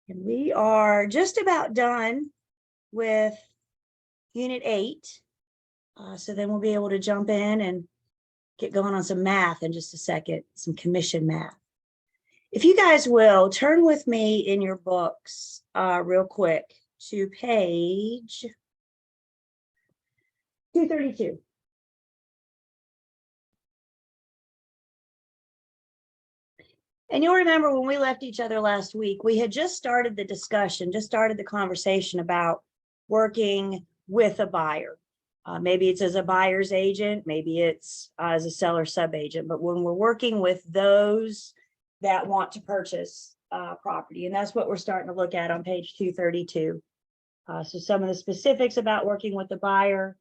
And we are just about done with Unit 8. So then we'll be able to jump in and get going on some math in just a second, some commission math. If you guys will, turn with me in your books real quick to page 232. And you'll remember when we left each other last week, we had just started the discussion, just started the conversation about working with a buyer. Maybe it's as a buyer's agent, maybe it's as a seller sub-agent, but when we're working with those that want to purchase property, and that's what we're starting to look at on page 232. So some of the specifics about working with the buyer,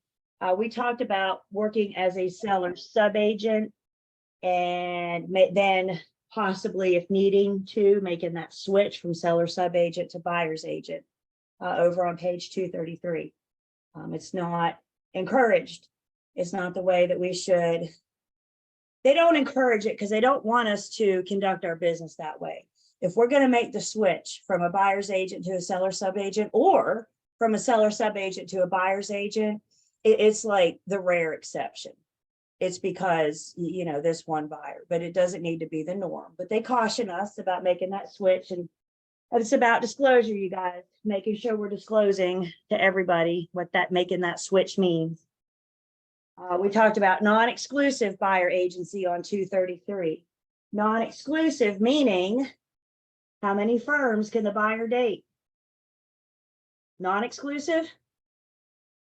we talked about working as a seller sub-agent, and then possibly, if needing to, making that switch from seller sub-agent to buyer's agent over on page 233. It's not encouraged. It's not the way that we should. They don't encourage it because they don't want us to conduct our business that way. If we're going to make the switch from a buyer's agent to a seller sub-agent, or from a seller sub-agent to a buyer's agent, it's like the rare exception. It's because, you know, this one buyer, but it doesn't need to be the norm. But they caution us about making that switch, and it's about disclosure, you guys, making sure we're disclosing to everybody what that making that switch means. We talked about non-exclusive buyer agency on 233. Non-exclusive meaning how many firms can the buyer date? Non-exclusive?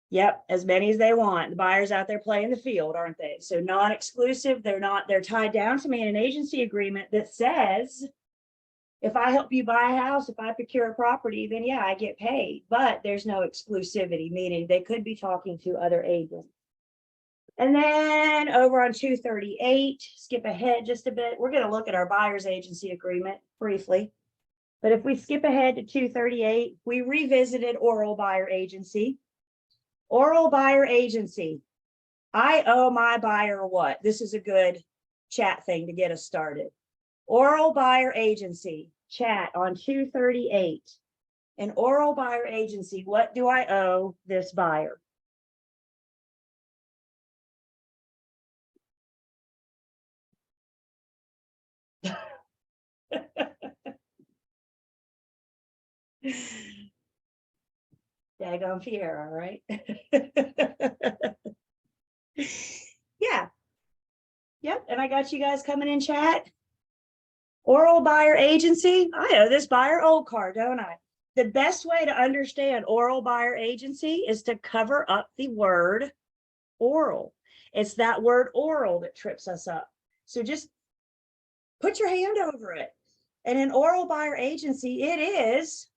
Yep, as many as they want. The buyers out there playing the field, aren't they? So non-exclusive, they're tied down to me in an agency agreement that says, if I help you buy a house, if I procure a property, then yeah, I get paid. But there's no exclusivity, meaning they could be talking to other agents. And then over on 238, skip ahead just a bit. We're going to look at our buyer's agency agreement briefly. But if we skip ahead to 238, we revisited oral buyer agency. Oral buyer agency. I owe my buyer what? This is a good chat thing to get us started. Oral buyer agency, chat on 238. An oral buyer agency, what do I owe this buyer? Daggone Fiera, right? Yeah. Yep, and I got you guys coming in chat. Oral buyer agency, I owe this buyer old car, don't I? The best way to understand oral buyer agency is to cover up the word oral. It's that word oral that trips us up. So just put your hand over it. And an oral buyer agency, it is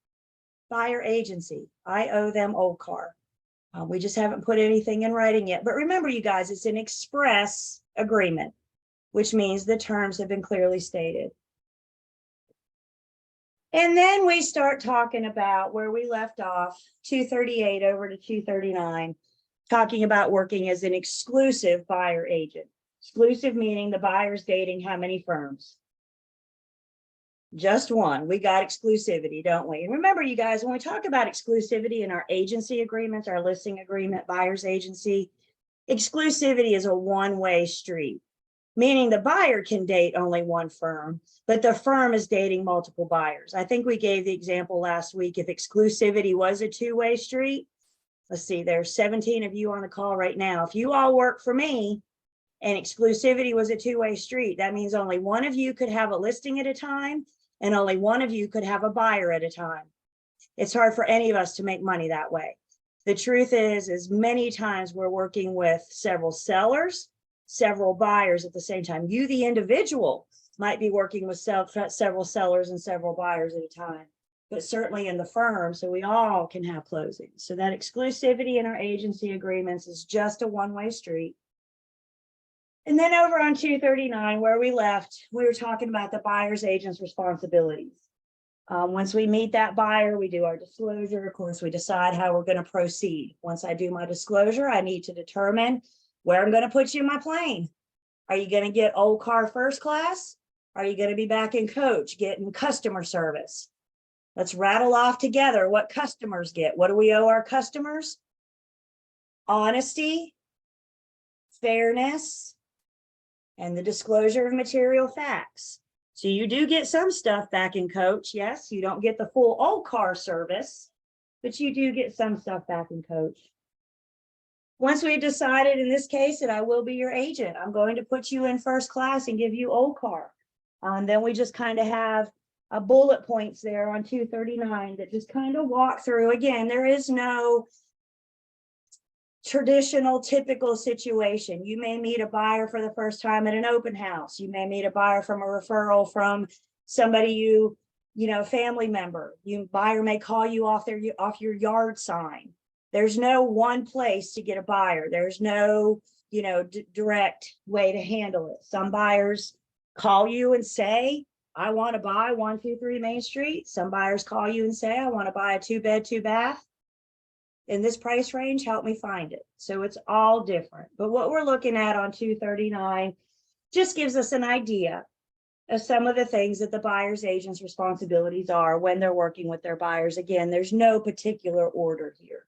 buyer agency. I owe them old car. We just haven't put anything in writing yet. But remember, you guys, it's an express agreement, which means the terms have been clearly stated. And then we start talking about where we left off, 238 over to 239, talking about working as an exclusive buyer agent. Exclusive meaning the buyer's dating how many firms? Just one. We got exclusivity, don't we? And remember, you guys, when we talk about exclusivity in our agency agreements, our listing agreement, buyer's agency, exclusivity is a one-way street, meaning the buyer can date only one firm, but the firm is dating multiple buyers. I think we gave the example last week. If exclusivity was a two-way street, let's see, there's 17 of you on the call right now. If you all work for me and exclusivity was a two-way street, that means only one of you could have a listing at a time and only one of you could have a buyer at a time. It's hard for any of us to make money that way. The truth is many times we're working with several sellers, several buyers at the same time. You, the individual, might be working with several sellers and several buyers at a time, but certainly in the firm, so we all can have closings. So that exclusivity in our agency agreements is just a one-way street. And then over on 239, where we left, we were talking about the buyer's agent's responsibilities. Once we meet that buyer, we do our disclosure. Of course, we decide how we're going to proceed. Once I do my disclosure, I need to determine where I'm going to put you in my plane. Are you going to get old car first class? Are you going to be back in coach, getting customer service? Let's rattle off together what customers get. What do we owe our customers? Honesty, fairness, and the disclosure of material facts. So you do get some stuff back in Coach. Yes, you don't get the full old car service, but you do get some stuff back in Coach. Once we've decided in this case that I will be your agent, I'm going to put you in first class and give you old car. Then we just kind of have a bullet points there on 239 that just kind of walk through. Again, there is no traditional, typical situation. You may meet a buyer for the first time at an open house. You may meet a buyer from a referral from somebody you know, family member. Buyer may call you off your yard sign. There's no one place to get a buyer. There's no, you know, direct way to handle it. Some buyers call you and say, I want to buy 123 Main Street. Some buyers call you and say, I want to buy a 2-bed, 2-bath in this price range. Help me find it. So it's all different. But what we're looking at on 239 just gives us an idea of some of the things that the buyer's agent's responsibilities are when they're working with their buyers. Again, there's no particular order here.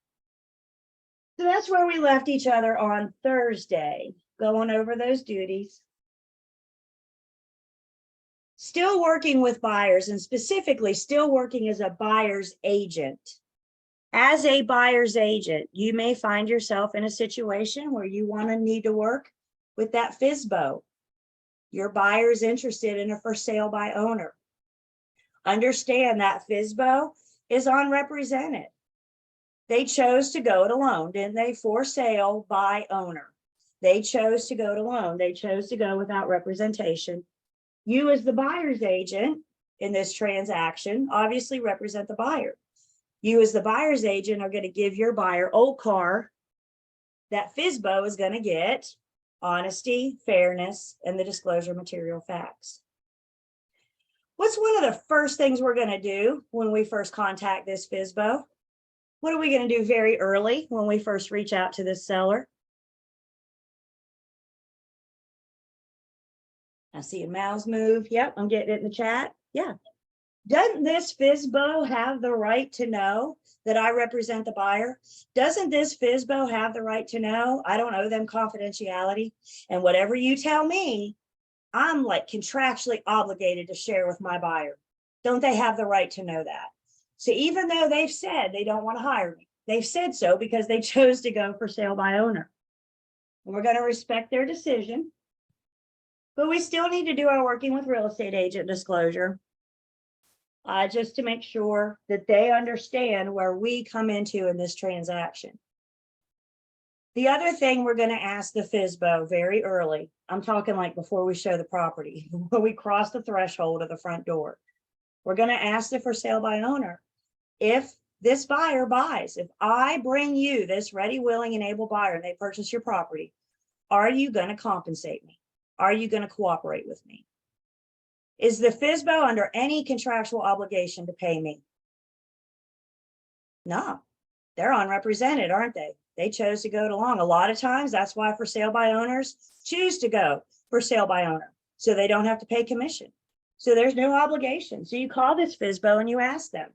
So that's where we left each other on Thursday, going over those duties. Still working with buyers, and specifically still working as a buyer's agent. As a buyer's agent, you may find yourself in a situation where you want to need to work with that FSBO. Your buyer is interested in a for sale by owner. Understand that FSBO is unrepresented. They chose to go to loan, didn't they? For sale by owner. They chose to go to loan. They chose to go without representation. You as the buyer's agent in this transaction obviously represent the buyer. You as the buyer's agent are going to give your buyer old car that FSBO is going to get honesty, fairness, and the disclosure of material facts. What's one of the first things we're going to do when we first contact this FSBO? What are we going to do very early when we first reach out to this seller? I see a mouse move. Yep, I'm getting it in the chat. Yeah. Doesn't this FSBO have the right to know that I represent the buyer? Doesn't this FSBO have the right to know I don't owe them confidentiality? And whatever you tell me, I'm like contractually obligated to share with my buyer. Don't they have the right to know that? So even though they've said they don't want to hire me, they've said so because they chose to go for sale by owner. And we're going to respect their decision. But we still need to do our working with real estate agent disclosure just to make sure that they understand where we come into in this transaction. The other thing we're going to ask the FSBO very early, I'm talking like before we show the property, when we cross the threshold of the front door, we're going to ask the for sale by owner. If this buyer buys, if I bring you this ready, willing, and able buyer and they purchase your property, are you going to compensate me? Are you going to cooperate with me? Is the FSBO under any contractual obligation to pay me? No, they're unrepresented, aren't they? They chose to go along. A lot of times, that's why for sale by owners choose to go for sale by owner, so they don't have to pay commission. So there's no obligation. So you call this FSBO and you ask them,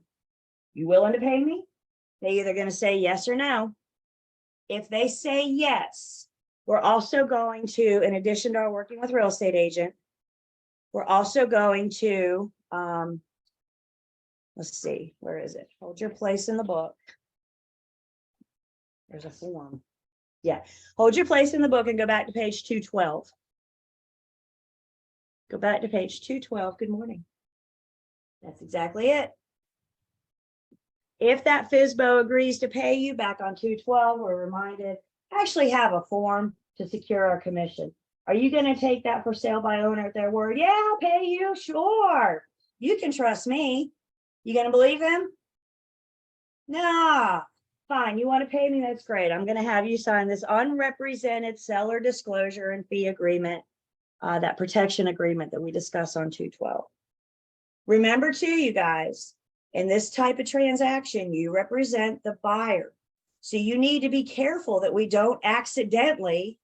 you willing to pay me? They're either going to say yes or no. If they say yes, we're also going to, in addition to our working with real estate agent, we're also going to, let's see, where is it? Hold your place in the book. There's a form. Yeah, hold your place in the book and go back to page 212. Go back to page 212. Good morning. That's exactly it. If that FSBO agrees to pay you, back on 212, we're reminded, actually have a form to secure our commission. Are you going to take that for sale by owner at their word? Yeah, I'll pay you. Sure. You can trust me. You going to believe him? Nah, fine. You want to pay me? That's great. I'm going to have you sign this unrepresented seller disclosure and fee agreement, that protection agreement that we discuss on 212. Remember too, you guys, in this type of transaction, you represent the buyer. So you need to be careful that we don't accidentally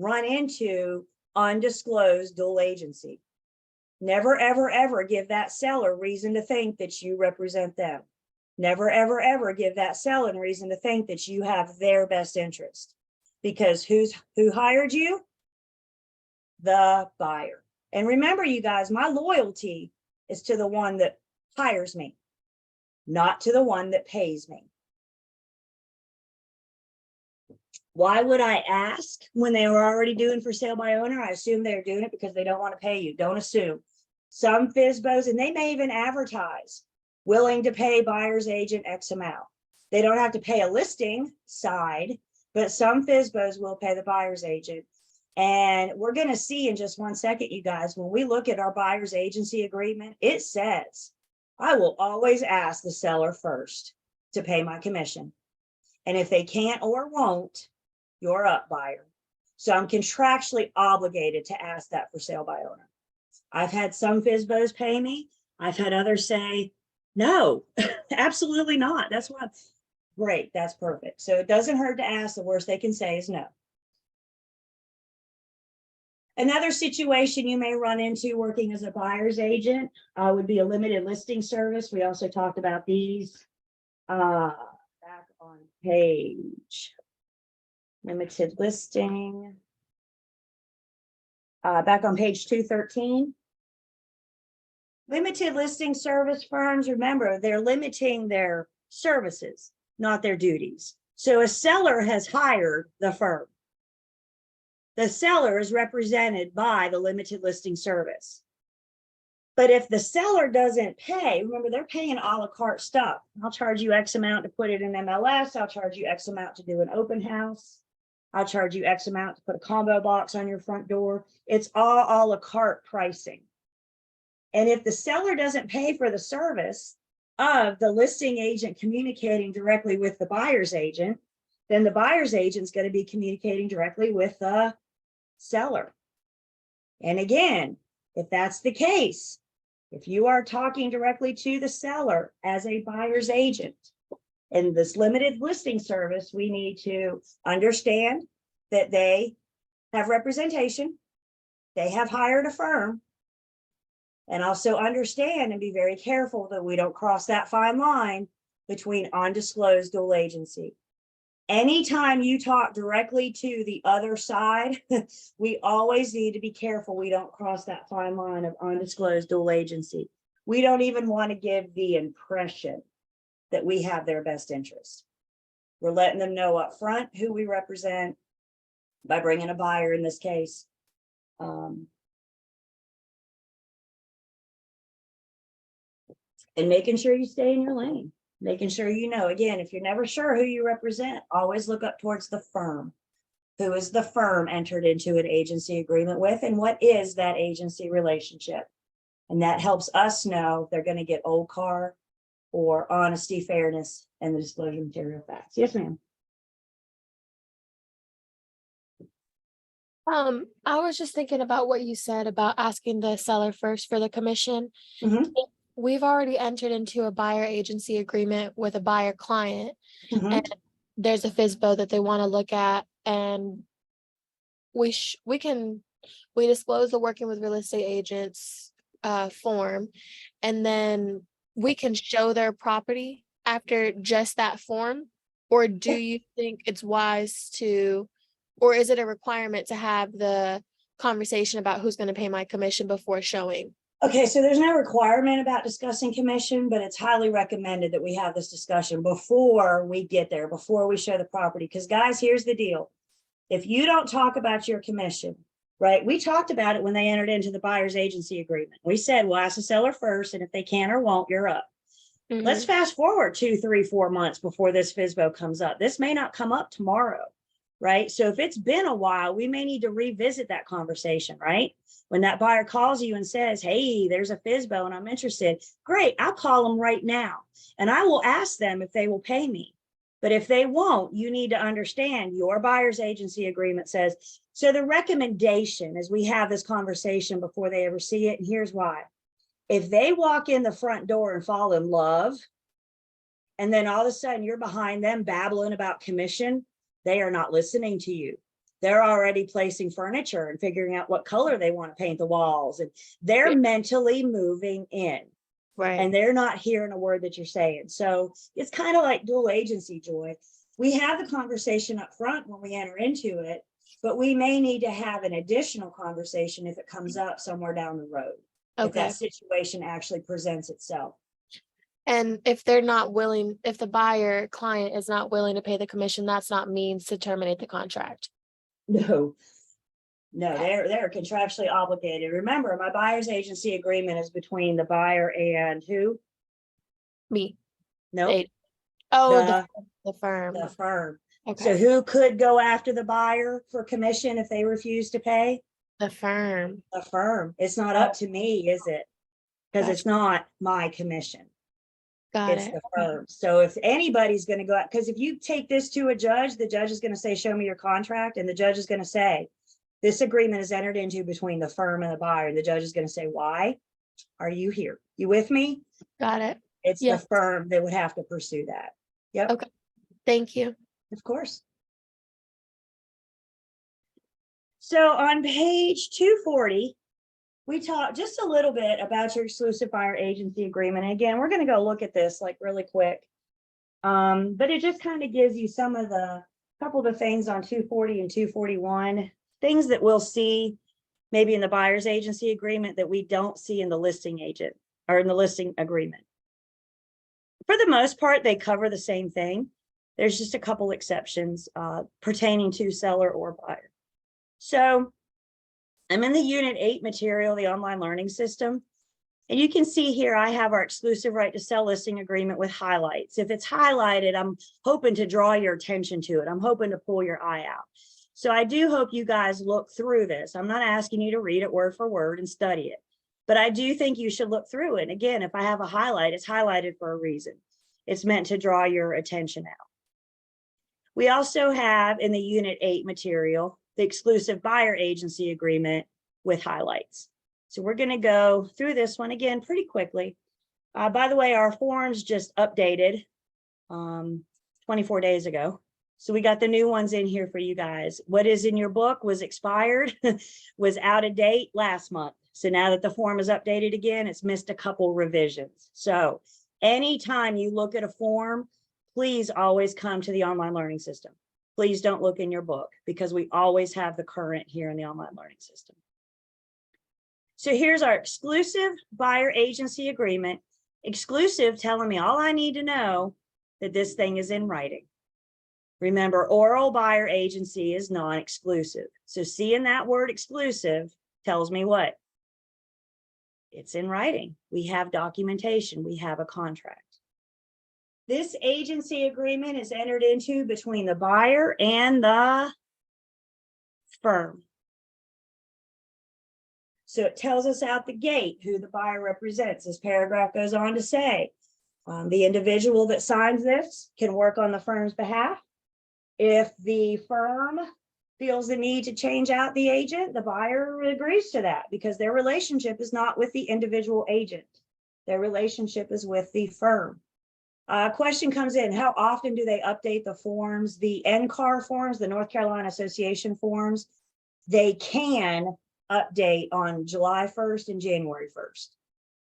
run into undisclosed dual agency. Never, ever, ever give that seller reason to think that you represent them. Never, ever, ever give that seller reason to think that you have their best interest. Because who hired you? The buyer. And remember, you guys, my loyalty is to the one that hires me, not to the one that pays me. Why would I ask when they were already doing for sale by owner? I assume they're doing it because they don't want to pay you. Don't assume. Some FSBOs, and they may even advertise, willing to pay buyer's agent X amount. They don't have to pay a listing side, but some FSBOs will pay the buyer's agent. And we're going to see in just 1 second, you guys, when we look at our buyer's agency agreement, it says, I will always ask the seller first to pay my commission. And if they can't or won't, you're up, buyer. So I'm contractually obligated to ask that for sale by owner. I've had some FSBOs pay me. I've had others say, no, absolutely not. That's why. Great, that's perfect. So it doesn't hurt to ask. The worst they can say is no. Another situation you may run into working as a buyer's agent would be a limited listing service. We also talked about these back on page. Limited listing. Back on page 213. Limited listing service firms, remember, they're limiting their services, not their duties. So a seller has hired the firm. The seller is represented by the limited listing service. But if the seller doesn't pay, remember, they're paying a la carte stuff. I'll charge you X amount to put it in MLS. I'll charge you X amount to do an open house. I'll charge you X amount to put a combo box on your front door. It's all a la carte pricing. And if the seller doesn't pay for the service of the listing agent communicating directly with the buyer's agent, then the buyer's agent is going to be communicating directly with the seller. And again, if that's the case, if you are talking directly to the seller as a buyer's agent in this limited listing service, we need to understand that they have representation, they have hired a firm, and also understand and be very careful that we don't cross that fine line between undisclosed dual agency. Anytime you talk directly to the other side, we always need to be careful we don't cross that fine line of undisclosed dual agency. We don't even want to give the impression that we have their best interest. We're letting them know up front who we represent by bringing a buyer in this case. And making sure you stay in your lane. Making sure you know, again, if you're never sure who you represent, always look up towards the firm. Who is the firm entered into an agency agreement with, and what is that agency relationship? And that helps us know if they're going to get old car or honesty, fairness, and the disclosure material facts. Yes, ma'am. I was just thinking about what you said about asking the seller first for the commission. Mhm. We've already entered into a buyer agency agreement with a buyer client, and there's a FSBO that they want to look at, and we disclose the working with real estate agents form, and then we can show their property after just that form. Or do you think it's wise to, or is it a requirement to have the conversation about who's going to pay my commission before showing? Okay, so there's no requirement about discussing commission, but it's highly recommended that we have this discussion before we get there, before we show the property. Because guys, here's the deal. If you don't talk about your commission, right? We talked about it when they entered into the buyer's agency agreement. We said, we'll ask the seller first, and if they can or won't, you're up. Let's fast forward 2, 3, 4 months before this FSBO comes up. This may not come up tomorrow, right? So if it's been a while, we may need to revisit that conversation, right? When that buyer calls you and says, hey, there's a FSBO and I'm interested, great, I'll call them right now. And I will ask them if they will pay me. But if they won't, you need to understand your buyer's agency agreement says, so the recommendation is we have this conversation before they ever see it. And here's why. If they walk in the front door and fall in love, and then all of a sudden you're behind them babbling about commission, they are not listening to you. They're already placing furniture and figuring out what color they want to paint the walls. And they're Yeah. mentally moving in. Right. And they're not hearing a word that you're saying. So it's kind of like dual agency, Joy. We have the conversation up front when we enter into it, but we may need to have an additional conversation if it comes up somewhere down the road. If Okay. that situation actually presents itself. And if they're not willing, if the buyer client is not willing to pay the commission, that's not means to terminate the contract. No, Okay. they're contractually obligated. Remember, my buyer's agency agreement is between the buyer and who? Me. No, They, oh, the the firm. firm. So Okay. who could go after the buyer for commission if they refuse to pay? The firm. The firm. It's not up to me, is it? Because Gotcha. it's not my commission. Got It's it. the firm. So if anybody's going to go out, because if you take this to a judge, the judge is going to say, show me your contract. And the judge is going to say, this agreement is entered into between the firm and the buyer. And the judge is going to say, why are you here? You with me? Got it. It's Yeah. the firm that would have to pursue that. Yep. Okay. Thank you. Of course. So on page 240, we talked just a little bit about your exclusive buyer agency agreement. And again, we're going to go look at this like really quick. But it just kind of gives you some of the couple of the things on 240 and 241, things that we'll see maybe in the buyer's agency agreement that we don't see in the listing agent or in the listing agreement. For the most part, they cover the same thing. There's just a couple exceptions pertaining to seller or buyer. So I'm in the Unit 8 material, the online learning system. And you can see here, I have our exclusive right to sell listing agreement with highlights. If it's highlighted, I'm hoping to draw your attention to it. I'm hoping to pull your eye out. So I do hope you guys look through this. I'm not asking you to read it word for word and study it, but I do think you should look through it. And again, if I have a highlight, it's highlighted for a reason. It's meant to draw your attention out. We also have in the Unit 8 material, the exclusive buyer agency agreement with highlights. So we're going to go through this one again pretty quickly. By the way, our forms just updated 24 days ago. So we got the new ones in here for you guys. What is in your book was expired, was out of date last month. So now that the form is updated again, it's missed a couple revisions. So anytime you look at a form, please always come to the online learning system. Please don't look in your book because we always have the current here in the online learning system. So here's our exclusive buyer agency agreement. Exclusive telling me all I need to know that this thing is in writing. Remember, oral buyer agency is non-exclusive. So seeing that word exclusive tells me what? It's in writing. We have documentation. We have a contract. This agency agreement is entered into between the buyer and the firm. So it tells us out the gate who the buyer represents. This paragraph goes on to say, the individual that signs this can work on the firm's behalf. If the firm feels the need to change out the agent, the buyer agrees to that because their relationship is not with the individual agent. Their relationship is with the firm. Question comes in, how often do they update the forms? The NCAR forms, the North Carolina Association forms, they can update on July 1st and January 1st.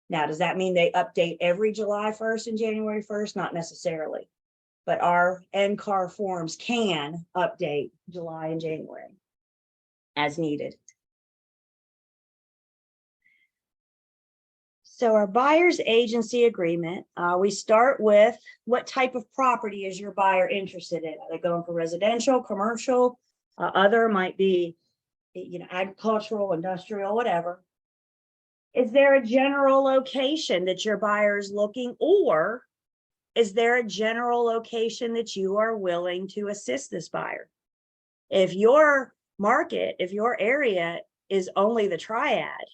Now, does that mean they update every July 1st and January 1st? Not necessarily, but our NCAR forms can update July and January as needed. So our buyer's agency agreement, we start with what type of property is your buyer interested in? Are they going for residential, commercial? Other might be, agricultural, industrial, whatever. Is there a general location that your buyer is looking, or is there a general location that you are willing to assist this buyer? If your market, if your area is only the triad,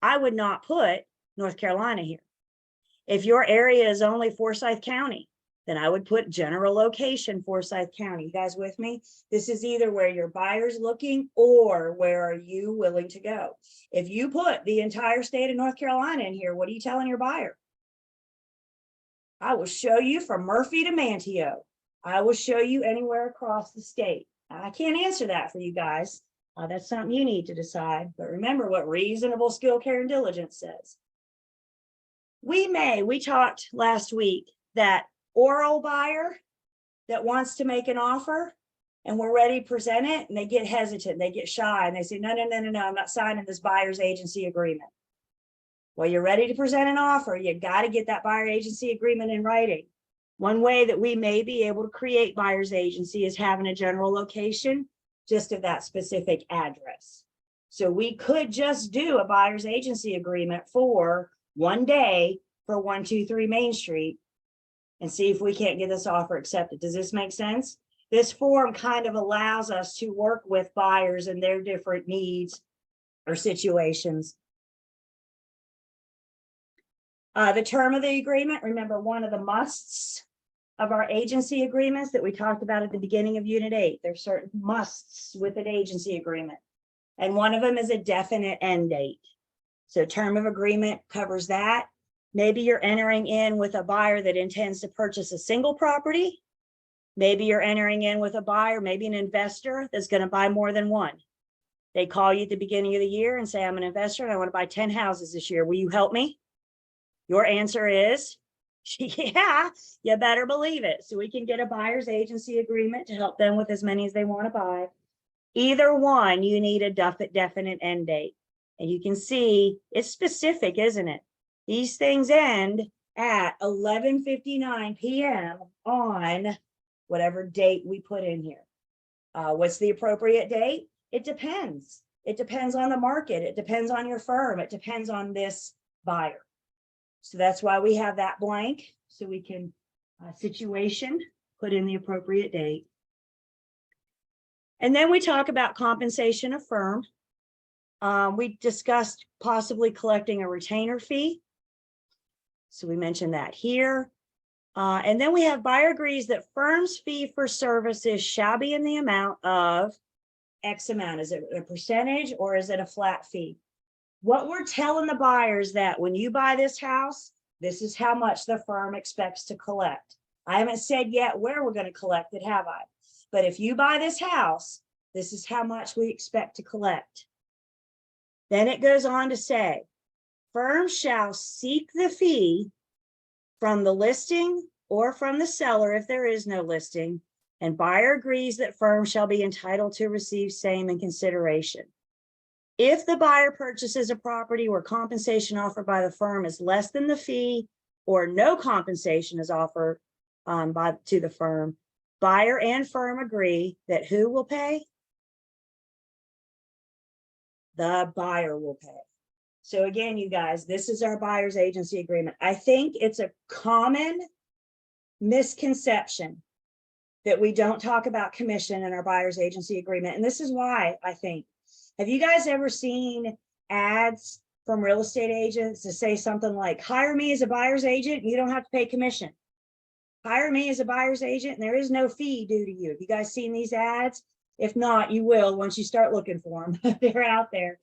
I would not put North Carolina here. If your area is only Forsyth County, then I would put general location Forsyth County. You guys with me? This is either where your buyer's looking or where are you willing to go. If you put the entire state of North Carolina in here, what are you telling your buyer? I will show you from Murphy to Manteo. I will show you anywhere across the state. I can't answer that for you guys. That's something you need to decide. But remember what reasonable skill, care, and diligence says. We talked last week that oral buyer that wants to make an offer and we're ready to present it and they get hesitant, they get shy and they say, no, I'm not signing this buyer's agency agreement. Well, you're ready to present an offer. You got to get that buyer agency agreement in writing. One way that we may be able to create buyer's agency is having a general location just of that specific address. So we could just do a buyer's agency agreement for one day for 123 Main Street and see if we can't get this offer accepted. Does this make sense? This form kind of allows us to work with buyers and their different needs or situations. The term of the agreement, remember one of the musts of our agency agreements that we talked about at the beginning of Unit 8. There's certain musts with an agency agreement. And one of them is a definite end date. So term of agreement covers that. Maybe you're entering in with a buyer that intends to purchase a single property. Maybe you're entering in with a buyer, maybe an investor that's going to buy more than one. They call you at the beginning of the year and say, I'm an investor and I want to buy 10 houses this year. Will you help me? Your answer is, yeah, you better believe it. So we can get a buyer's agency agreement to help them with as many as they want to buy. Either one, you need a definite end date. And you can see it's specific, isn't it? These things end at 11:59 p.m. on whatever date we put in here. What's the appropriate date? It depends. It depends on the market. It depends on your firm. It depends on this buyer. So that's why we have that blank, so we can situation, put in the appropriate date. And then we talk about compensation of firm. We discussed possibly collecting a retainer fee. So we mentioned that here. And then we have buyer agrees that firm's fee for services shall be in the amount of X amount. Is it a percentage or is it a flat fee? What we're telling the buyers that when you buy this house, this is how much the firm expects to collect. I haven't said yet where we're going to collect it, have I? But if you buy this house, this is how much we expect to collect. Then it goes on to say, firm shall seek the fee from the listing or from the seller if there is no listing, and buyer agrees that firm shall be entitled to receive same in consideration. If the buyer purchases a property where compensation offered by the firm is less than the fee or no compensation is offered to the firm, buyer and firm agree that who will pay? The buyer will pay. So again, you guys, this is our buyer's agency agreement. I think it's a common misconception that we don't talk about commission in our buyer's agency agreement. And this is why, I think. Have you guys ever seen ads from real estate agents to say something like, hire me as a buyer's agent, and you don't have to pay commission. Hire me as a buyer's agent, and there is no fee due to you. Have you guys seen these ads? If not, you will once you start looking for them. They're out there.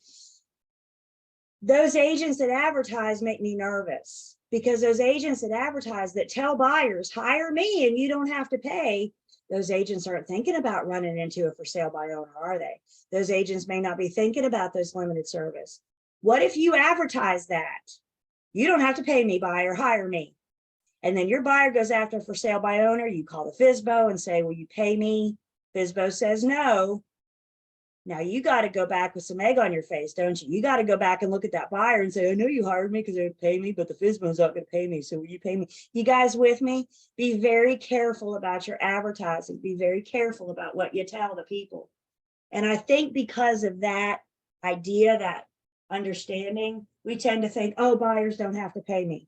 Those agents that advertise make me nervous, because those agents that advertise that tell buyers, hire me and you don't have to pay, those agents aren't thinking about running into a for sale by owner, are they? Those agents may not be thinking about those limited service. What if you advertise that? You don't have to pay me, buyer, hire me. And then your buyer goes after for sale by owner. You call the FSBO and say, will you pay me? FSBO says no. Now you got to go back with some egg on your face, don't you? You got to go back and look at that buyer and say, I know you hired me because they pay me, but the FSBO's not going to pay me. So will you pay me? You guys with me? Be very careful about your advertising. Be very careful about what you tell the people. And I think because of that idea, that understanding, we tend to think, oh, buyers don't have to pay me.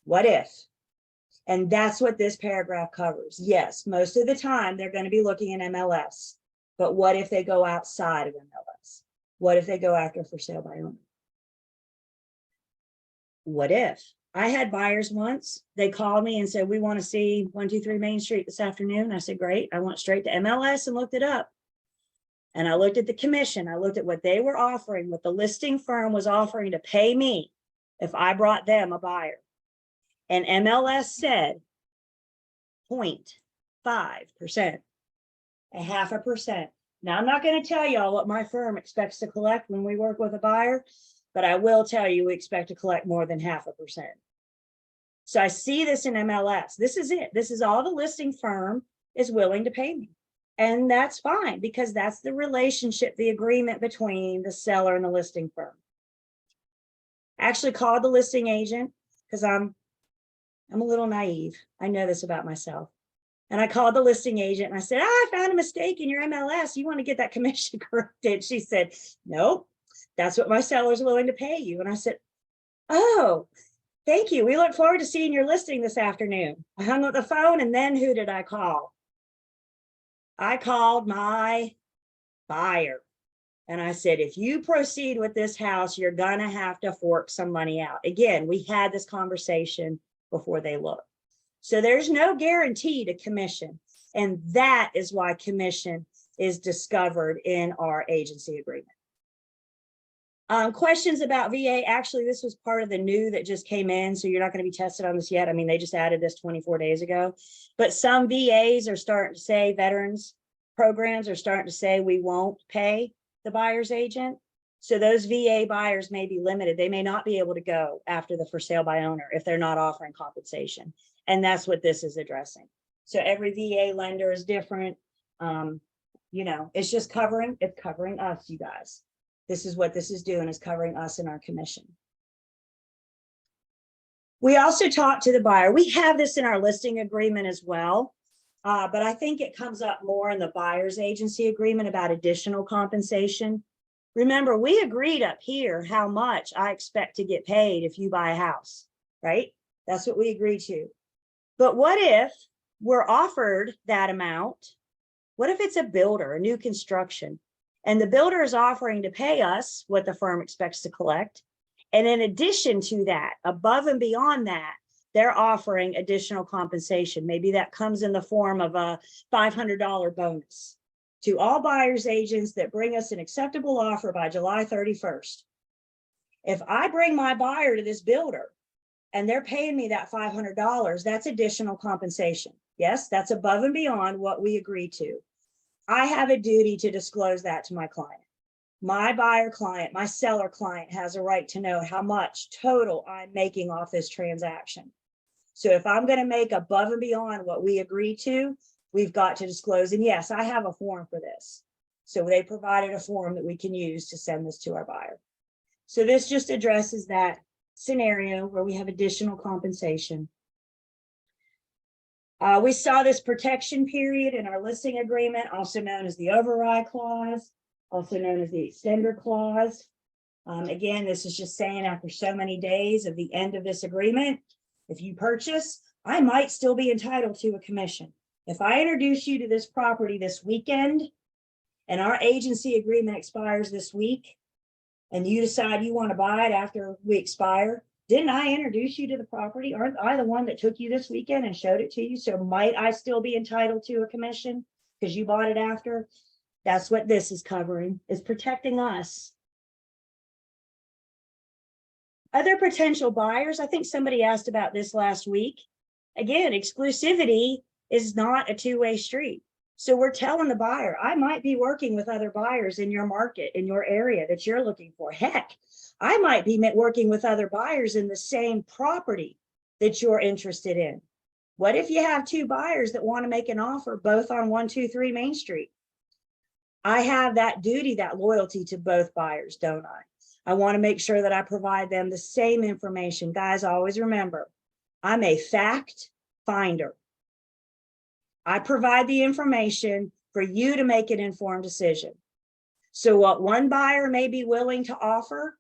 What if? And that's what this paragraph covers. Yes, most of the time they're going to be looking at MLS. But what if they go outside of MLS? What if they go after for sale by owner? What if? I had buyers once, they called me and said, we want to see 123 Main Street this afternoon. I said, great. I went straight to MLS and looked it up. And I looked at the commission. I looked at what they were offering, what the listing firm was offering to pay me if I brought them a buyer. And MLS said 0.5%. 0.5%. Now, I'm not going to tell y'all what my firm expects to collect when we work with a buyer, but I will tell you we expect to collect more than 0.5%. So I see this in MLS. This is it. This is all the listing firm is willing to pay me. And that's fine because that's the relationship, the agreement between the seller and the listing firm. I actually called the listing agent because I'm a little naive. I know this about myself. And I called the listing agent and I said, I found a mistake in your MLS. You want to get that commission corrected? She said, nope, that's what my seller's willing to pay you. And I said, oh, thank you. We look forward to seeing your listing this afternoon. I hung up the phone and then who did I call? I called my buyer. And I said, if you proceed with this house, you're going to have to fork some money out. Again, we had this conversation before they looked. So there's no guarantee to commission. And that is why commission is discovered in our agency agreement. Questions about VA. Actually, this was part of the new that just came in. So you're not going to be tested on this yet. I mean, they just added this 24 days ago. But some VAs are starting to say, veterans programs are starting to say we won't pay the buyer's agent. So those VA buyers may be limited. They may not be able to go after the for sale by owner if they're not offering compensation. And that's what this is addressing. So every VA lender is different. You know, it's just covering us, you guys. This is what this is doing, is covering us in our commission. We also talked to the buyer. We have this in our listing agreement as well, but I think it comes up more in the buyer's agency agreement about additional compensation. Remember, we agreed up here how much I expect to get paid if you buy a house, right? That's what we agreed to. But what if we're offered that amount? What if it's a builder, a new construction? And the builder is offering to pay us what the firm expects to collect. And in addition to that, above and beyond that, they're offering additional compensation. Maybe that comes in the form of a $500 bonus to all buyer's agents that bring us an acceptable offer by July 31st. If I bring my buyer to this builder and they're paying me that $500, that's additional compensation. Yes, that's above and beyond what we agreed to. I have a duty to disclose that to my client. My buyer client, my seller client has a right to know how much total I'm making off this transaction. So if I'm going to make above and beyond what we agreed to, we've got to disclose. And yes, I have a form for this. So they provided a form that we can use to send this to our buyer. So this just addresses that scenario where we have additional compensation. We saw this protection period in our listing agreement, also known as the override clause, also known as the extender clause. Again, this is just saying after so many days of the end of this agreement, if you purchase, I might still be entitled to a commission. If I introduce you to this property this weekend and our agency agreement expires this week and you decide you want to buy it after we expire, didn't I introduce you to the property? Aren't I the one that took you this weekend and showed it to you? So might I still be entitled to a commission because you bought it after? That's what this is covering, is protecting us. Other potential buyers, I think somebody asked about this last week. Again, exclusivity is not a two-way street. So we're telling the buyer, I might be working with other buyers in your market, in your area that you're looking for. Heck, I might be working with other buyers in the same property that you're interested in. What if you have two buyers that want to make an offer both on 123 Main Street? I have that duty, that loyalty to both buyers, don't I? I want to make sure that I provide them the same information. Guys, always remember, I'm a fact finder. I provide the information for you to make an informed decision. So what one buyer may be willing to offer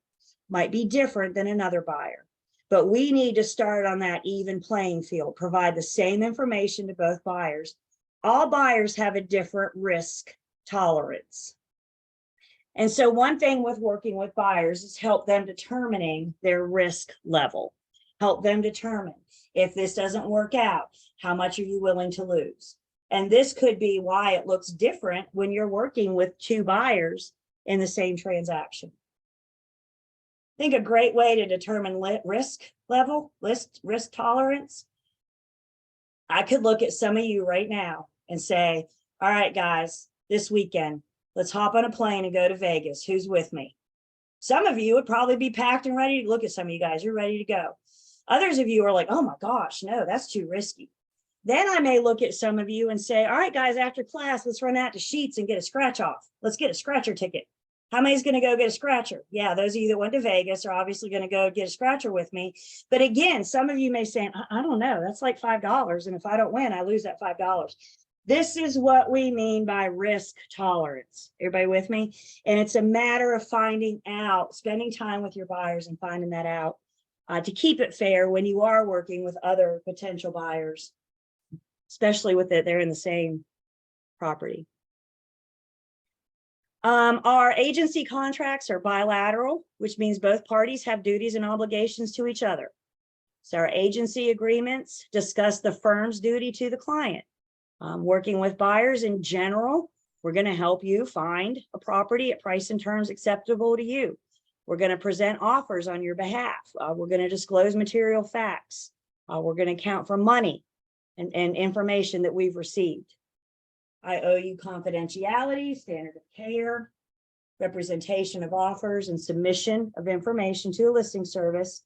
might be different than another buyer. But we need to start on that even playing field, provide the same information to both buyers. All buyers have a different risk tolerance. And so one thing with working with buyers is help them determining their risk level. Help them determine if this doesn't work out, how much are you willing to lose? And this could be why it looks different when you're working with two buyers in the same transaction. I think a great way to determine risk level, risk tolerance. I could look at some of you right now and say, All right, guys, this weekend, let's hop on a plane and go to Vegas. Who's with me? Some of you would probably be packed and ready to look at some of you guys. You're ready to go. Others of you are like, oh my gosh, no, that's too risky. Then I may look at some of you and say, all right, guys, after class, let's run out to Sheets and get a scratch off. Let's get a scratcher ticket. How many's going to go get a scratcher? Yeah, those of you that went to Vegas are obviously going to go get a scratcher with me. But again, some of you may say, I don't know, that's like $5. And if I don't win, I lose that $5. This is what we mean by risk tolerance. Everybody with me? And it's a matter of finding out, spending time with your buyers and finding that out to keep it fair when you are working with other potential buyers, especially with it, they're in the same property. Our agency contracts are bilateral, which means both parties have duties and obligations to each other. So our agency agreements discuss the firm's duty to the client. Working with buyers in general, we're going to help you find a property at price and terms acceptable to you. We're going to present offers on your behalf. We're going to disclose material facts. We're going to account for money and information that we've received. I owe you confidentiality, standard of care, representation of offers, and submission of information to a listing service.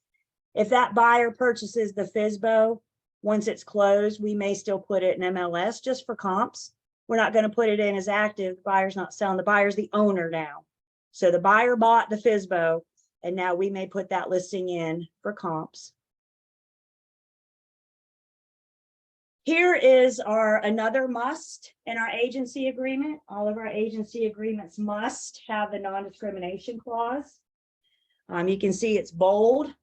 If that buyer purchases the FSBO, once it's closed, we may still put it in MLS just for comps. We're not going to put it in as active. The buyer's not selling. The buyer's the owner now. So the buyer bought the FSBO, and now we may put that listing in for comps. Here is another must in our agency agreement. All of our agency agreements must have the non-discrimination clause. You can see it's bold.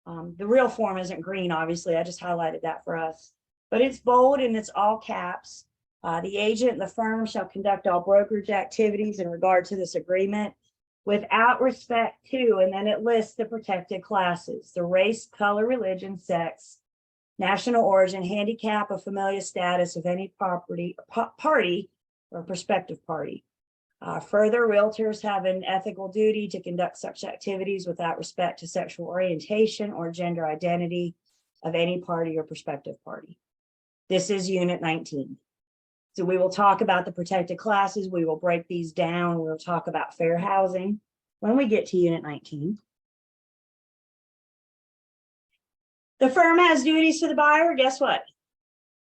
The real form isn't green, obviously. I just highlighted that for us. But it's bold and it's all caps. The agent and the firm shall conduct all brokerage activities in regard to this agreement without respect to, and then it lists the protected classes: the race, color, religion, sex, national origin, handicap, or familial status of any party or prospective party. Further, realtors have an ethical duty to conduct such activities without respect to sexual orientation or gender identity of any party or prospective party. This is Unit 19. So we will talk about the protected classes. We will break these down. We'll talk about fair housing when we get to Unit 19. The firm has duties to the buyer. Guess what?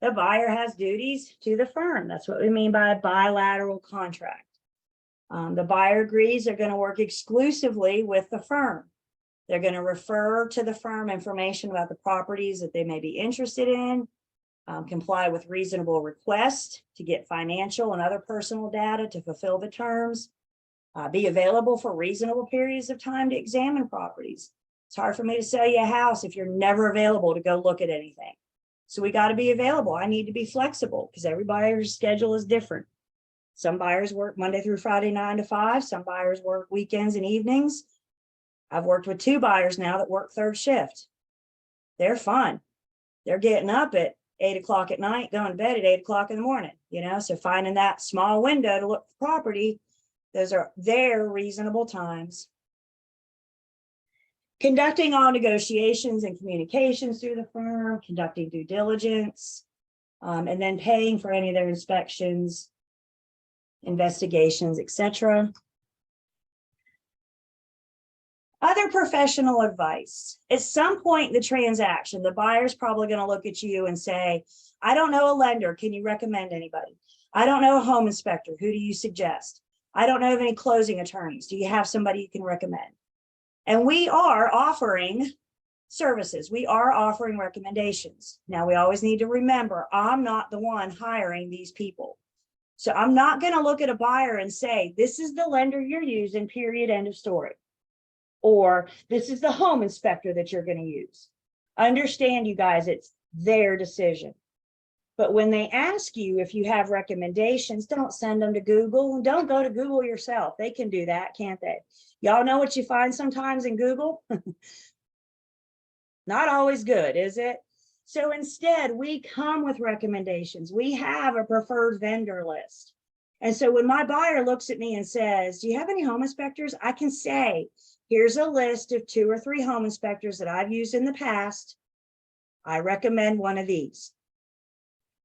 The buyer has duties to the firm. That's what we mean by a bilateral contract. The buyer agrees they're going to work exclusively with the firm. They're going to refer to the firm information about the properties that they may be interested in, comply with reasonable requests to get financial and other personal data to fulfill the terms, be available for reasonable periods of time to examine properties. It's hard for me to sell you a house if you're never available to go look at anything. So we got to be available. I need to be flexible because every buyer's schedule is different. Some buyers work Monday through Friday, 9 to 5. Some buyers work weekends and evenings. I've worked with 2 buyers now that work third shift. They're fun. They're getting up at 8 o'clock at night, going to bed at 8 o'clock in the morning, so finding that small window to look for property, those are their reasonable times. Conducting all negotiations and communications through the firm, conducting due diligence, and then paying for any of their inspections, investigations, etc. Other professional advice. At some point in the transaction, the buyer's probably going to look at you and say, I don't know a lender. Can you recommend anybody? I don't know a home inspector. Who do you suggest? I don't know of any closing attorneys. Do you have somebody you can recommend? And we are offering services. We are offering recommendations. Now, we always need to remember, I'm not the one hiring these people. So I'm not going to look at a buyer and say, this is the lender you're using, period, end of story. Or this is the home inspector that you're going to use. Understand, you guys, it's their decision. But when they ask you if you have recommendations, don't send them to Google, and don't go to Google yourself. They can do that, can't they? Y'all know what you find sometimes in Google? Not always good, is it? So instead, we come with recommendations. We have a preferred vendor list. And so when my buyer looks at me and says, do you have any home inspectors? I can say, here's a list of 2 or 3 home inspectors that I've used in the past. I recommend one of these.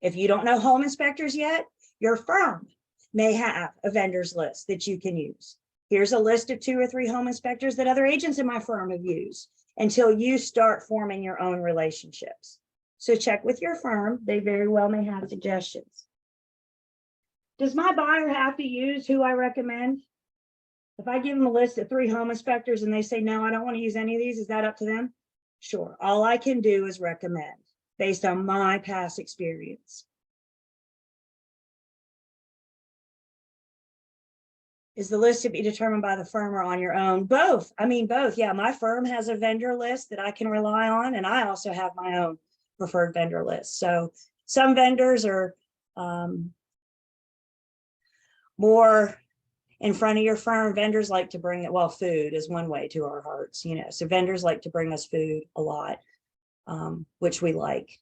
If you don't know home inspectors yet, Your firm may have a vendors list that you can use. Here's a list of 2 or 3 home inspectors that other agents in my firm have used until you start forming your own relationships. So check with your firm. They very well may have suggestions. Does my buyer have to use who I recommend? If I give them a list of 3 home inspectors and they say, no, I don't want to use any of these, is that up to them? Sure. All I can do is recommend based on my past experience. Is the list to be determined by the firm or on your own? Both. I mean, both. Yeah, my firm has a vendor list that I can rely on, and I also have my own preferred vendor list. So some vendors are more in front of your firm. Vendors like to bring it, well, food is one way to our hearts, you know, so vendors like to bring us food a lot, which we like.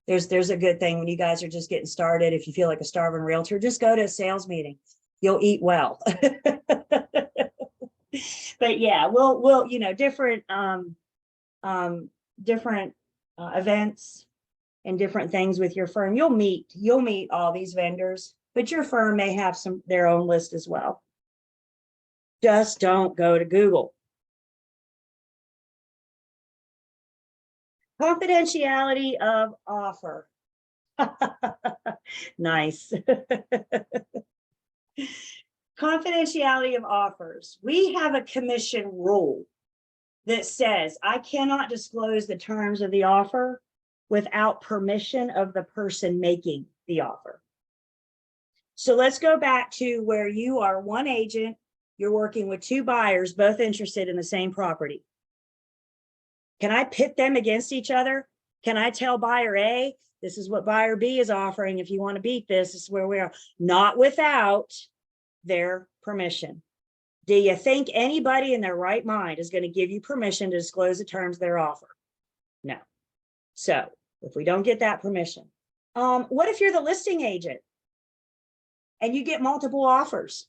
There's a good thing when you guys are just getting started. If you feel like a starving realtor, just go to a sales meeting. You'll eat well. But yeah, we'll you know, different events and different things with your firm. You'll meet all these vendors, but your firm may have their own list as well. Just don't go to Google. Confidentiality of offer. Nice. Confidentiality of offers. We have a commission rule that says I cannot disclose the terms of the offer without permission of the person making the offer. So let's go back to where you are one agent, you're working with 2 buyers, both interested in the same property. Can I pit them against each other? Can I tell buyer A, this is what buyer B is offering. If you want to beat this, this is where we are. Not without their permission. Do you think anybody in their right mind is going to give you permission to disclose the terms of their offer? No. So if we don't get that permission, what if you're the listing agent and you get multiple offers?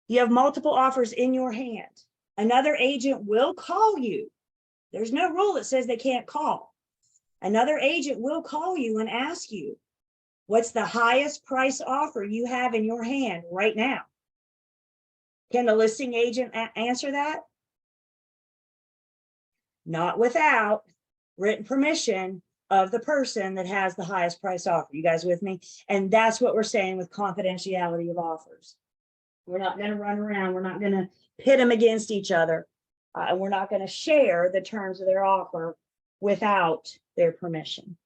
You have multiple offers in your hand. Another agent will call you. There's no rule that says they can't call. Another agent will call you and ask you, what's the highest price offer you have in your hand right now? Can the listing agent answer that? Not without written permission of the person that has the highest price offer. You guys with me? And that's what we're saying with confidentiality of offers. We're not going to run around. We're not going to pit them against each other. And we're not going to share the terms of their offer without their permission.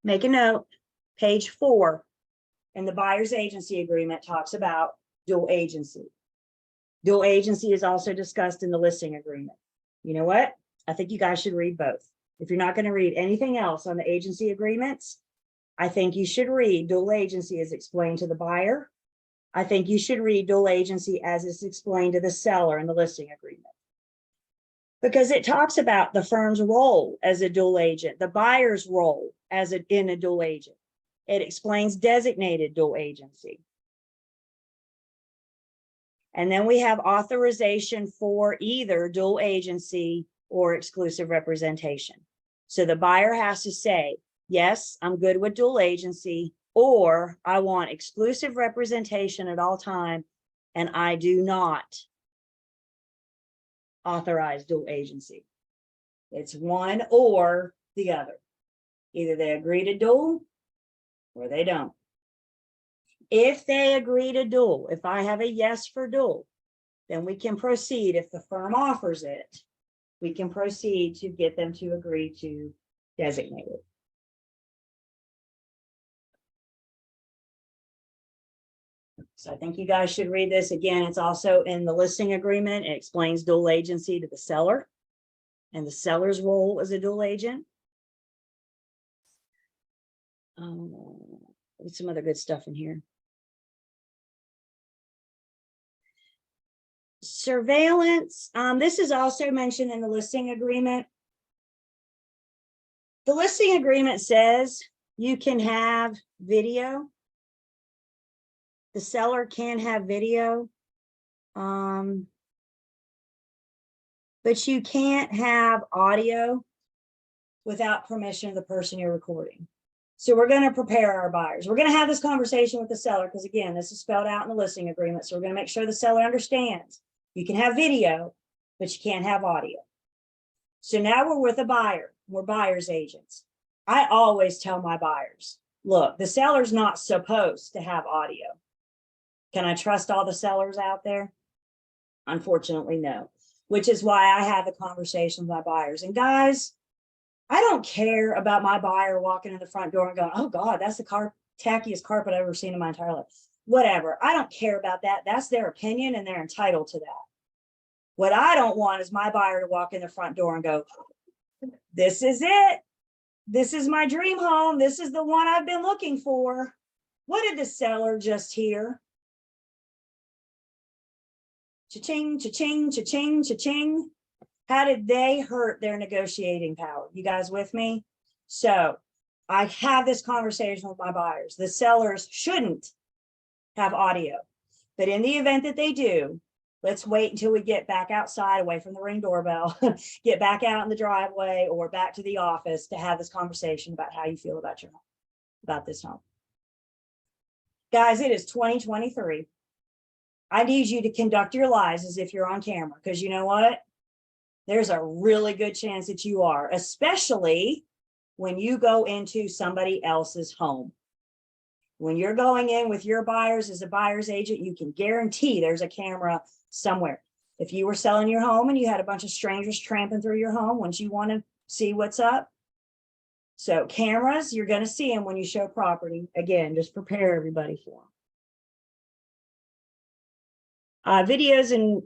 Make a note, page 4 in the buyer's agency agreement talks about dual agency. Dual agency is also discussed in the listing agreement. You know what? I think you guys should read both. If you're not going to read anything else on the agency agreements, I think you should read dual agency as explained to the buyer. I think you should read dual agency as it's explained to the seller in the listing agreement. Because it talks about the firm's role as a dual agent, the buyer's role as in a dual agent. It explains designated dual agency. And then we have authorization for either dual agency or exclusive representation. So the buyer has to say, yes, I'm good with dual agency, or I want exclusive representation at all time, and I do not authorize dual agency. It's one or the other. Either they agree to dual or they don't. If they agree to dual, if I have a yes for dual, then we can proceed. If the firm offers it, we can proceed to get them to agree to designate it. So I think you guys should read this again. It's also in the listing agreement. It explains dual agency to the seller and the seller's role as a dual agent. There's some other good stuff in here. Surveillance. This is also mentioned in the listing agreement. The listing agreement says you can have video. The seller can have video, but you can't have audio. without permission of the person you're recording. So we're going to prepare our buyers. We're going to have this conversation with the seller because, again, this is spelled out in the listing agreement. So we're going to make sure the seller understands you can have video, but you can't have audio. So now we're with a buyer. We're buyer's agents. I always tell my buyers, look, the seller's not supposed to have audio. Can I trust all the sellers out there? Unfortunately, no, which is why I have the conversation with my buyers. And guys, I don't care about my buyer walking in the front door and going, oh God, that's the tackiest carpet I've ever seen in my entire life. Whatever. I don't care about that. That's their opinion and they're entitled to that. What I don't want is my buyer to walk in the front door and go, this is it. This is my dream home. This is the one I've been looking for. What did the seller just hear? Cha-ching, cha-ching, cha-ching, cha-ching. How did they hurt their negotiating power? You guys with me? So I have this conversation with my buyers. The sellers shouldn't have audio, but in the event that they do, let's wait until we get back outside away from the Ring doorbell, get back out in the driveway or back to the office to have this conversation about how you feel about your home, about this home. Guys, it is 2023. I need you to conduct your lives as if you're on camera, because you know what? There's a really good chance that you are, especially when you go into somebody else's home. When you're going in with your buyers as a buyer's agent, you can guarantee there's a camera somewhere. If you were selling your home and you had a bunch of strangers tramping through your home, wouldn't you want to see what's up? So cameras, you're going to see them when you show property. Again, just prepare everybody for them. Videos and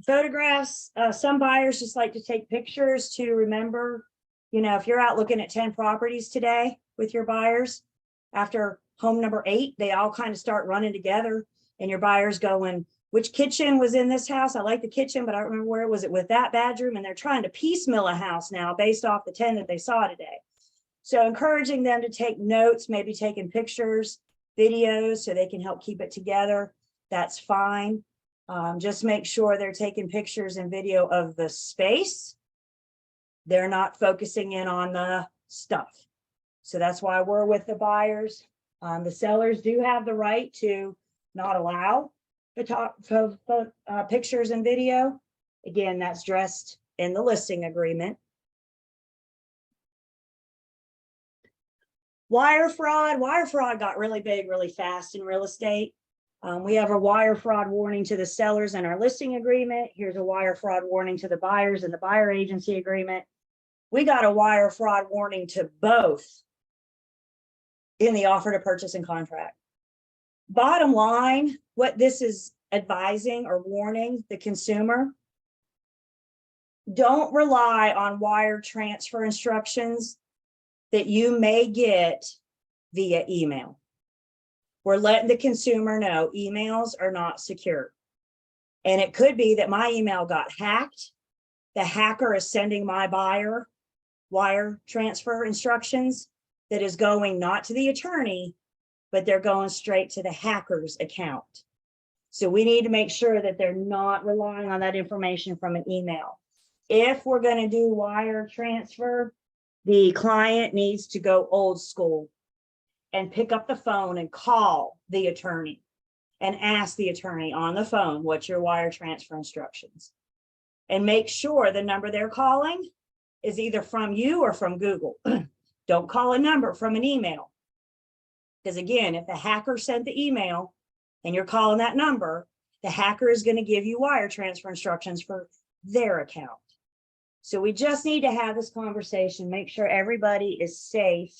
photographs. Some buyers just like to take pictures to remember, you know, if you're out looking at 10 properties today with your buyers, after home number 8, they all kind of start running together and your buyers going, which kitchen was in this house? I like the kitchen, but I don't remember where it was it with that bedroom. And they're trying to piecemeal a house now based off the 10 that they saw today. So encouraging them to take notes, maybe taking pictures, videos, so they can help keep it together. That's fine. Just make sure they're taking pictures and video of the space. They're not focusing in on the stuff. So that's why we're with the buyers. The sellers do have the right to not allow the pictures and video. Again, that's dressed in the listing agreement. Wire fraud. Wire fraud got really big, really fast in real estate. We have a wire fraud warning to the sellers in our listing agreement. Here's a wire fraud warning to the buyers in the buyer agency agreement. We got a wire fraud warning to both in the offer to purchase and contract. Bottom line, what this is advising or warning the consumer, don't rely on wire transfer instructions that you may get via email. We're letting the consumer know emails are not secure. And it could be that my email got hacked. The hacker is sending my buyer wire transfer instructions that is going not to the attorney, but they're going straight to the hacker's account. So we need to make sure that they're not relying on that information from an email. If we're going to do wire transfer, the client needs to go old school and pick up the phone and call the attorney and ask the attorney on the phone, what's your wire transfer instructions? And make sure the number they're calling is either from you or from Google. Don't call a number from an email. Because again, if the hacker sent the email and you're calling that number, the hacker is going to give you wire transfer instructions for their account. So we just need to have this conversation, make sure everybody is safe.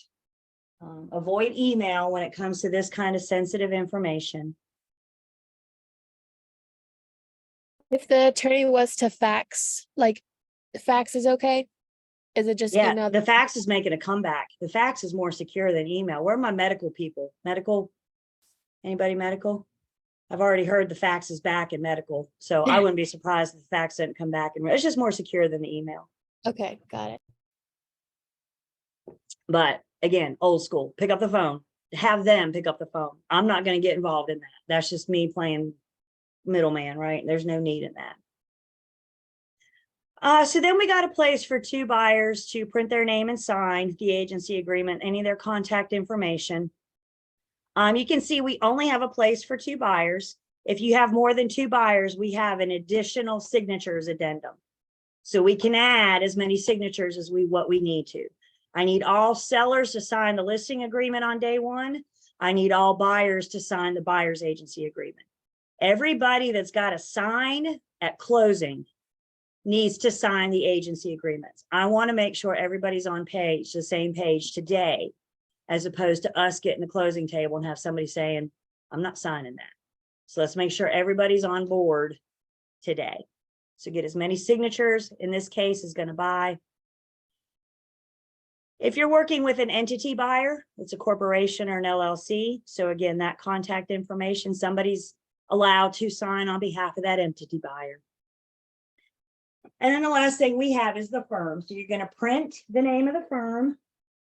Avoid email when it comes to this kind of sensitive information. If the attorney was to fax, like fax is okay? Is it just Yeah, email? the fax is making a comeback. The fax is more secure than email. Where are my medical people? Medical? Anybody medical? I've already heard the fax is back in medical. So I wouldn't be surprised if the fax didn't come back. And it's just more secure than the email. Okay, got it. But again, old school, pick up the phone, have them pick up the phone. I'm not going to get involved in that. That's just me playing middleman, right? There's no need in So then we got a place for two buyers to print their name and sign the agency agreement, any of their contact information. You can see we only have a place for two buyers. If you have more than two buyers, we have an additional signatures addendum. So we can add as many signatures as what we need to. I need all sellers to sign the listing agreement on day one. I need all buyers to sign the buyer's agency agreement. Everybody that's got to sign at closing needs to sign the agency agreements. I want to make sure everybody's on page, the same page today, as opposed to us getting the closing table and have somebody saying, I'm not signing that. So let's make sure everybody's on board today. So get as many signatures, in this case, is going to buy. If you're working with an entity buyer, it's a corporation or an LLC. So again, that contact information, somebody's allowed to sign on behalf of that entity buyer. And then the last thing we have is the firm. So you're going to print the name of the firm,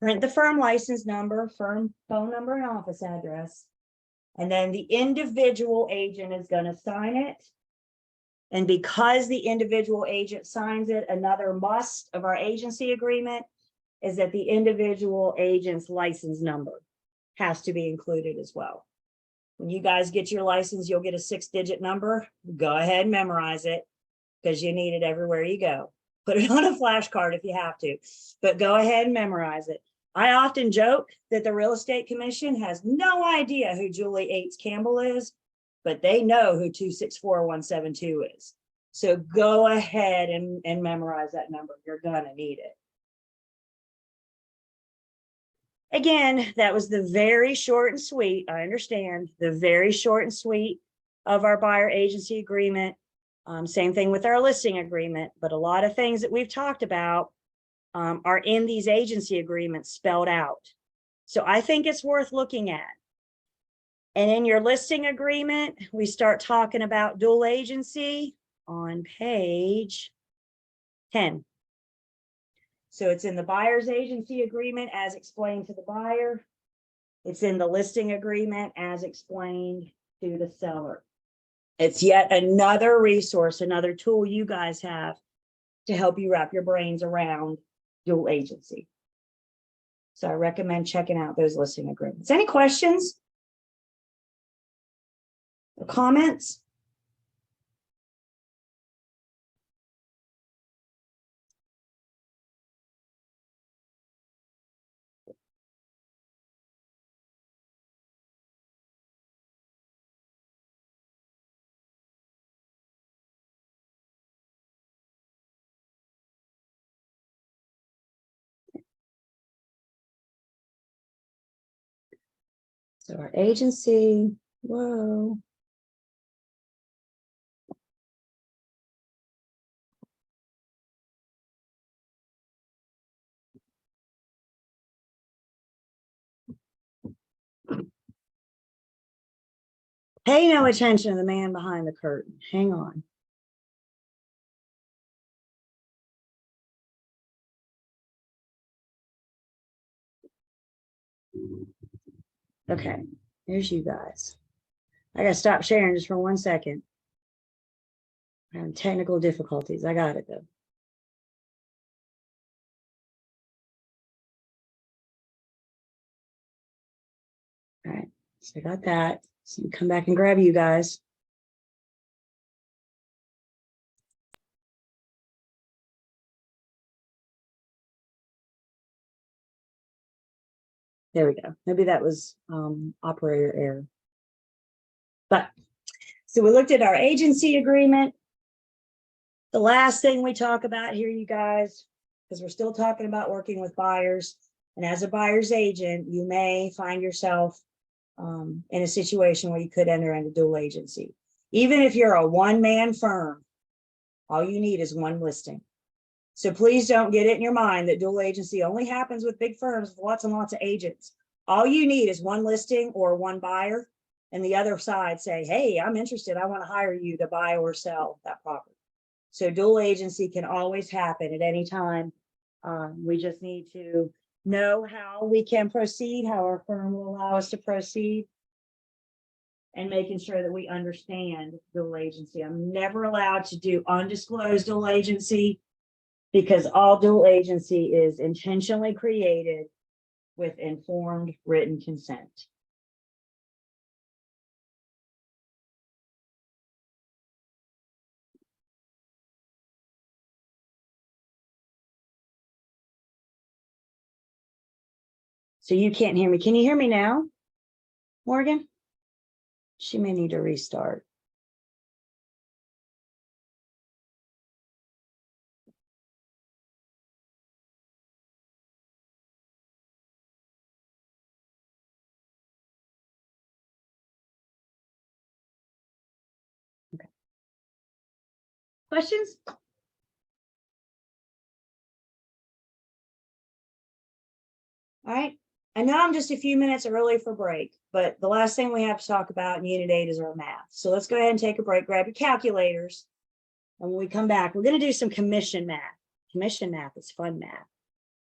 print the firm license number, firm phone number, and office address. And then the individual agent is going to sign it. And because the individual agent signs it, another must of our agency agreement is that the individual agent's license number has to be included as well. When you guys get your license, you'll get a 6-digit number. Go ahead and memorize it, because you need it everywhere you go. Put it on a flashcard if you have to, but go ahead and memorize it. I often joke that the Real Estate Commission has no idea who Julie Ates Campbell is, but they know who 264172 is. So go ahead and memorize that number. You're gonna need it. Again, that was the very short and sweet, I understand, the very short and sweet of our buyer agency agreement. Same thing with our listing agreement, but a lot of things that we've talked about are in these agency agreements spelled out. So I think it's worth looking at. And in your listing agreement, we start talking about dual agency on page 10. So it's in the buyer's agency agreement as explained to the buyer. It's in the listing agreement as explained to the seller. It's yet another resource, another tool you guys have to help you wrap your brains around dual agency. So I recommend checking out those listing agreements. Any questions or comments? So our agency, whoa. Pay no attention to the man behind the curtain. Hang on. Okay, here's you guys. I gotta stop sharing just for 1 second. I'm having technical difficulties. I got it though. All right, so I got that. So you come back and grab you guys. There we go. Maybe that was operator error. But so we looked at our agency agreement. The last thing we talk about here, you guys, because we're still talking about working with buyers. And as a buyer's agent, you may find yourself in a situation where you could enter into dual agency. Even if you're a one-man firm, all you need is one listing. So please don't get it in your mind that dual agency only happens with big firms with lots and lots of agents. All you need is one listing or one buyer, and the other side say, hey, I'm interested. I want to hire you to buy or sell that property. So dual agency can always happen at any time. We just need to know how we can proceed, how our firm will allow us to proceed, and making sure that we understand dual agency. I'm never allowed to do undisclosed dual agency because all dual agency is intentionally created with informed written consent. So you can't hear me. Can you hear me now, Morgan? She may need to restart. Okay. Questions? All right. I know I'm just a few minutes early for break, but the last thing we have to talk about in Unit 8 is our math. So let's go ahead and take a break, grab your calculators. And when we come back, we're going to do some commission math. Commission math is fun math.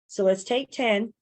So let's take 10.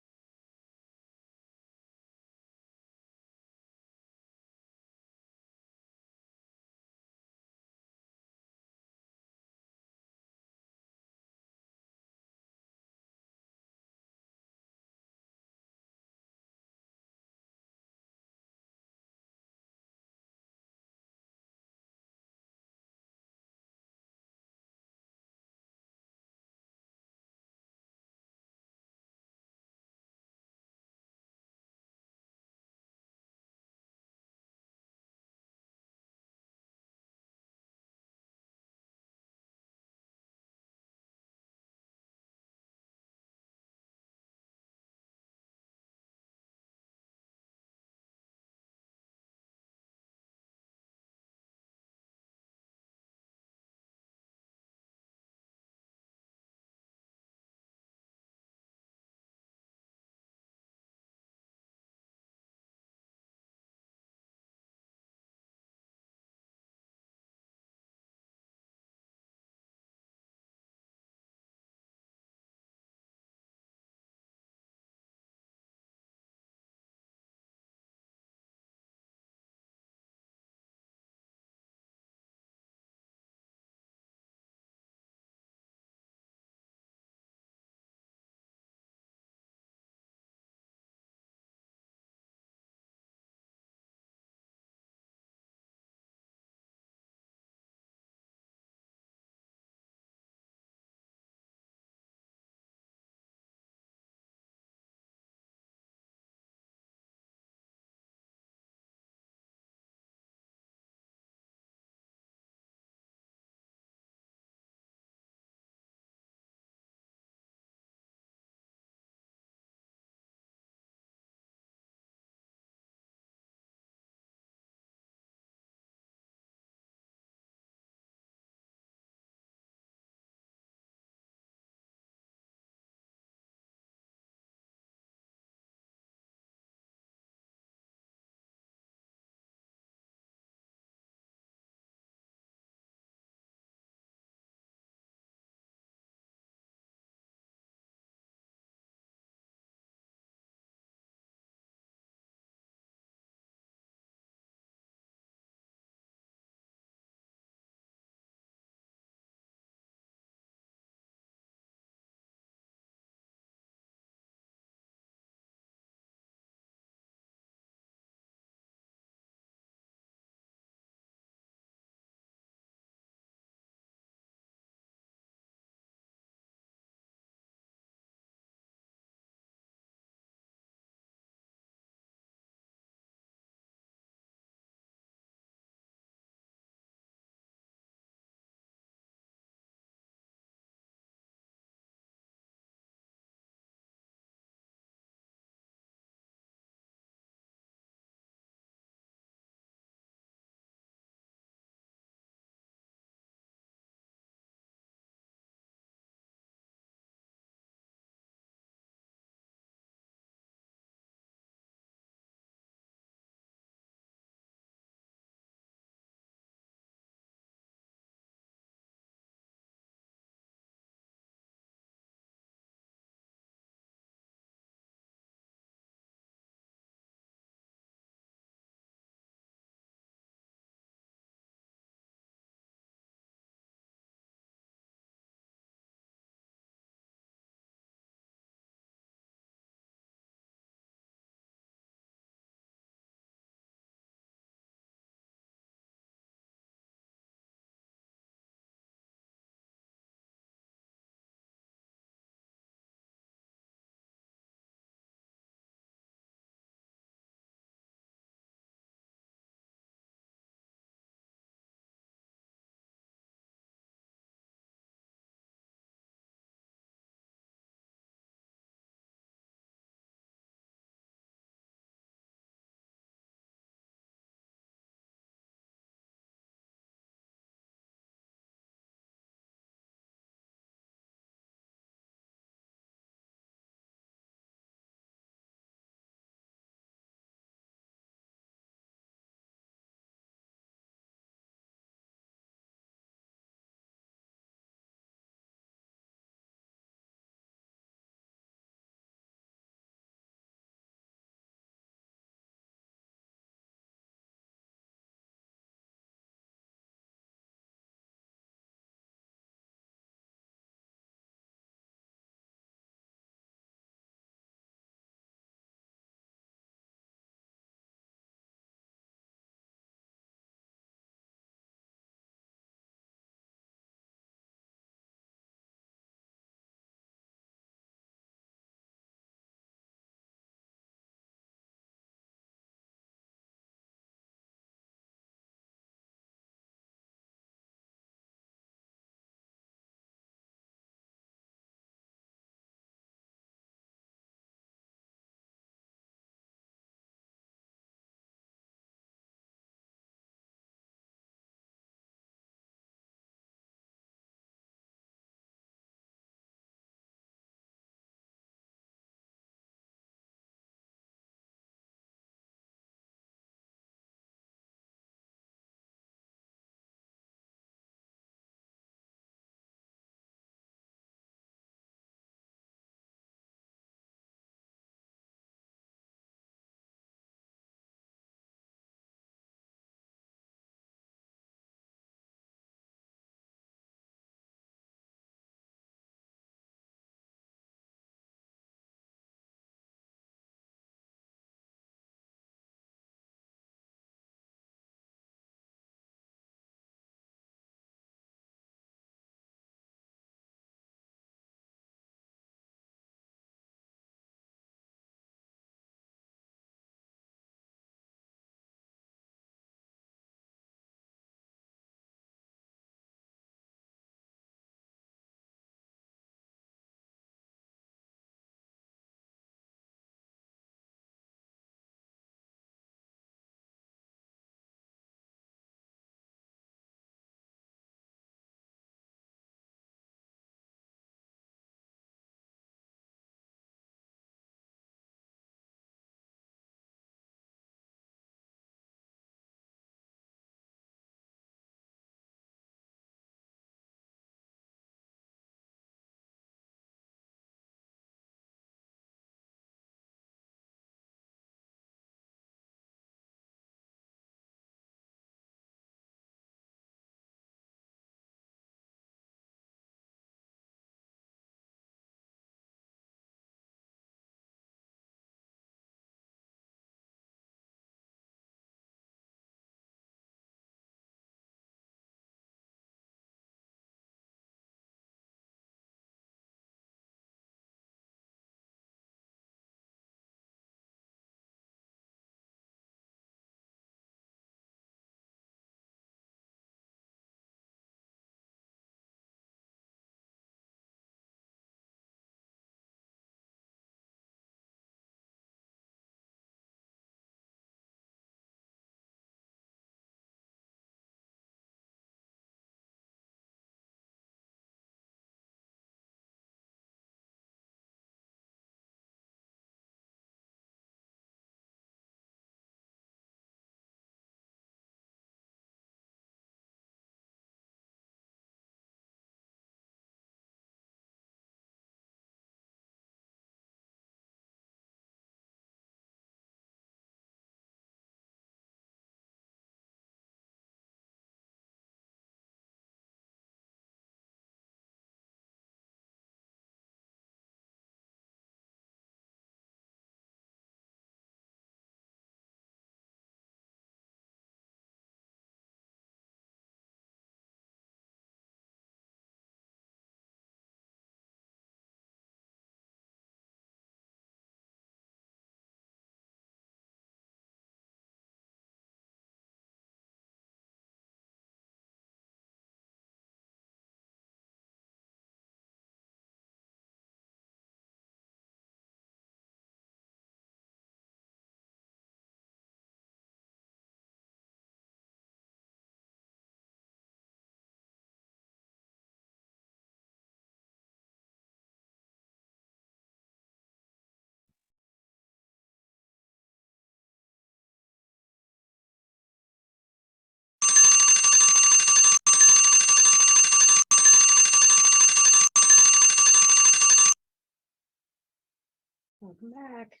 Welcome back.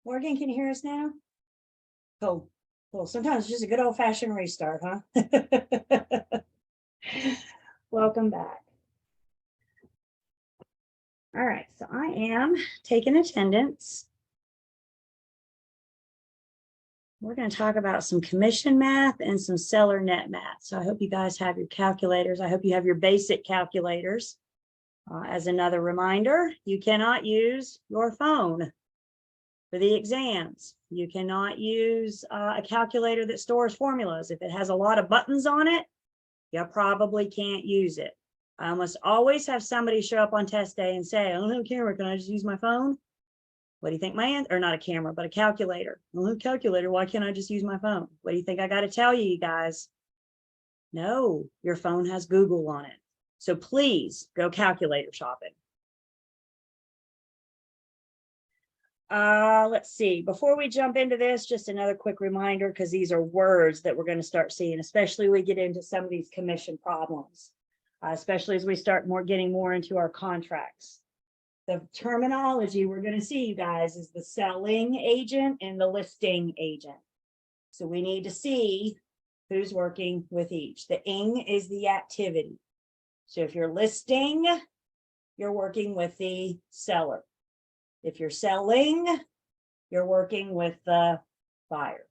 Morgan, can you hear us now? Cool. Cool. Sometimes it's just a good old fashioned restart, huh? Welcome back. All right, so I am taking attendance. We're going to talk about some commission math and some seller net math. So I hope you guys have your calculators. I hope you have your basic calculators. As another reminder, you cannot use your phone for the exams. You cannot use a calculator that stores formulas. If it has a lot of buttons on it, you probably can't use it. I almost always have somebody show up on test day and say, I don't have a camera, can I just use my phone? What do you think my answer, or not a camera, but a calculator? I don't have a calculator, why can't I just use my phone? What do you think I got to tell you, you guys? No, your phone has Google on it. So please go calculator shopping. Let's see, before we jump into this, just another quick reminder, because these are words that we're going to start seeing, especially when we get into some of these commission problems, especially as we start getting more into our contracts. The terminology we're going to see, you guys, is the selling agent and the listing agent. So we need to see who's working with each. The ing is the activity. So if you're listing, you're working with the seller. If you're selling, you're working with the buyer.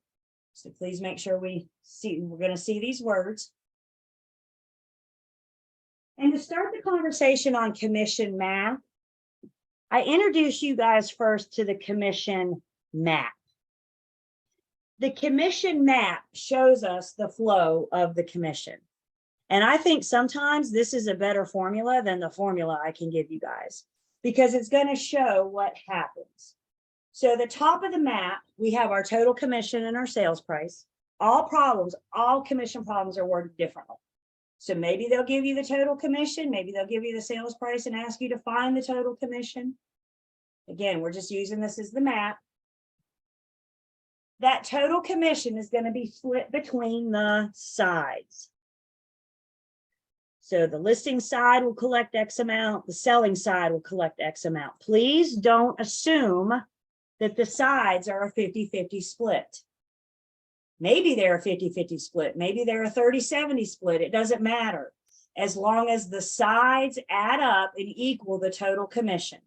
So please make sure we're going to see these words. And to start the conversation on commission math, I introduce you guys first to the commission map. The commission map shows us the flow of the commission. And I think sometimes this is a better formula than the formula I can give you guys, because it's going to show what happens. So the top of the map, we have our total commission and our sales price. All commission problems are worded differently. So maybe they'll give you the total commission, maybe they'll give you the sales price and ask you to find the total commission. Again, we're just using this as the map. That total commission is going to be split between the sides. So the listing side will collect X amount, the selling side will collect X amount. Please don't assume that the sides are a 50-50 split. Maybe they're a 50-50 split. Maybe they're a 30-70 split. It doesn't matter. As long as the sides add up and equal the total commission.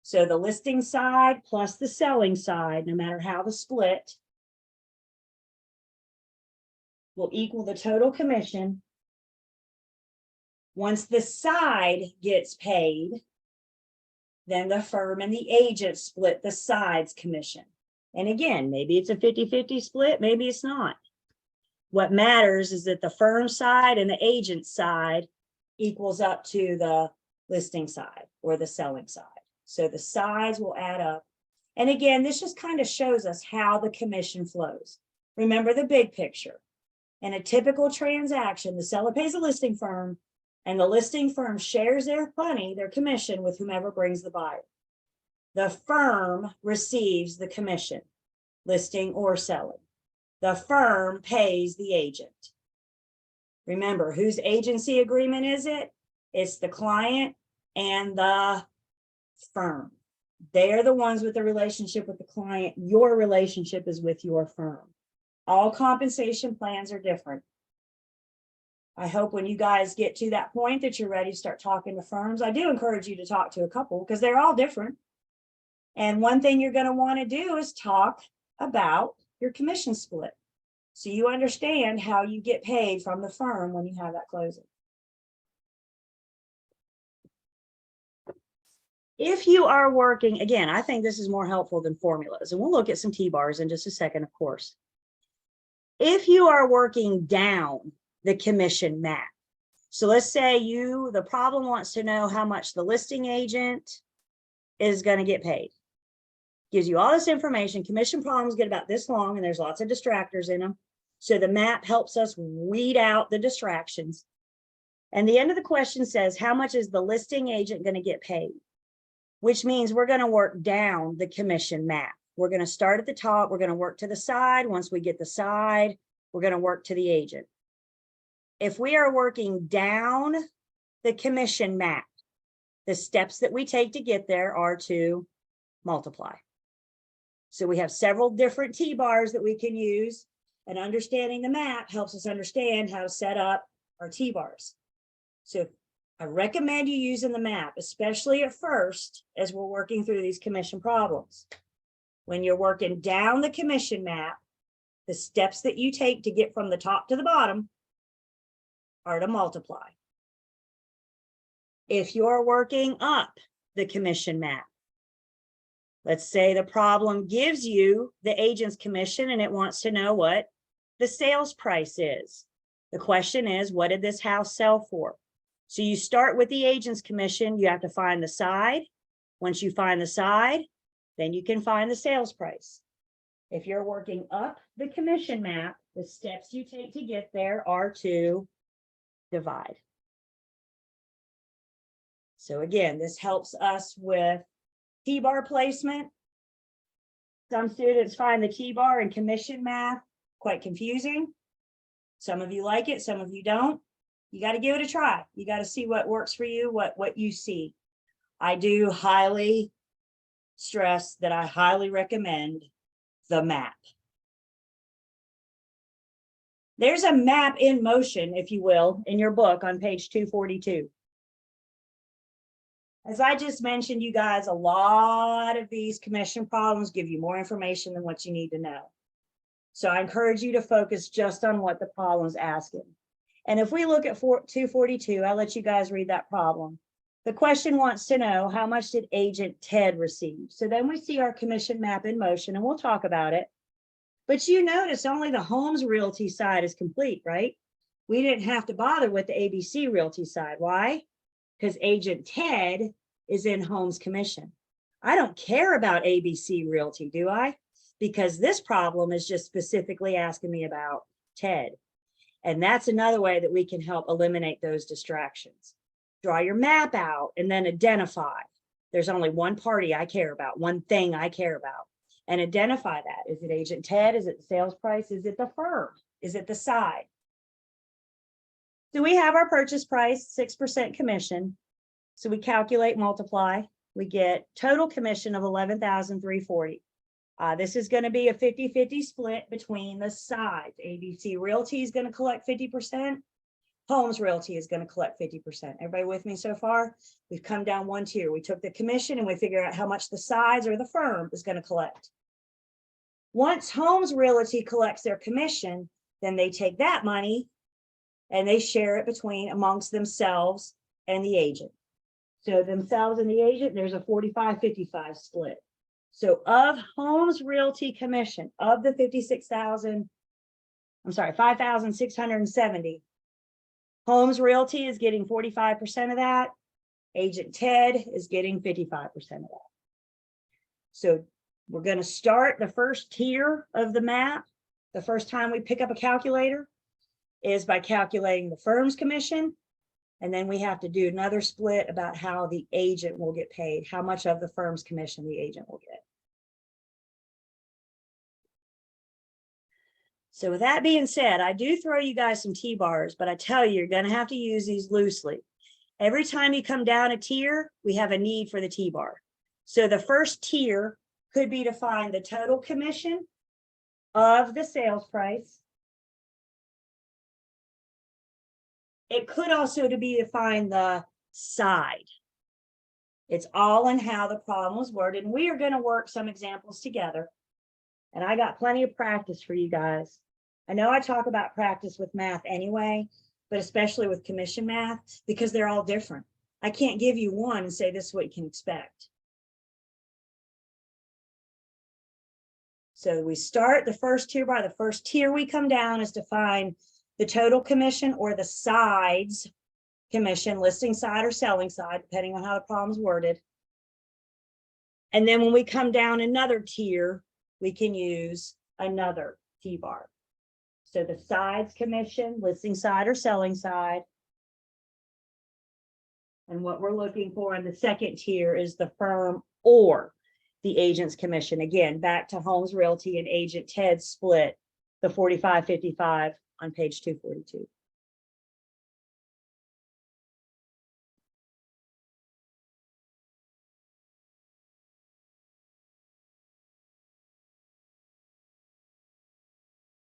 So the listing side plus the selling side, no matter how the split, will equal the total commission. Once the side gets paid, then the firm and the agent split the sides commission. And again, maybe it's a 50-50 split, maybe it's not. What matters is that the firm side and the agent side equals up to the listing side or the selling side. So the sides will add up. And again, this just kind of shows us how the commission flows. Remember the big picture. In a typical transaction, the seller pays the listing firm and the listing firm shares their money, their commission, with whomever brings the buyer. The firm receives the commission, listing or selling. The firm pays the agent. Remember, whose agency agreement is it? It's the client and the firm. They're the ones with the relationship with the client. Your relationship is with your firm. All compensation plans are different. I hope when you guys get to that point that you're ready to start talking to firms. I do encourage you to talk to a couple because they're all different. And one thing you're going to want to do is talk about your commission split, so you understand how you get paid from the firm when you have that closing. If you are working, again, I think this is more helpful than formulas, and we'll look at some T-bars in just a second, of course. If you are working down the commission map, so let's say the problem wants to know how much the listing agent is going to get paid. Gives you all this information. Commission problems get about this long, and there's lots of distractors in them. So the map helps us weed out the distractions. And the end of the question says, how much is the listing agent going to get paid? Which means we're going to work down the commission map. We're going to start at the top. We're going to work to the side. Once we get the side, we're going to work to the agent. if we are working down the commission map, the steps that we take to get there are to multiply. So we have several different T-bars that we can use, and understanding the map helps us understand how to set up our T-bars. So I recommend you using the map, especially at first as we're working through these commission problems. When you're working down the commission map, the steps that you take to get from the top to the bottom are to multiply. If you're working up the commission map, let's say the problem gives you the agent's commission and it wants to know what the sales price is. The question is, what did this house sell for? So you start with the agent's commission, you have to find the side. Once you find the side, then you can find the sales price. If you're working up the commission map, the steps you take to get there are to divide. So again, this helps us with T-bar placement. Some students find the T-bar and commission math quite confusing. Some of you like it, some of you don't. You got to give it a try. You got to see what works for you, what you see. I do highly stress that I highly recommend the map. There's a map in motion, if you will, in your book on page 242. As I just mentioned, you guys, a lot of these commission problems give you more information than what you need to know. So I encourage you to focus just on what the problem's asking. And if we look at 242, I'll let you guys read that problem. The question wants to know, how much did agent Ted receive? So then we see our commission map in motion, and we'll talk about it. But you notice only the Homes Realty side is complete, right? We didn't have to bother with the ABC Realty side. Why? Because agent Ted is in Homes Commission. I don't care about ABC Realty, do I? Because this problem is just specifically asking me about Ted. And that's another way that we can help eliminate those distractions. Draw your map out and then identify. There's only one party I care about, one thing I care about, and identify that. Is it agent Ted? Is it the sales price? Is it the firm? Is it the side? So we have our purchase price, 6% commission. So we calculate, multiply, we get total commission of $11,340. This is going to be a 50-50 split between the sides. ABC Realty is going to collect 50%. Homes Realty is going to collect 50%. Everybody with me so far? We've come down one tier. We took the commission and we figured out how much the sides or the firm is going to collect. Once Homes Realty collects their commission, then they take that money and they share it amongst themselves and the agent. So themselves and the agent, there's a 45-55 split. So of Homes Realty commission, of the 5,670, Homes Realty is getting 45% of that. Agent Ted is getting 55% of that. So we're going to start the first tier of the map. The first time we pick up a calculator is by calculating the firm's commission. And then we have to do another split about how the agent will get paid, how much of the firm's commission the agent will get. So with that being said, I do throw you guys some T-bars, but I tell you, you're going to have to use these loosely. Every time you come down a tier, we have a need for the T-bar. So the first tier could be to find the total commission of the sales price. It could also be to find the side. It's all in how the problem was worded. And we are going to work some examples together. And I got plenty of practice for you guys. I know I talk about practice with math anyway, but especially with commission math, because they're all different. I can't give you one and say this is what you can expect. So we start the first tier by the first tier we come down is to find the total commission or the sides commission, listing side or selling side, depending on how the problem's worded. And then when we come down another tier, we can use another T-bar. So the sides commission, listing side or selling side. And what we're looking for in the second tier is the firm or the agent's commission. Again, back to Homes Realty and agent Ted split, the 45-55 on page 242.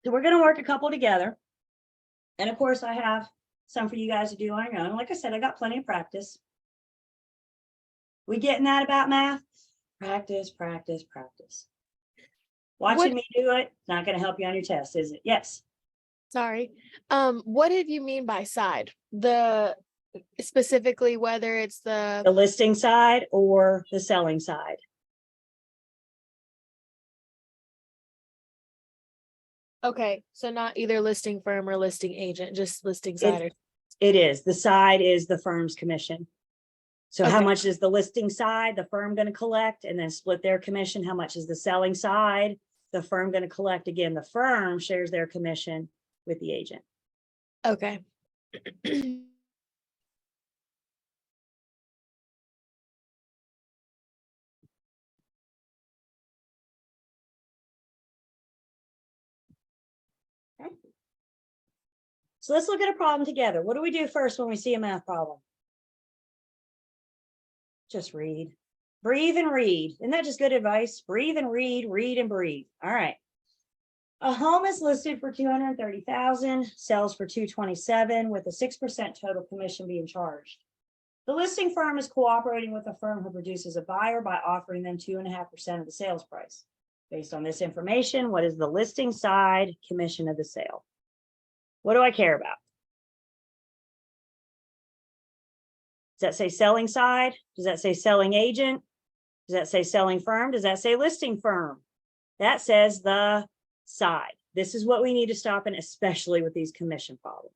So we're gonna work a couple together. And of course, I have some for you guys to do on your own. Like I said, I got plenty of practice. We getting that about math? Practice, practice, practice. Watching me do it, not gonna help you on your test, is it? Yes. Sorry. What did you mean by side? The specifically whether it's The the listing side or the selling side. okay, so not either listing firm or listing agent, just listing It, side. it is. The side is the firm's commission. So how Okay. much is the listing side, the firm going to collect and then split their commission? How much is the selling side, the firm going to collect? Again, the firm shares their commission with the agent. Okay. So let's look at a problem together. What do we do first when we see a math problem? Just read. Breathe and read. Isn't that just good advice? Breathe and read and breathe. All right. A home is listed for 230,000, sells for 227 with a 6% total commission being charged. The listing firm is cooperating with a firm who produces a buyer by offering them 2.5% of the sales price. Based on this information, what is the listing side commission of the sale? What do I care about? Does that say selling side? Does that say selling agent? Does that say selling firm? Does that say listing firm? That says the side. This is what we need to stop in, especially with these commission problems.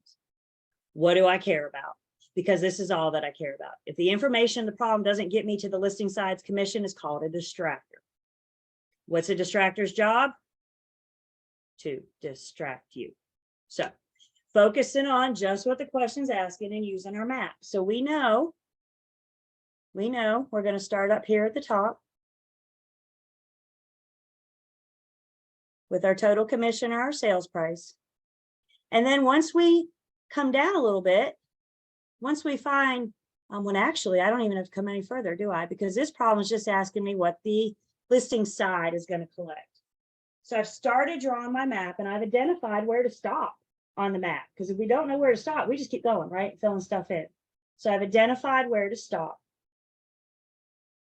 What do I care about? Because this is all that I care about. If the information, the problem doesn't get me to the listing side's commission, is called a distractor. What's a distractor's job? To distract you. So focusing on just what the question's asking and using our map. So we know we're going to start up here at the top with our total commission or our sales price. And then once we come down a little bit, once we find, when actually I don't even have to come any further, do I? Because this problem is just asking me what the listing side is going to collect. So I've started drawing my map and I've identified where to stop on the map. Because if we don't know where to stop, we just keep going, right? Filling stuff in. So I've identified where to stop.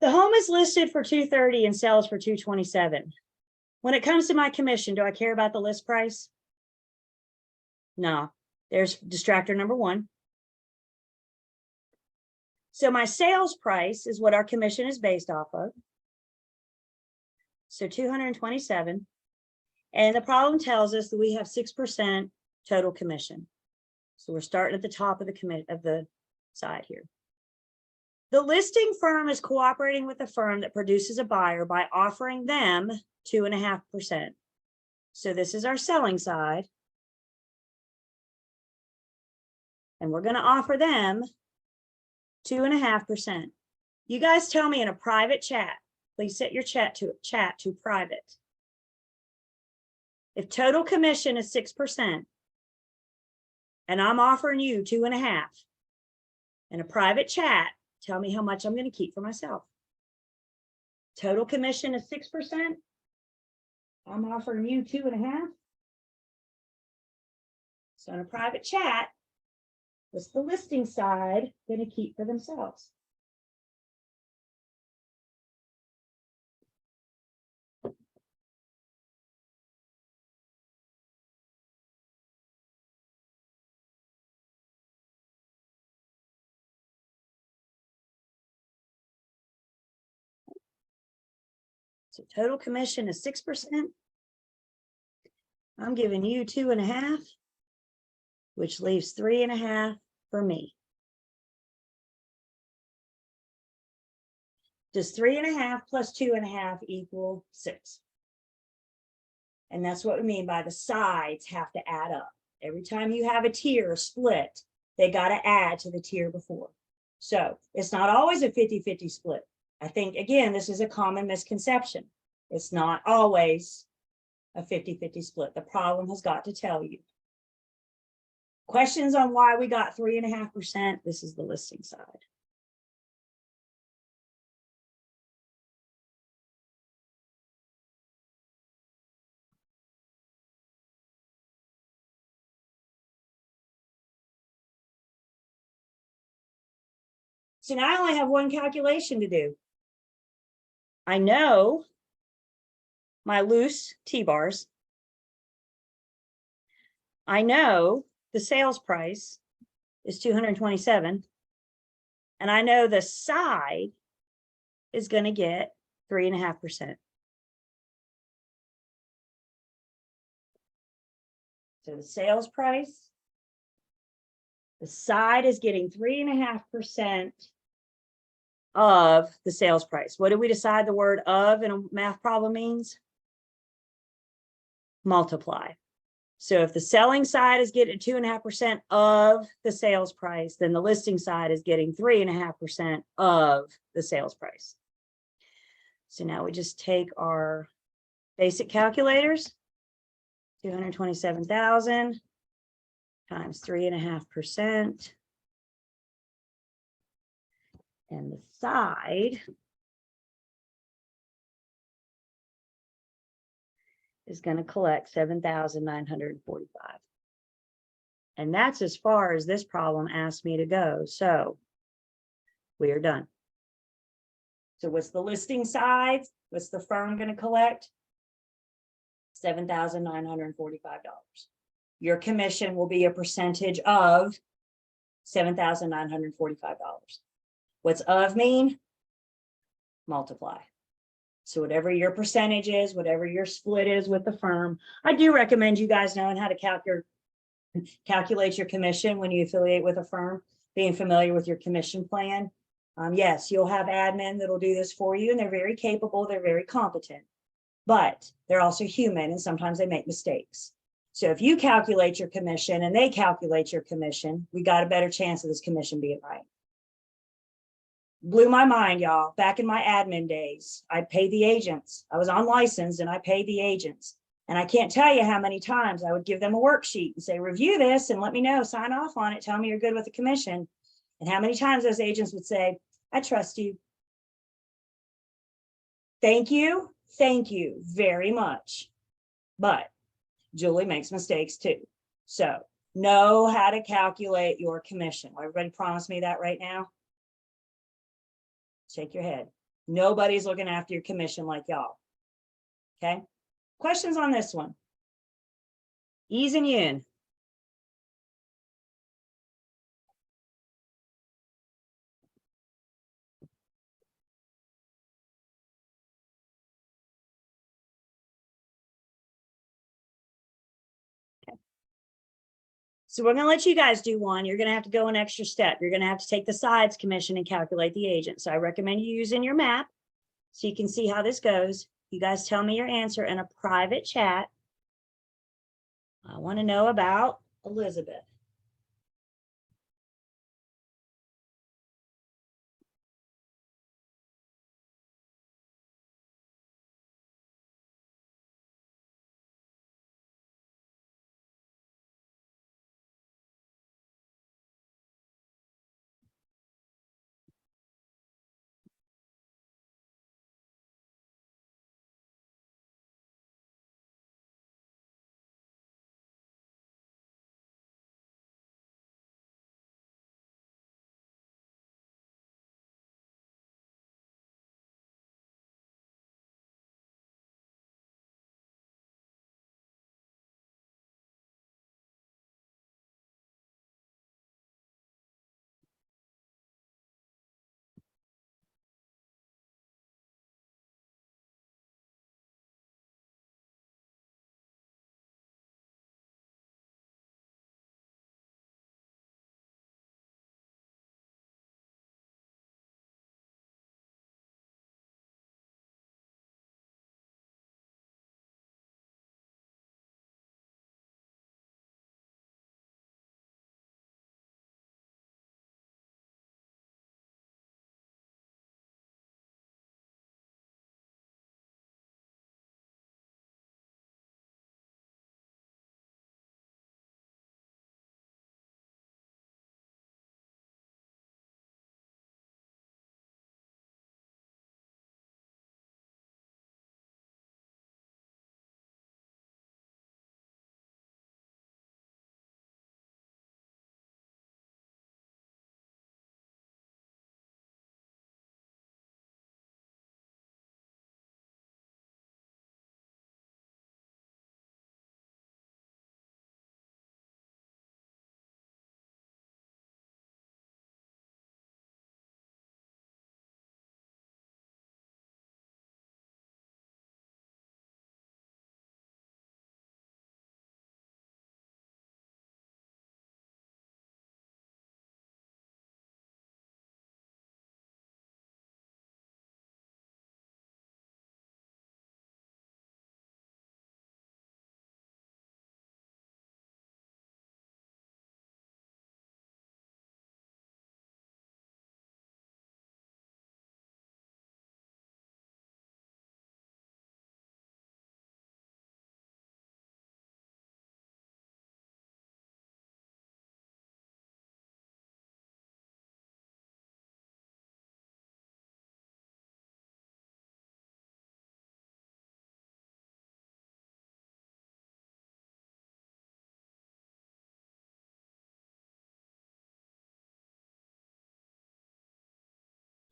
The home is listed for 230 and sells for 227. When it comes to my commission, do I care about the list price? No. There's distractor number one. So my sales price is what our commission is based off of. So 227. And the problem tells us that we have 6% total commission. So we're starting at the top of the side here. The listing firm is cooperating with a firm that produces a buyer by offering them 2.5%. So this is our selling side. And we're going to offer them 2.5%. You guys tell me in a private chat, please set your chat to private. If total commission is 6% and I'm offering you 2.5%, in a private chat, tell me how much I'm going to keep for myself. Total commission is 6%. I'm offering you 2.5%. So in a private chat, what's the listing side going to keep for themselves? So total commission is 6%. I'm giving you 2.5%, which leaves 3.5% for me. Does 3.5 plus 2.5 equal 6? And that's what we mean by the sides have to add up. Every time you have a tier split, they got to add to the tier before. So it's not always a 50-50 split. I think, again, this is a common misconception. It's not always a 50-50 split. The problem has got to tell you. Questions on why we got 3.5%? This is the listing side. So now I only have one calculation to do. I know my loose T-bars. I know the sales price is 227. And I know the side is going to get 3.5%. So the sales price, the side is getting 3.5% of the sales price. What did we decide the word of in a math problem means? Multiply. So if the selling side is getting 2.5% of the sales price, then the listing side is getting 3.5% of the sales price. So now we just take our basic calculators, 227,000 times 3.5%. And the side is going to collect 7,945. And that's as far as this problem asked me to go. So we are done. So what's the listing side? What's the firm going to collect? $7,945. Your commission will be a percentage of $7,945. What's of mean? Multiply. So whatever your percentage is, whatever your split is with the firm, I do recommend you guys knowing how to calculate your commission when you affiliate with a firm, being familiar with your commission plan. Yes, you'll have admin that'll do this for you, and they're very capable, they're very competent, but they're also human, and sometimes they make mistakes. So if you calculate your commission and they calculate your commission, we got a better chance of this commission being right. Blew my mind, y'all. Back in my admin days, I paid the agents. I was on license and I paid the agents. And I can't tell you how many times I would give them a worksheet and say, review this and let me know, sign off on it, tell me you're good with the commission. And how many times those agents would say, I trust you. Thank you very much. But Julie makes mistakes too. So know how to calculate your commission. Everybody promise me that right now? Shake your head. Nobody's looking after your commission like y'all. Okay. Questions on this one? Ease and yin. So we're going to let you guys do one. You're going to have to go an extra step. You're going to have to take the sides commission and calculate the agent. So I recommend you using your map so you can see how this goes. You guys tell me your answer in a private chat. I want to know about Elizabeth.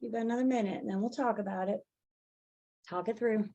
Give it another minute and then we'll talk about it. Talk it through.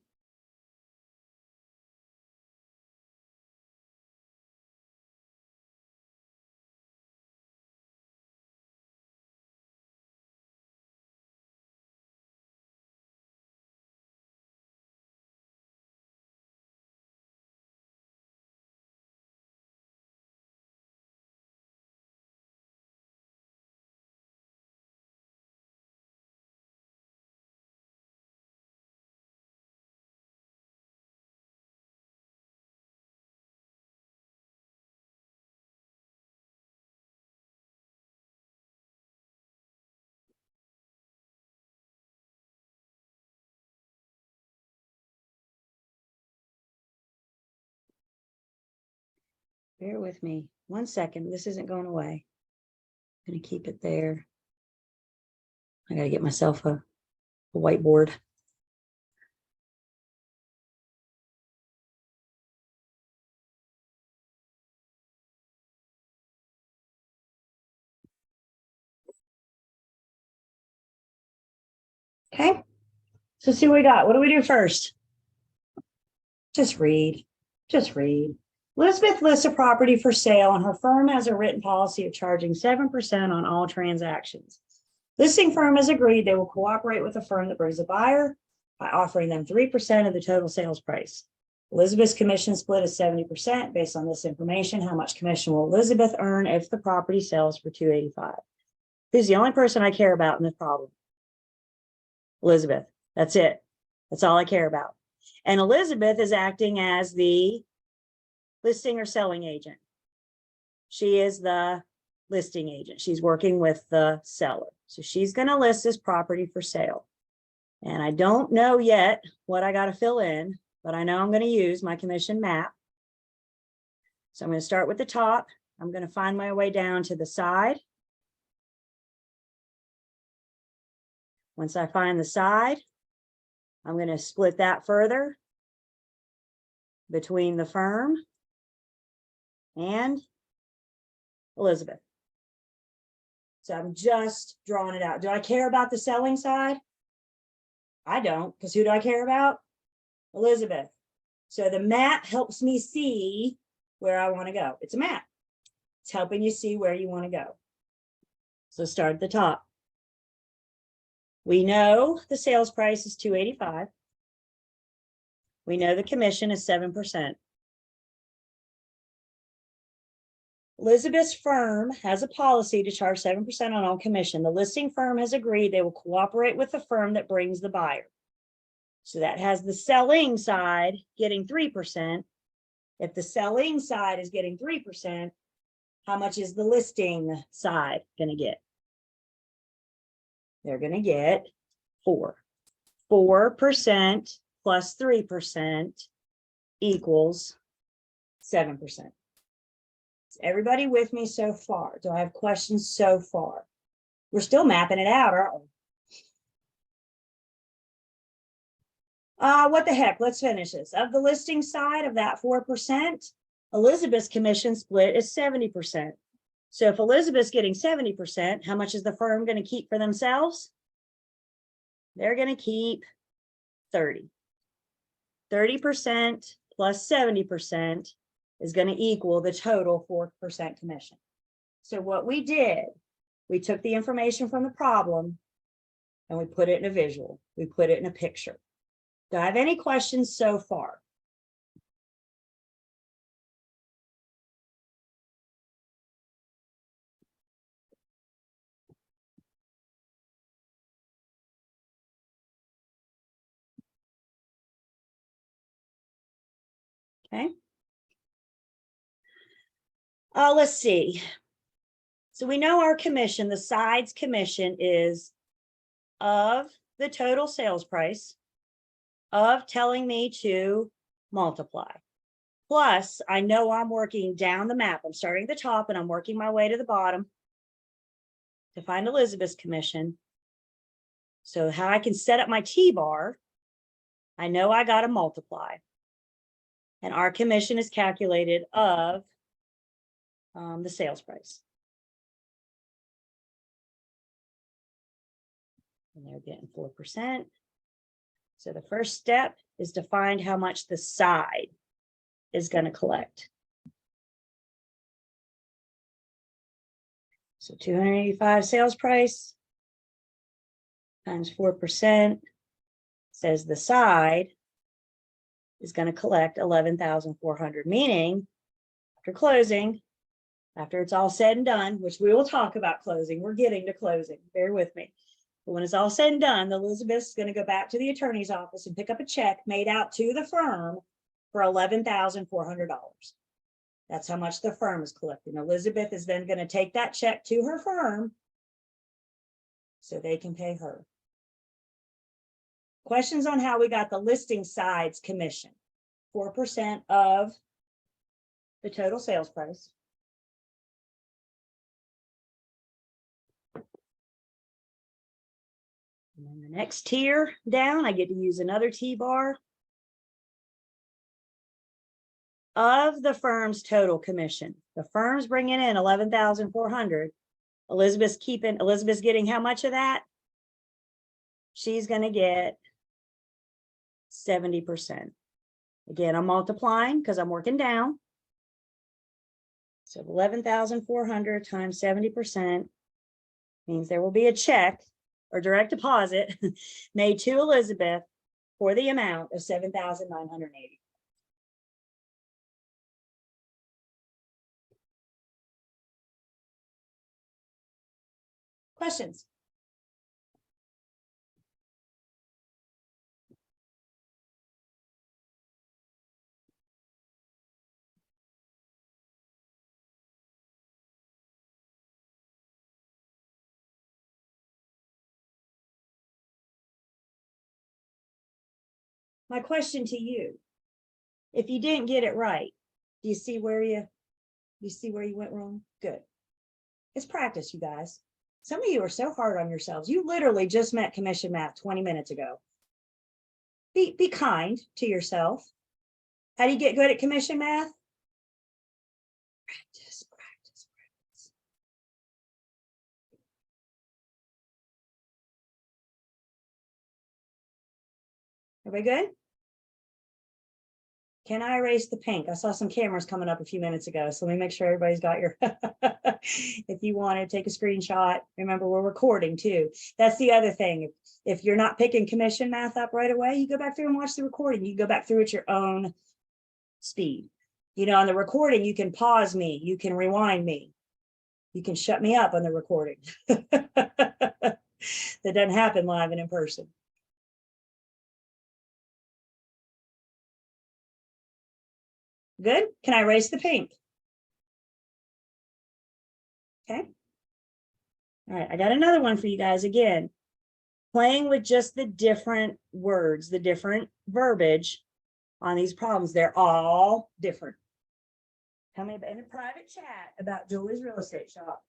Bear with me 1 second. This isn't going away. I'm going to keep it there. I got to get myself a whiteboard. Okay. So see what we got. What do we do first? Just read. Just read. Elizabeth lists a property for sale and her firm has a written policy of charging 7% on all transactions. Listing firm has agreed they will cooperate with the firm that brings a buyer by offering them 3% of the total sales price. Elizabeth's commission split is 70%. Based on this information, how much commission will Elizabeth earn if the property sells for $285? Who's the only person I care about in this problem? Elizabeth. That's it. That's all I care about. And Elizabeth is acting as the listing or selling agent. She is the listing agent. She's working with the seller. So she's going to list this property for sale. And I don't know yet what I got to fill in, but I know I'm going to use my commission map. So I'm going to start with the top. I'm going to find my way down to the side. Once I find the side, I'm going to split that further between the firm and Elizabeth. So I'm just drawing it out. Do I care about the selling side? I don't, because who do I care about? Elizabeth. So the map helps me see where I want to go. It's a map. It's helping you see where you want to go. So start at the top. We know the sales price is $285. We know the commission is 7%. Elizabeth's firm has a policy to charge 7% on all commission. The listing firm has agreed they will cooperate with the firm that brings the buyer. So that has the selling side getting 3%. If the selling side is getting 3%, how much is the listing side going to get? They're going to get 4. 4% plus 3% equals 7%. Is everybody with me so far? Do I have questions so far? We're still mapping it out, aren't we? What the heck? Let's finish this. Of the listing side of that 4%, Elizabeth's commission split is 70%. So if Elizabeth's getting 70%, how much is the firm going to keep for themselves? They're going to keep 30. 30% plus 70% is going to equal the total 4% commission. So what we did, we took the information from the problem and we put it in a visual. We put it in a picture. Do I have any questions so far? Okay. Let's see. So we know our commission, the side's commission is of the total sales price of telling me to multiply. Plus, I know I'm working down the map. I'm starting at the top and I'm working my way to the bottom to find Elizabeth's commission. So how I can set up my T-bar, I know I got to multiply. And our commission is calculated of the sales price. And they're getting 4%. So the first step is to find how much the side is going to collect. So 285 sales price times 4% says the side is going to collect 11,400, meaning after closing, after it's all said and done, which we will talk about closing, we're getting to closing, bear with me. But when it's all said and done, Elizabeth's going to go back to the attorney's office and pick up a check made out to the firm for $11,400. That's how much the firm is collecting. Elizabeth is then going to take that check to her firm so they can pay her. Questions on how we got the listing sides commission. 4% of the total sales price. And then the next tier down, I get to use another T-bar of the firm's total commission. The firm's bringing in 11,400. Elizabeth's getting how much of that? She's going to get 70%. Again, I'm multiplying because I'm working down. So 11,400 times 70% means there will be a check or direct deposit made to Elizabeth for the amount of $7,980. Questions? My question to you, if you didn't get it right, do you see where you went wrong? Good. It's practice, you guys. Some of you are so hard on yourselves. You literally just met commission math 20 minutes ago. Be kind to yourself. How do you get good at commission math? Practice, practice, practice. Everybody good? Can I erase the pink? I saw some cameras coming up a few minutes ago, so let me make sure everybody's got your, if you want to take a screenshot, remember we're recording too. That's the other thing. If you're not picking commission math up right away, you go back through and watch the recording. You go back through at your own speed. You know, on the recording, you can pause me, you can rewind me, you can shut me up on the recording. That doesn't happen live and in person. Good. Can I erase the pink? Okay. All right. I got another one for you guys again. Playing with just the different words, the different verbiage on these problems. They're all different. Tell me in a private chat about Julie's real estate shop.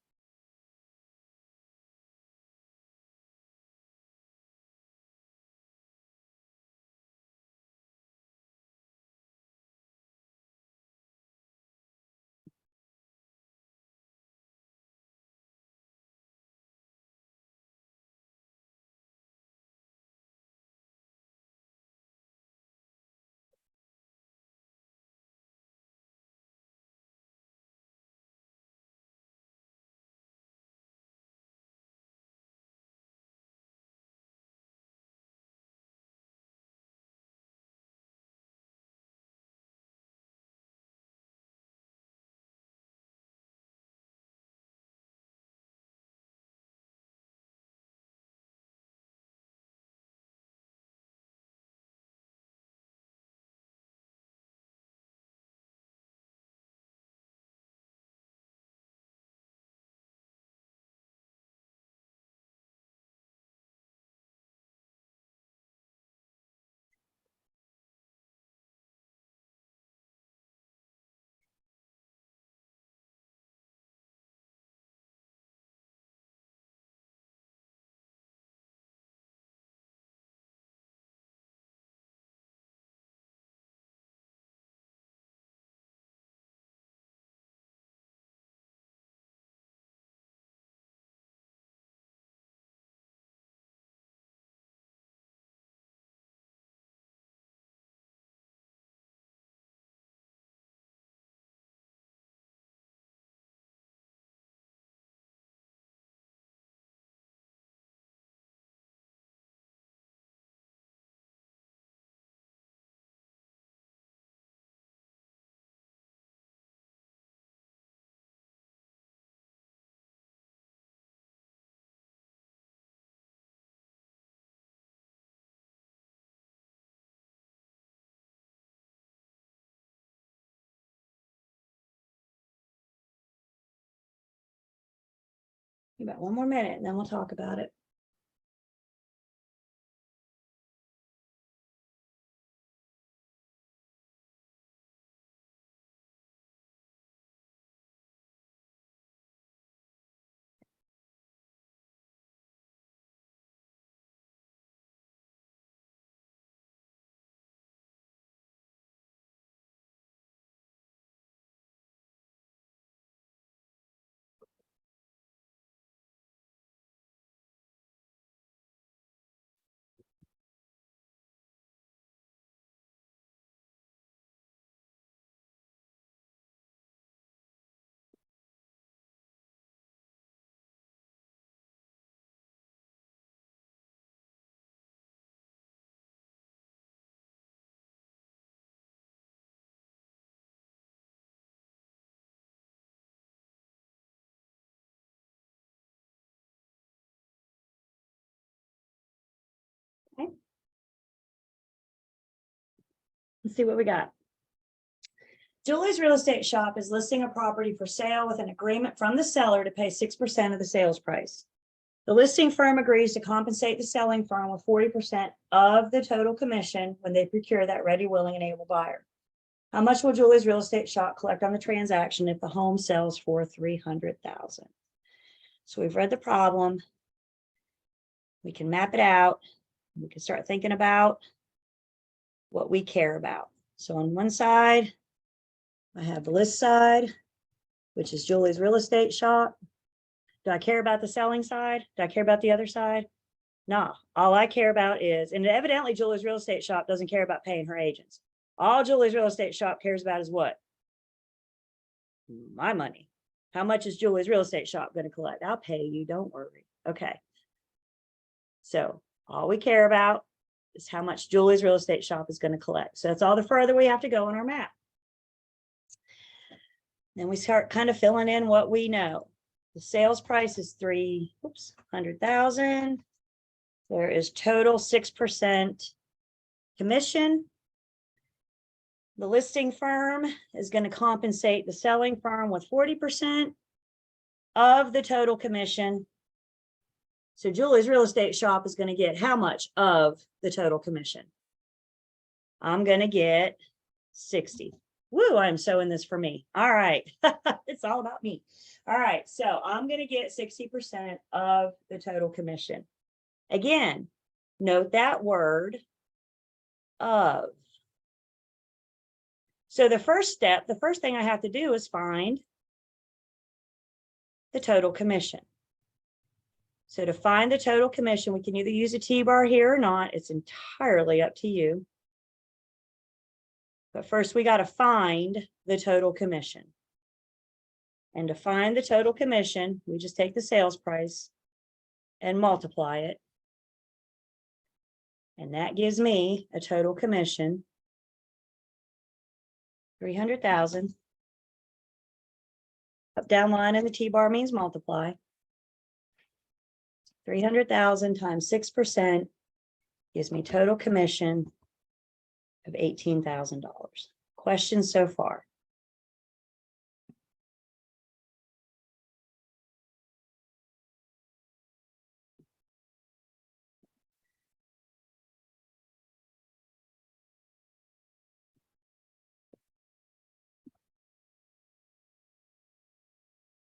About one more minute and then we'll talk about it. Okay. Let's see what we got. Julie's Real Estate Shop is listing a property for sale with an agreement from the seller to pay 6% of the sales price. The listing firm agrees to compensate the selling firm with 40% of the total commission when they procure that ready, willing, and able buyer. How much will Julie's Real Estate Shop collect on the transaction if the home sells for $300,000? So we've read the problem. We can map it out. We can start thinking about what we care about. So on one side, I have the list side, which is Julie's Real Estate Shop. Do I care about the selling side? Do I care about the other side? No, all I care about is, and evidently Julie's Real Estate Shop doesn't care about paying her agents. All Julie's Real Estate Shop cares about is what? My money. How much is Julie's Real Estate Shop going to collect? I'll pay you, don't worry. Okay. So all we care about is how much Julie's Real Estate Shop is going to collect. So that's all the further we have to go on our map. Then we start kind of filling in what we know. The sales price is $300,000. There is total 6% commission. The listing firm is going to compensate the selling firm with 40% of the total commission. So Julie's Real Estate Shop is going to get how much of the total commission? I'm going to get 60. Woo, I'm so in this for me. All right. It's all about me. All right. So I'm going to get 60% of the total commission. Again, note that word of. So the first step, the first thing I have to do is find the total commission. So to find the total commission, we can either use a T-bar here or not. It's entirely up to you. But first, we got to find the total commission. And to find the total commission, we just take the sales price and multiply it. And that gives me a total commission, $300,000. Up, down line in the T-bar means multiply. 300,000 times 6% gives me total commission of $18,000. Questions so far?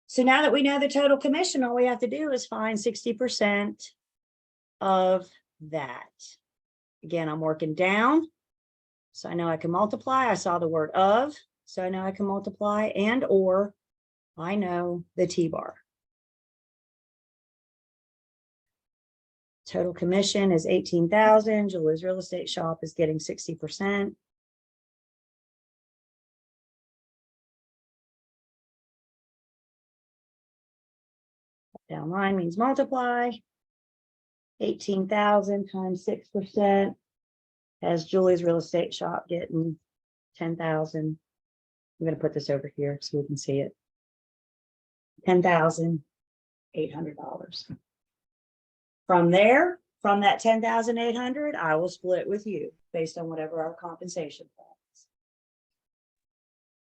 So now that we know the total commission, all we have to do is find 60% of that. Again, I'm working down. So I know I can multiply. I saw the word of, so I know I can multiply, and or I know the T-bar. Total commission is 18,000. Julie's Real Estate Shop is getting 60%. Down line means multiply. 18,000 times 6% has Julie's Real Estate Shop getting 10,000. I'm going to put this over here so we can see it. $10,800. From there, from that 10,800, I will split with you based on whatever our compensation is.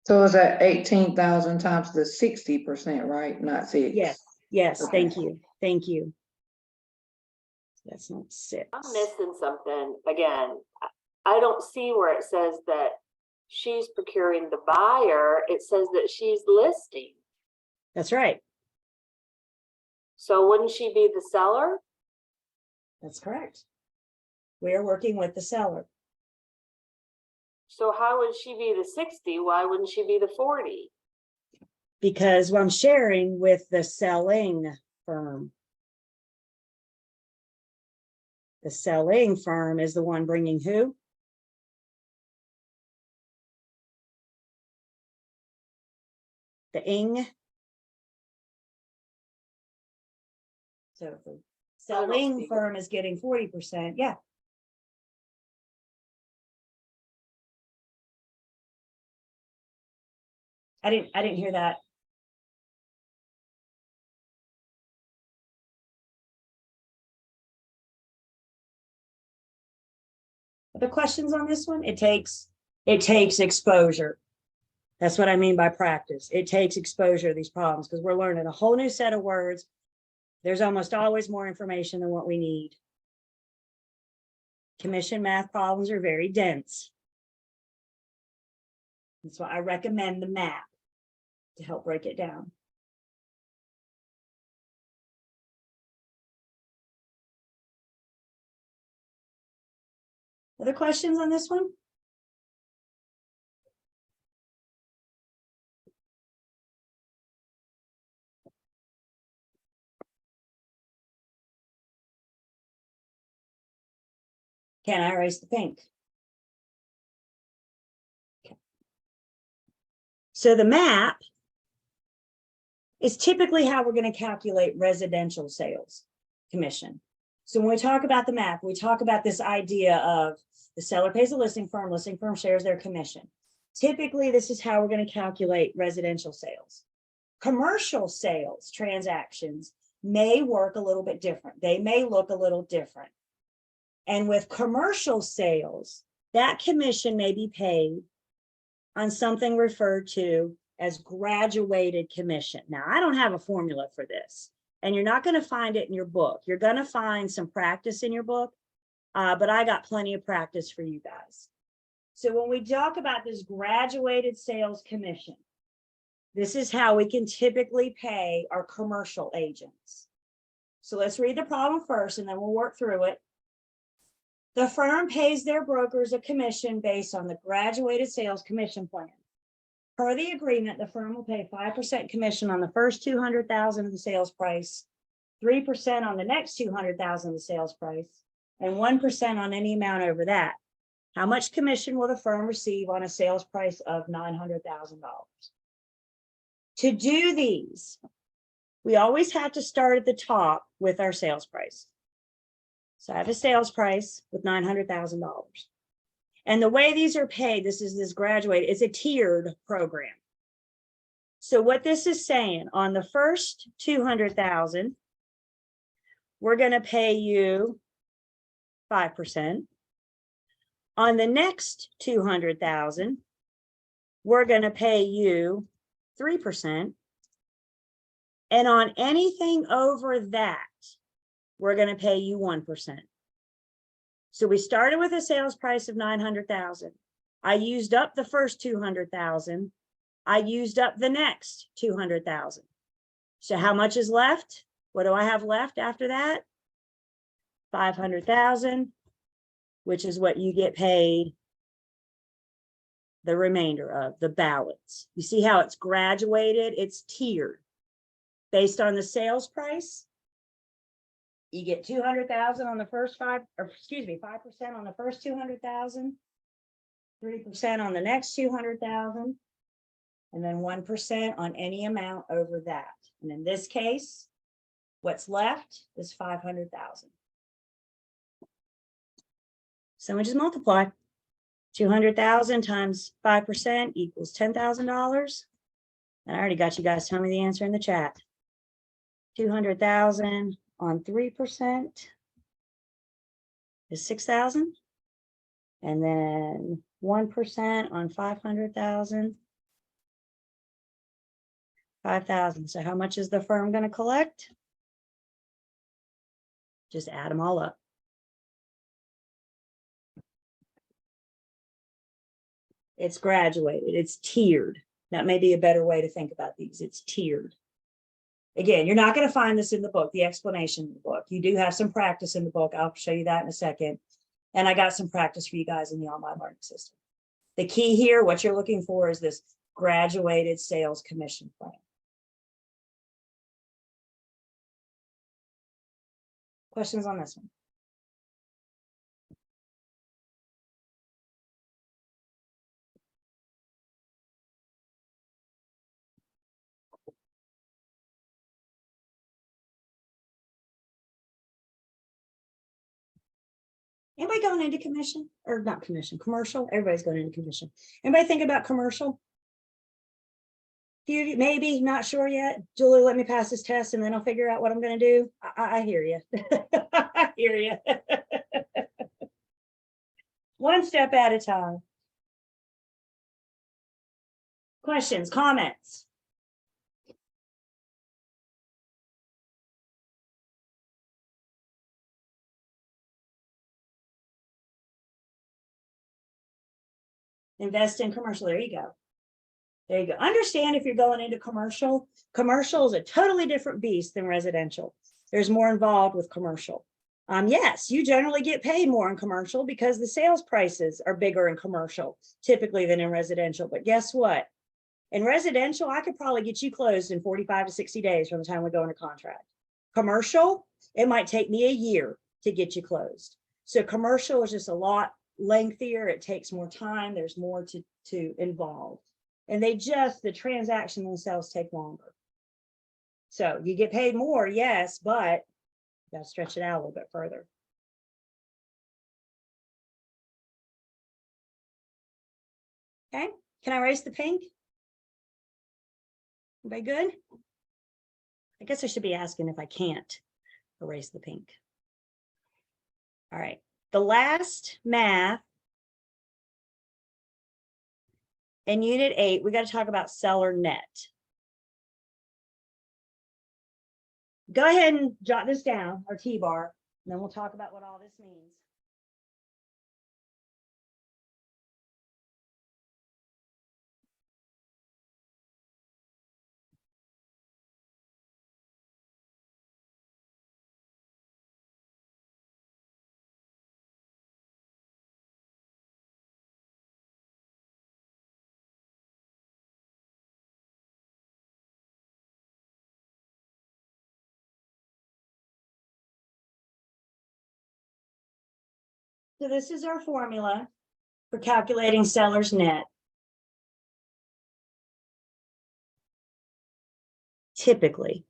So is that 18,000 times the 60%, right? Not 6? Yes, Yes, Okay. thank you. Thank you. That's not 6. I'm missing something again. I don't see where it says that she's procuring the buyer. It says that she's listing. That's right. So wouldn't she be the seller? That's correct. We are working with the seller So how would she be the 60? Why wouldn't she be the 40? because I'm sharing with the selling firm. The selling firm is the one bringing who? The ing. So if the I don't selling see it. firm is getting 40%. Yeah. I didn't hear that. The questions on this one, it takes exposure. That's what I mean by practice. It takes exposure to these problems because we're learning a whole new set of words. There's almost always more information than what we need. Commission math problems are very dense. That's why I recommend the map to help break it down. Other questions on this one? Can I erase the pink? Okay. So the map is typically how we're going to calculate residential sales commission. So when we talk about the map, we talk about this idea of the seller pays a listing firm shares their commission. Typically, this is how we're going to calculate residential sales. Commercial sales transactions may work a little bit different. They may look a little different. And with commercial sales, that commission may be paid on something referred to as graduated commission. Now, I don't have a formula for this, and you're not going to find it in your book. You're going to find some practice in your book, but I got plenty of practice for you guys. So when we talk about this graduated sales commission, this is how we can typically pay our commercial agents. So let's read the problem first, and then we'll work through it. The firm pays their brokers a commission based on the graduated sales commission plan. Per the agreement, the firm will pay 5% commission on the first $200,000 of the sales price, 3% on the next $200,000 of the sales price, and 1% on any amount over that. How much commission will the firm receive on a sales price of $900,000? To do these, we always have to start at the top with our sales price. So I have a sales price with $900,000. And the way these are paid, this graduate, it's a tiered program. So what this is saying, on the first $200,000, we're going to pay you 5%. On the next $200,000, we're going to pay you 3%. And on anything over that, we're going to pay you 1%. So we started with a sales price of 900,000. I used up the first 200,000. I used up the next 200,000. So how much is left? What do I have left after that? 500,000, which is what you get paid the remainder of, the balance. You see how it's graduated? It's tiered based on the sales price. You get 200,000 on the first 5% on the first 200,000, 3% on the next 200,000, and then 1% on any amount over that. And in this case, what's left is 500,000. So we just multiply 200,000 times 5% equals $10,000. And I already got you guys telling me the answer in the chat. 200,000 on 3% is 6,000. And then 1% on 500,000 5,000. So how much is the firm going to collect? Just add them all up. It's graduated, it's tiered. That may be a better way to think about these. It's tiered. Again, you're not going to find this in the book, the explanation in the book. You do have some practice in the book. I'll show you that in a second. And I got some practice for you guys in the online learning system. The key here, what you're looking for is this graduated sales commission plan. Questions on this one? Anybody going into commission or not commission, commercial? Everybody's going into commission. Anybody think about commercial? You maybe not sure yet. Julie, let me pass this test and then I'll figure out what I'm going to do. I hear you. I hear you. One step at a time. Questions, comments? Invest in commercial. There you go. There you go. Understand if you're going into commercial, commercial is a totally different beast than residential. There's more involved with commercial. Yes, you generally get paid more in commercial because the sales prices are bigger in commercial typically than in residential. But guess what? In residential, I could probably get you closed in 45 to 60 days from the time we go into contract. Commercial, it might take me a year to get you closed. So commercial is just a lot lengthier. It takes more time. There's more to involve. And the transaction themselves take longer. So you get paid more, yes, but you got to stretch it out a little bit further. Okay, can I erase the pink? Everybody good? I guess I should be asking if I can't erase the pink. All right, the last math in Unit 8, we got to talk about seller net. Go ahead and jot this down, our T-bar, and then we'll talk about what all this means. So this is our formula for calculating seller's net. Typically,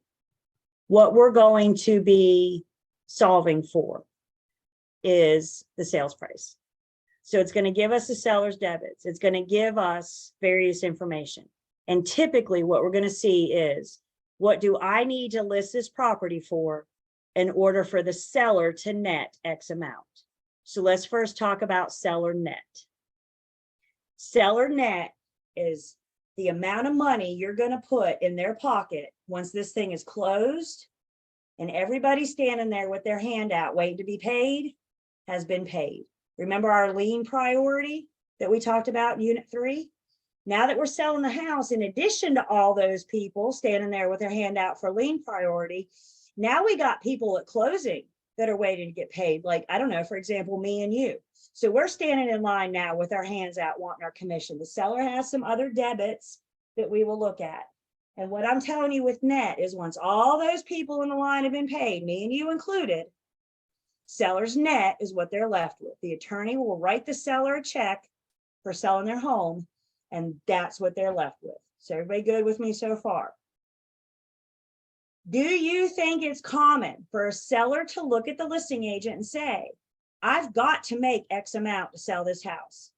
what we're going to be solving for is the sales price. So it's going to give us the seller's debits. It's going to give us various information. And typically what we're going to see is, what do I need to list this property for in order for the seller to net X amount? So let's first talk about seller net. Seller net is the amount of money you're going to put in their pocket once this thing is closed and everybody's standing there with their hand out waiting to be paid has been paid. Remember our lien priority that we talked about in Unit 3? Now that we're selling the house, in addition to all those people standing there with their hand out for lien priority, now we got people at closing that are waiting to get paid. Like, I don't know, for example, me and you. So we're standing in line now with our hands out wanting our commission. The seller has some other debits that we will look at. And what I'm telling you with net is, once all those people in the line have been paid, me and you included, seller's net is what they're left with. The attorney will write the seller a check for selling their home, and that's what they're left with. So everybody good with me so far? Do you think it's common for a seller to look at the listing agent and say, I've got to make X amount to sell this house?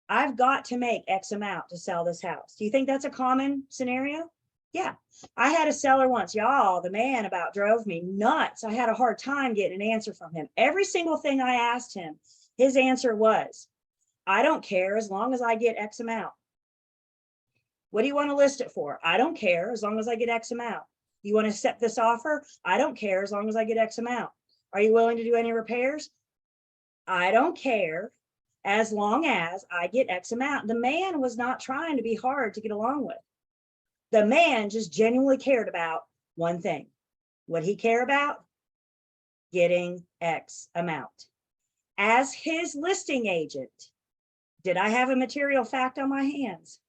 I've got to make X amount to sell this house. Do you think that's a common scenario? Yeah. I had a seller once, y'all, the man about drove me nuts. I had a hard time getting an answer from him. Every single thing I asked him, his answer was, I don't care as long as I get X amount. What do you want to list it for? I don't care as long as I get X amount. You want to accept this offer? I don't care as long as I get X amount. Are you willing to do any repairs? I don't care as long as I get X amount. The man was not trying to be hard to get along with. The man just genuinely cared about one thing. What he cared about? Getting X amount. As his listing agent, did I have a material fact on my hands?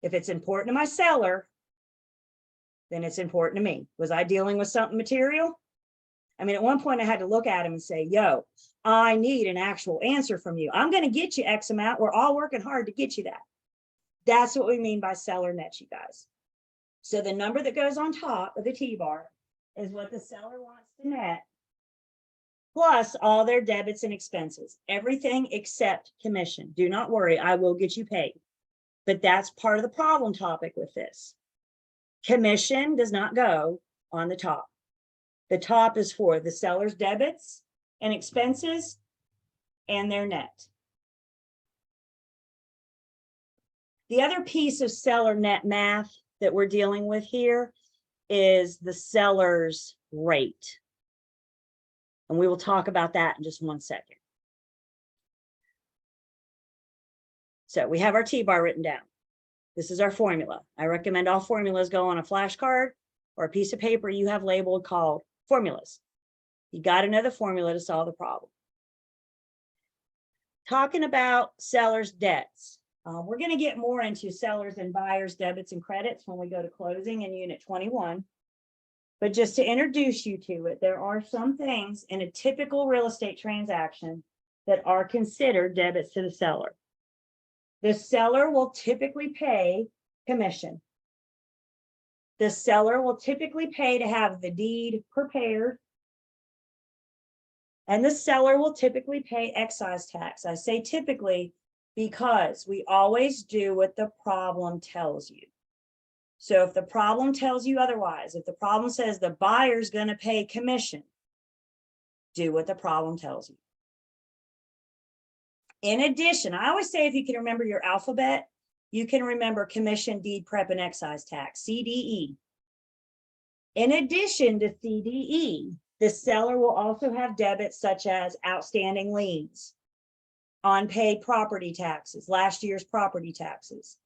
If it's important to my seller, then it's important to me. Was I dealing with something material? I mean, at one point I had to look at him and say, yo, I need an actual answer from you. I'm going to get you X amount. We're all working hard to get you that. That's what we mean by seller net, you guys. So the number that goes on top of the T-bar is what the seller wants to net, plus all their debits and expenses, everything except commission. Do not worry, I will get you paid. But that's part of the problem topic with this. Commission does not go on the top. The top is for the seller's debits and expenses and their net. The other piece of seller net math that we're dealing with here is the seller's rate. And we will talk about that in just 1 second. So we have our T-bar written down. This is our formula. I recommend all formulas go on a flashcard or a piece of paper you have labeled called formulas. You got to know the formula to solve the problem. Talking about sellers' debts. We're going to get more into sellers and buyers' debits and credits when we go to closing in Unit 21. But just to introduce you to it, there are some things in a typical real estate transaction that are considered debits to the seller. The seller will typically pay commission. The seller will typically pay to have the deed prepared. And the seller will typically pay excise tax. I say typically because we always do what the problem tells you. So if the problem tells you otherwise, if the problem says the buyer's going to pay commission, do what the problem tells you. In addition, I always say if you can remember your alphabet, you can remember commission, deed prep, and excise tax, CDE. In addition to CDE, the seller will also have debits such as outstanding liens, unpaid property taxes, last year's property taxes.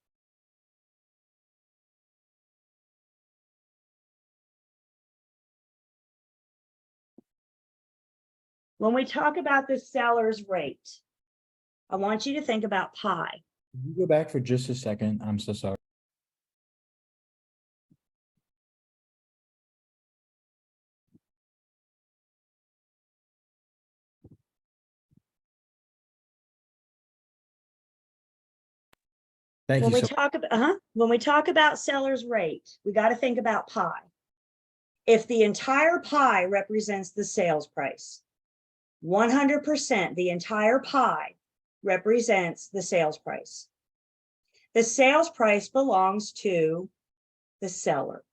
When we talk about the seller's rate, I want you to think about pie. Can you go back for just a second? I'm so sorry. Thank When you we so talk about when we talk about seller's rate, we got to think about pie. If the entire pie represents the sales price, 100% the entire pie represents the sales price. The sales price belongs to the seller.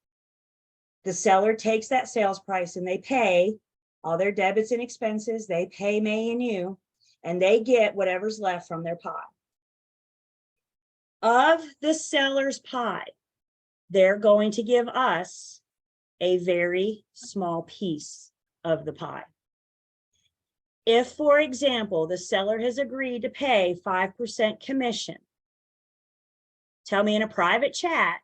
The seller takes that sales price and they pay all their debits and expenses. They pay May and you, and they get whatever's left from their pie. Of the seller's pie, they're going to give us a very small piece of the pie. If, for example, the seller has agreed to pay 5% commission, tell me in a private chat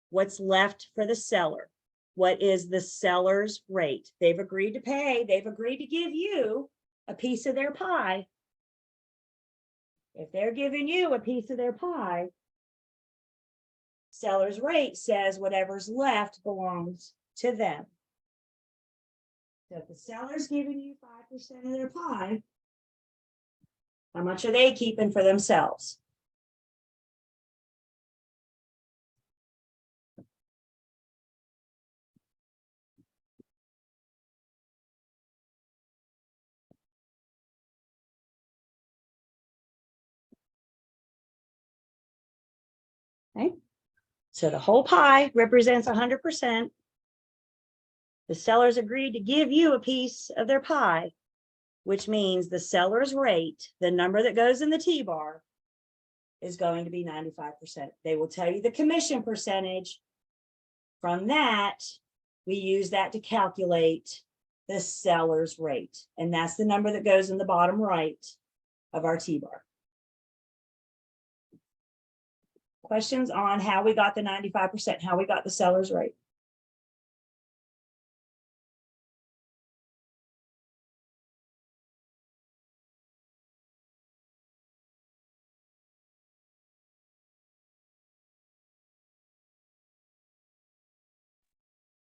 what's left for the seller. What is the seller's rate? They've agreed to pay. They've agreed to give you a piece of their pie. If they're giving you a piece of their pie, seller's rate says whatever's left belongs to them. So if the seller's giving you 5% of their pie, how much are they keeping for themselves? Okay. So the whole pie represents 100%. The sellers agreed to give you a piece of their pie, which means the seller's rate, the number that goes in the T-bar, is going to be 95%. They will tell you the commission percentage. From that, we use that to calculate the seller's rate. And that's the number that goes in the bottom right of our T-bar. Questions on how we got the 95%, how we got the seller's rate?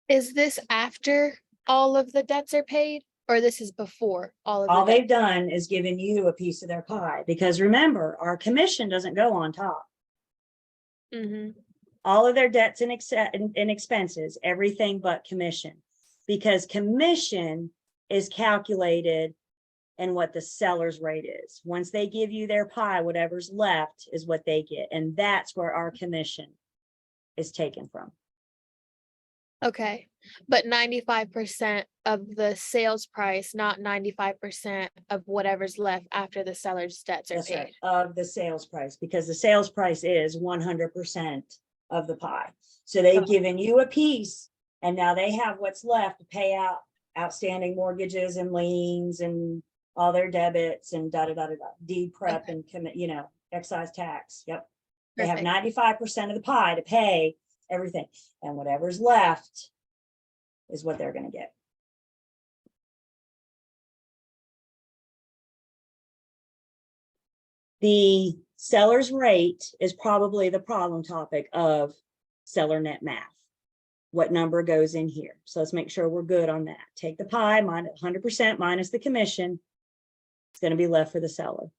Is this after all of the debts are paid, or this is before all of All the they've debts? done is given you a piece of their pie, because remember, our commission doesn't go on top. Mhm. All of their debts and expenses, everything but commission. Because commission is calculated and what the seller's rate is. Once they give you their pie, whatever's left is what they get. And that's where our commission is taken from. Okay, but 95% of the sales price, not 95% of whatever's left after the seller's debts are That's right, paid. of the sales price, because the sales price is 100% of the pie. So they've Okay. given you a piece, and now they have what's left to pay out outstanding mortgages and liens and all their debits and deed prep Okay. and commit, excise tax. Yep. They have Perfect. 95% of the pie to pay everything, and whatever's left is what they're gonna get. The seller's rate is probably the problem topic of seller net math. What number goes in here? So let's make sure we're good on that. Take the pie, minus 100% minus the commission. It's going to be left for the seller.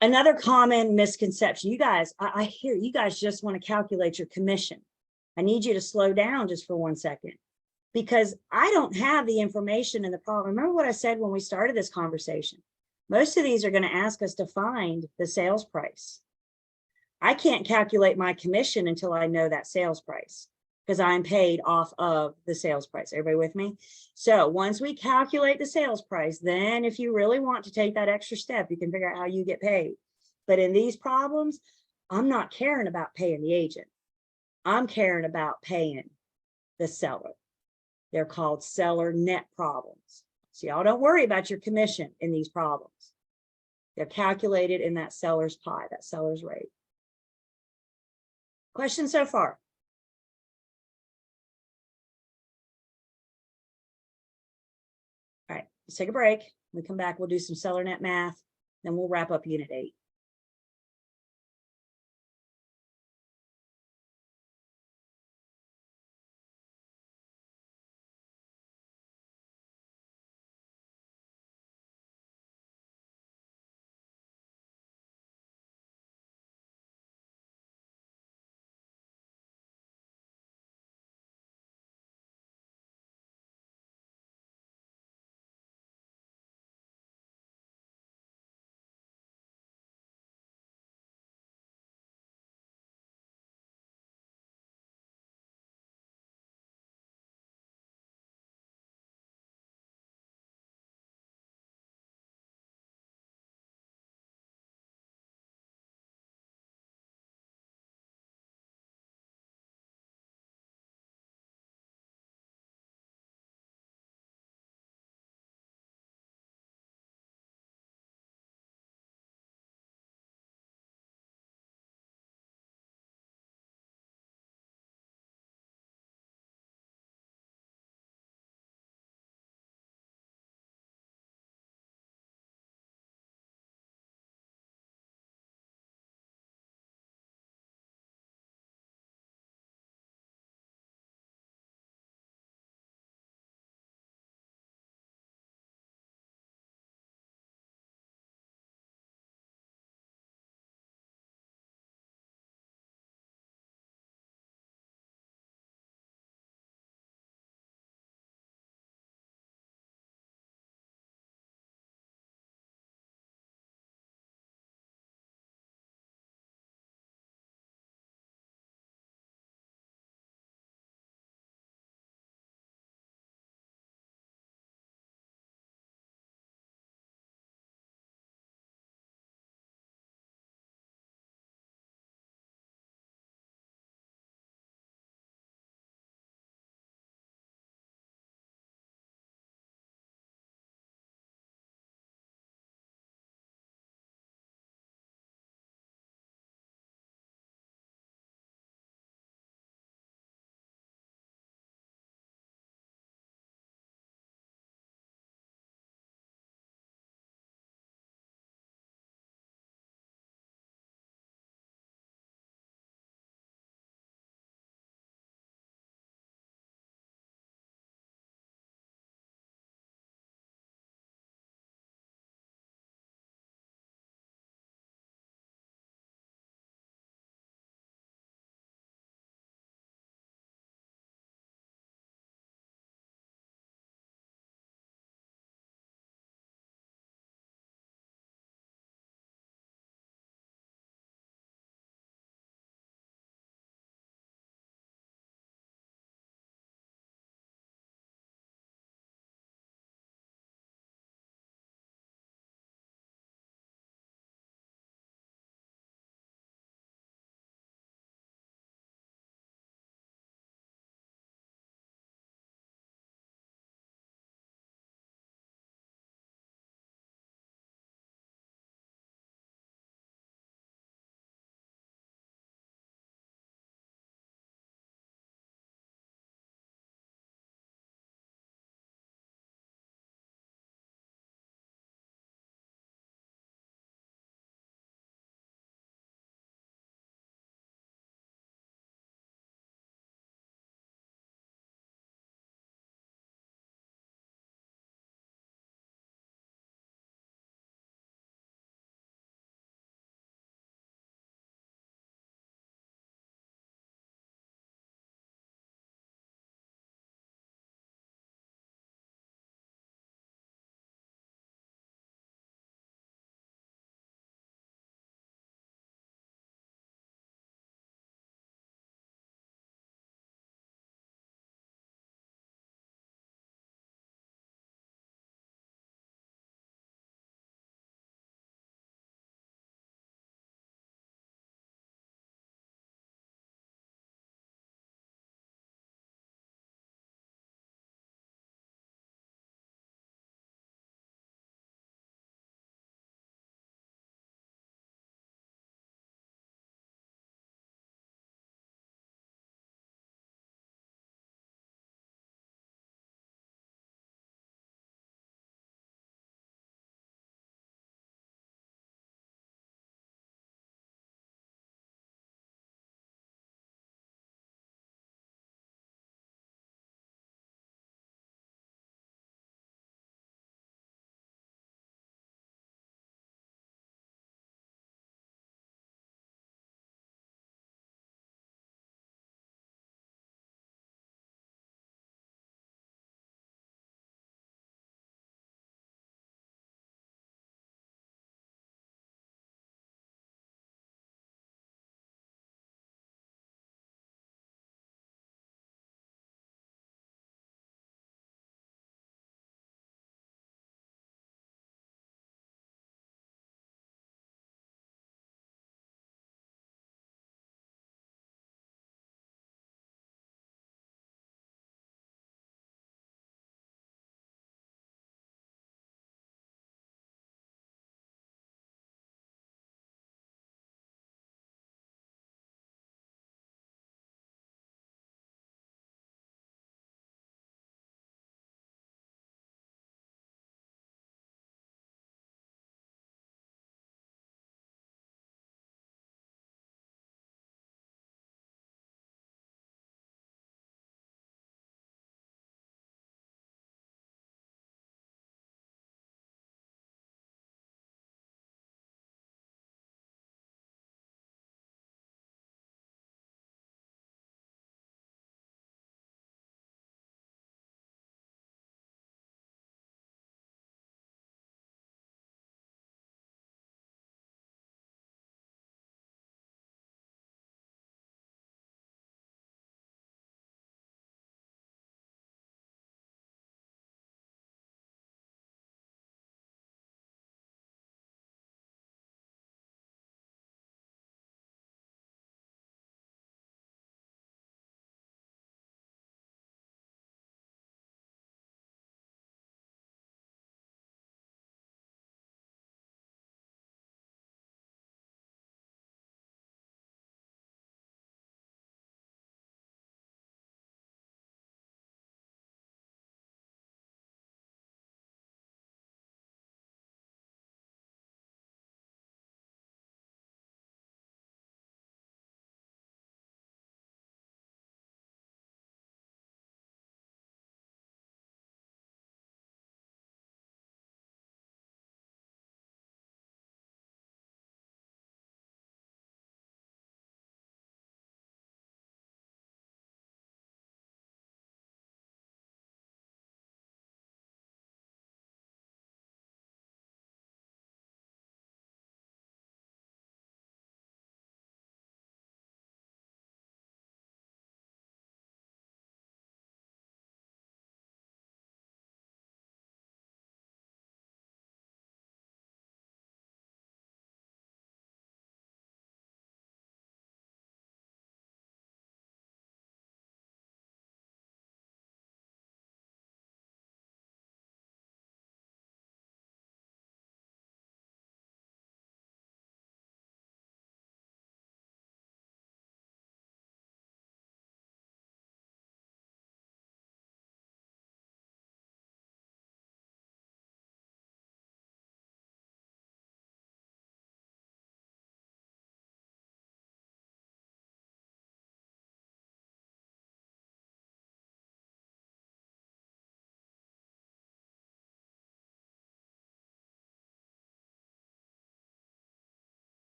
Another common misconception, you guys, I hear you guys just want to calculate your commission. I need you to slow down just for 1 second, because I don't have the information in the problem. Remember what I said when we started this conversation? Most of these are going to ask us to find the sales price. I can't calculate my commission until I know that sales price, because I'm paid off of the sales price. Everybody with me? So once we calculate the sales price, then if you really want to take that extra step, you can figure out how you get paid. But in these problems, I'm not caring about paying the agent. I'm caring about paying the seller. They're called seller net problems. So y'all don't worry about your commission in these problems. They're calculated in that seller's pie, that seller's rate. Questions so far? All right, let's take a break. When we come back, we'll do some seller net math, then we'll wrap up Unit 8.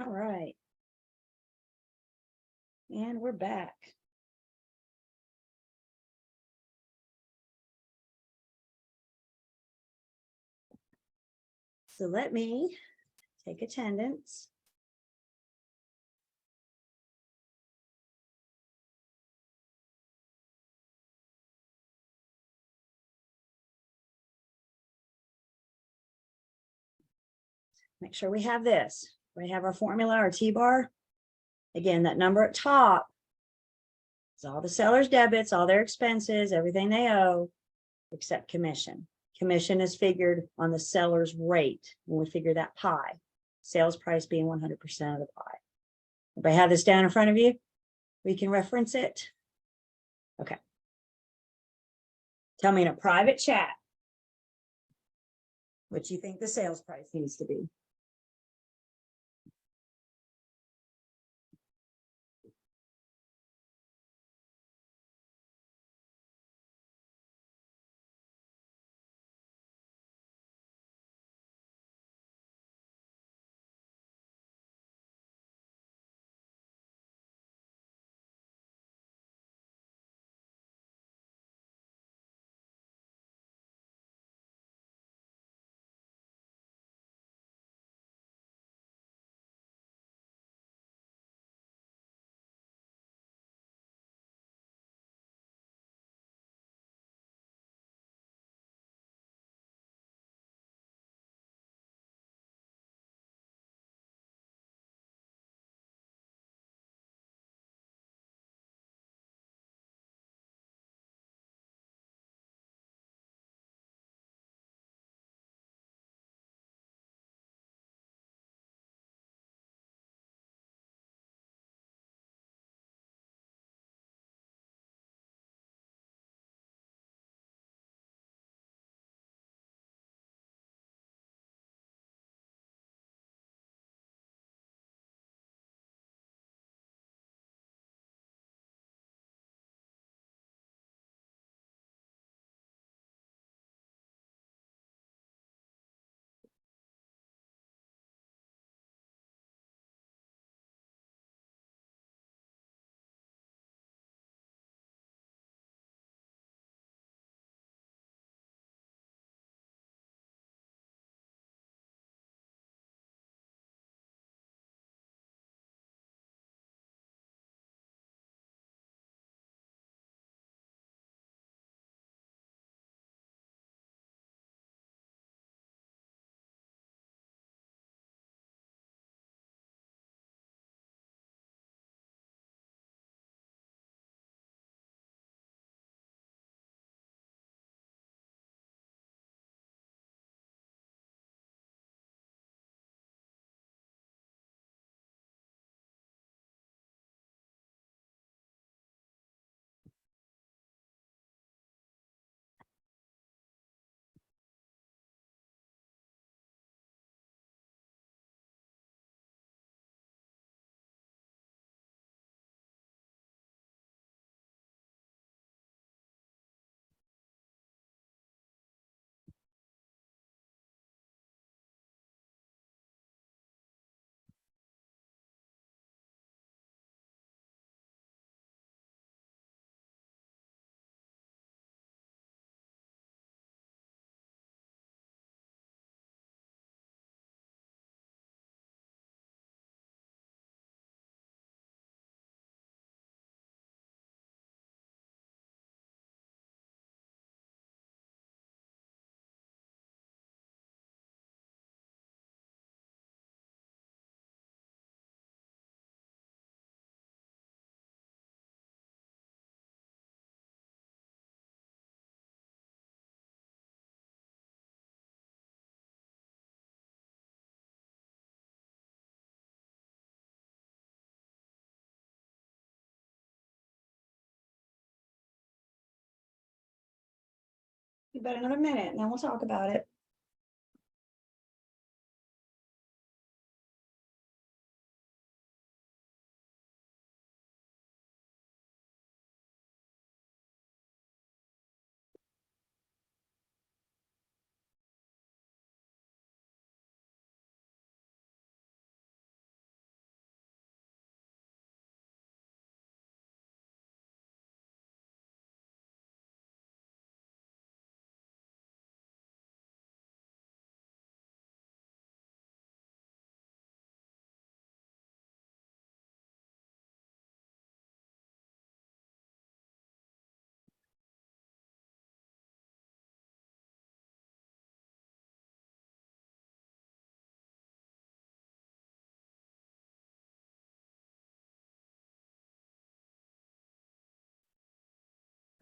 All right. And we're back. So let me take attendance. Make sure we have this. We have our formula, our T-bar. Again, that number at top is all the seller's debits, all their expenses, everything they owe, except commission. Commission is figured on the seller's rate when we figure that pie, sales price being 100% of the pie. If I have this down in front of you, we can reference it. Okay. Tell me in a private chat what you think the sales price needs to be. About another minute, and then we'll talk about it.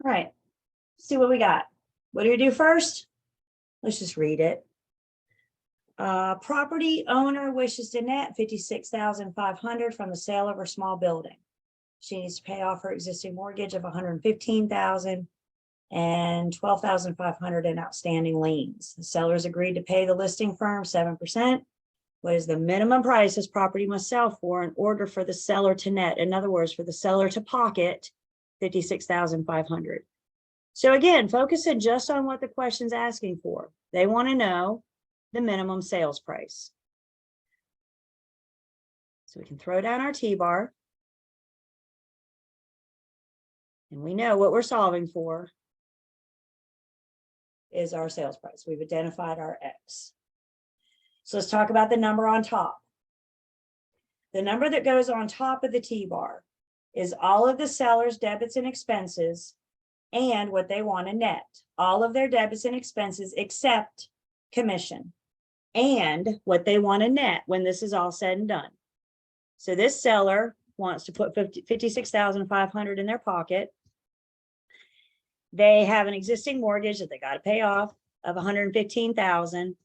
All right, see what we got. What do you do first? Let's just read it. Property owner wishes to net 56,500 from the sale of her small building. She needs to pay off her existing mortgage of 115,000 and 12,500 in outstanding liens. The sellers agreed to pay the listing firm 7%. What is the minimum price this property must sell for in order for the seller to net? In other words, for the seller to pocket 56,500. So again, focusing just on what the question's asking for. They want to know the minimum sales price. So we can throw down our T-bar. And we know what we're solving for is our sales price. We've identified our X. So let's talk about the number on top. The number that goes on top of the T-bar is all of the seller's debits and expenses and what they want to net. All of their debits and expenses except commission and what they want to net when this is all said and done. So this seller wants to put 56,500 in their pocket. They have an existing mortgage that they got to pay off of 115,000.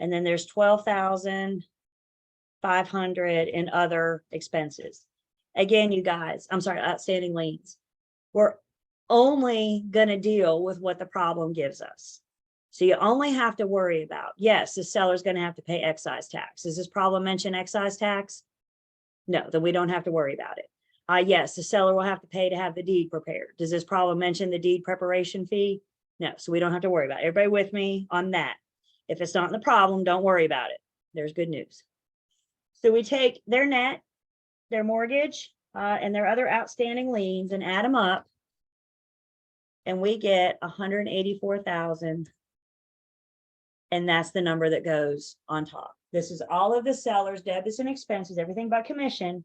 And then there's 12,500 in other expenses. Again, you guys, I'm sorry, outstanding liens. We're only going to deal with what the problem gives us. So you only have to worry about, yes, the seller's going to have to pay excise tax. Does this problem mention excise tax? No, then we don't have to worry about it. Yes, the seller will have to pay to have the deed prepared. Does this problem mention the deed preparation fee? No, so we don't have to worry about it. Everybody with me on that? If it's not in the problem, don't worry about it. There's good news. So we take their net, their mortgage, and their other outstanding liens and add them up. And we get 184,000. And that's the number that goes on top. This is all of the seller's debits and expenses, everything but commission,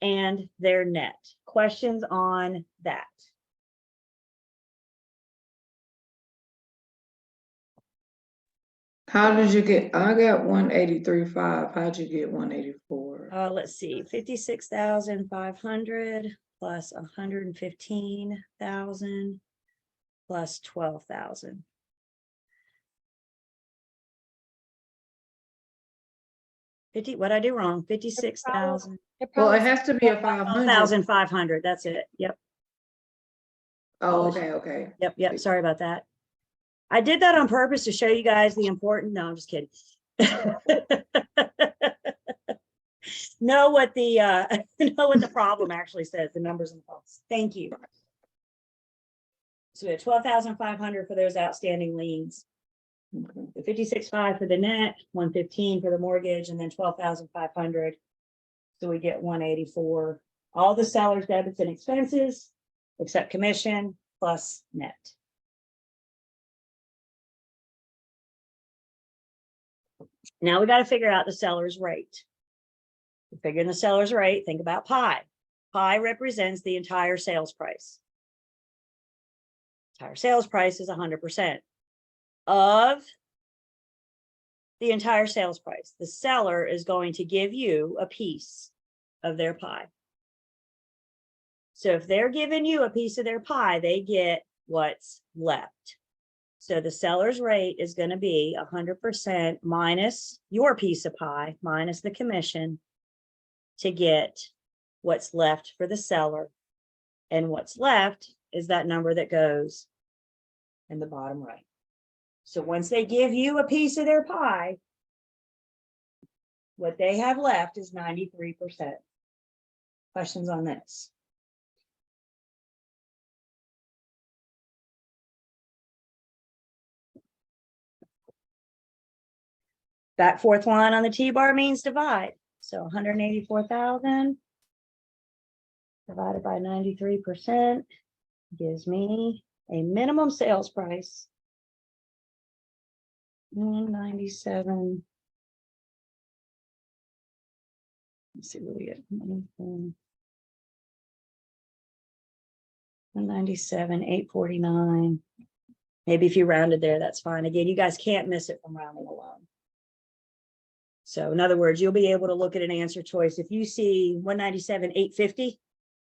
and their net. Questions on that? How did you get, I got 183.5. How'd you get 184? Let's see, 56,500 plus 115,000 plus 12,000. What I do wrong? 56,000. Well, it has to be a 500. 12,500. That's it. Yep. Oh, okay. Yep. Sorry about that. I did that on purpose to show you guys the important. No, I'm just kidding. Know what the problem actually says, the numbers and the faults. Thank you. So we have 12,500 for those outstanding liens. Okay. The 56.5 for the net, 115 for the mortgage, and then 12,500. So we get 184. All the seller's debits and expenses, except commission plus net. Now we got to figure out the seller's rate. To figure in the seller's rate, think about pi. Pi represents the entire sales price. Entire sales price is 100% of the entire sales price. The seller is going to give you a piece of their pie. So if they're giving you a piece of their pie, they get what's left. So the seller's rate is going to be 100% minus your piece of pie, minus the commission, to get what's left for the seller. And what's left is that number that goes in the bottom right. So once they give you a piece of their pie, what they have left is 93%. Questions on this? That fourth line on the T-bar means divide. So 184,000 divided by 93% gives me a minimum sales price. 197. Let's see what we get. 197, 849. Maybe if you rounded there, that's fine. Again, you guys can't miss it from rounding alone. So in other words, you'll be able to look at an answer choice. If you see 197, 850,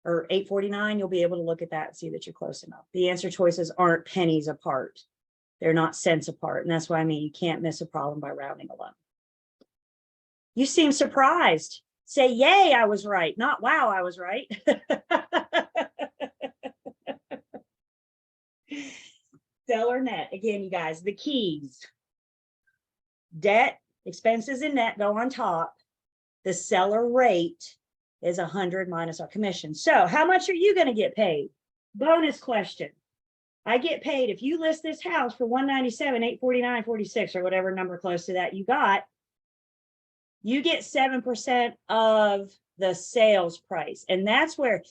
or 849, you'll be able to look at that and see that you're close enough. The answer choices aren't pennies apart. They're not cents apart. And that's why I mean, you can't miss a problem by rounding alone. You seem surprised. Say, yay, I was right. Not wow, I was right. Seller net. Again, you guys, the keys. Debt, expenses, and net go on top. The seller rate is 100 minus our commission. So how much are you going to get paid? Bonus question. I get paid if you list this house for 197, 849, 46, or whatever number close to that you got, you get 7% of the sales price. And that's where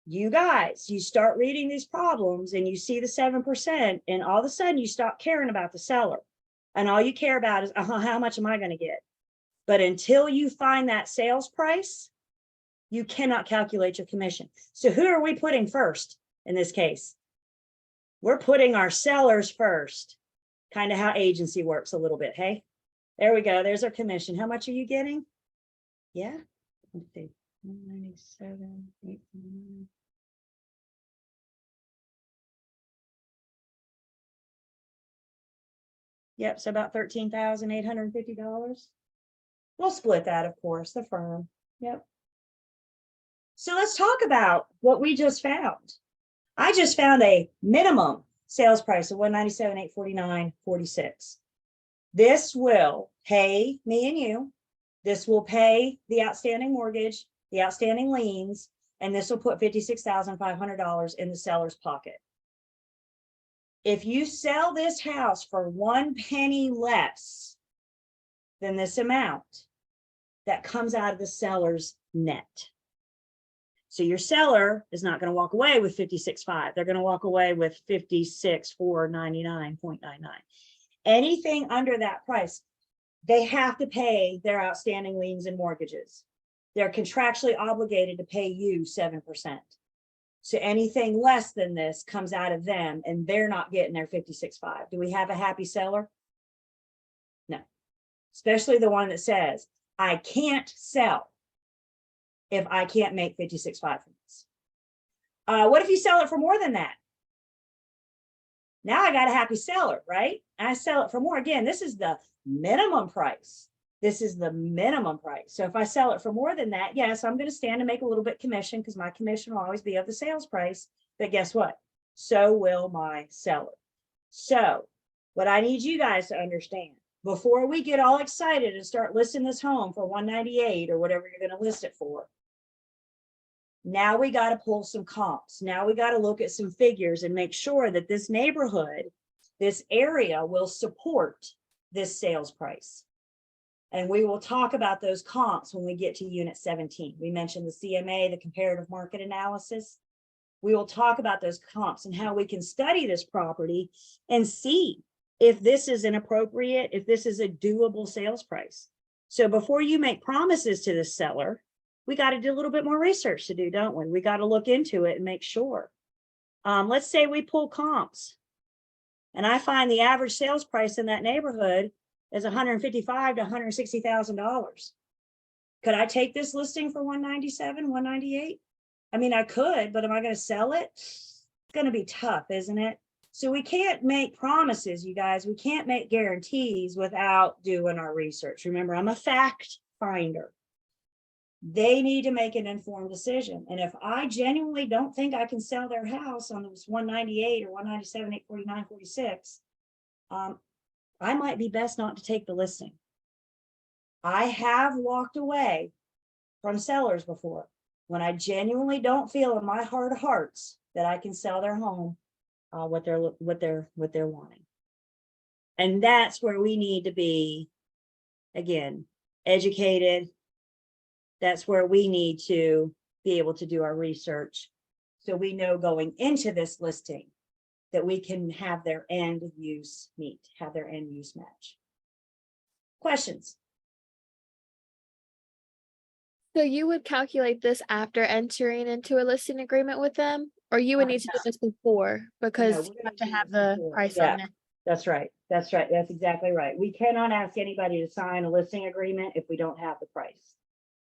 you guys, you start reading these problems and you see the 7%, and all of a sudden you stop caring about the seller. And all you care about is, how much am I going to get? But until you find that sales price, you cannot calculate your commission. So who are we putting first in this case? We're putting our sellers first. Kind of how agency works a little bit, hey? There we go. There's our commission. How much are you getting? Yeah. Let's see. 197, 849. Yep, so about $13,850. We'll split that, of course, the firm. Yep. So let's talk about what we just found. I just found a minimum sales price of 197, 849, 46. This will pay me and you. This will pay the outstanding mortgage, the outstanding liens, and this will put $56,500 in the seller's pocket. If you sell this house for 1 penny less than this amount, that comes out of the seller's net. So your seller is not going to walk away with 56.5. They're going to walk away with 56,499.99. Anything under that price, they have to pay their outstanding liens and mortgages. They're contractually obligated to pay you 7%. So anything less than this comes out of them, and they're not getting their 56.5. Do we have a happy seller? No. Especially the one that says, I can't sell if I can't make 56.5 from this. What if you sell it for more than that? Now I got a happy seller, right? I sell it for more. Again, this is the minimum price. This is the minimum price. So if I sell it for more than that, yes, I'm going to stand and make a little bit commission, because my commission will always be of the sales price. But guess what? So will my seller. So what I need you guys to understand, before we get all excited and start listing this home for 198 or whatever you're going to list it for, now we got to pull some comps. Now we got to look at some figures and make sure that this neighborhood, this area will support this sales price. And we will talk about those comps when we get to unit 17. We mentioned the CMA, the comparative market analysis. We will talk about those comps and how we can study this property and see if this is an appropriate, if this is a doable sales price. So before you make promises to the seller, we got to do a little bit more research to do, don't we? We got to look into it and make sure. Let's say we pull comps and I find the average sales price in that neighborhood is $155,000 to $160,000. Could I take this listing for 197, 198? I mean, I could, but am I going to sell it? It's going to be tough, isn't it? So we can't make promises, you guys. We can't make guarantees without doing our research. Remember, I'm a fact finder. They need to make an informed decision. And if I genuinely don't think I can sell their house on this 198 or 197, 849, 46, I might be best not to take the listing. I have walked away from sellers before when I genuinely don't feel in my heart of hearts that I can sell their home, what they're wanting. And that's where we need to be, again, educated. That's where we need to be able to do our research, so we know going into this listing that we can have their end use meet, have their end use match. Questions? So you would calculate this after entering into a listing agreement with them, or you would need to do this before, because we're you gonna have to do have this the before. price Yeah. on it. That's right. That's right. That's exactly right. We cannot ask anybody to sign a listing agreement if we don't have the price.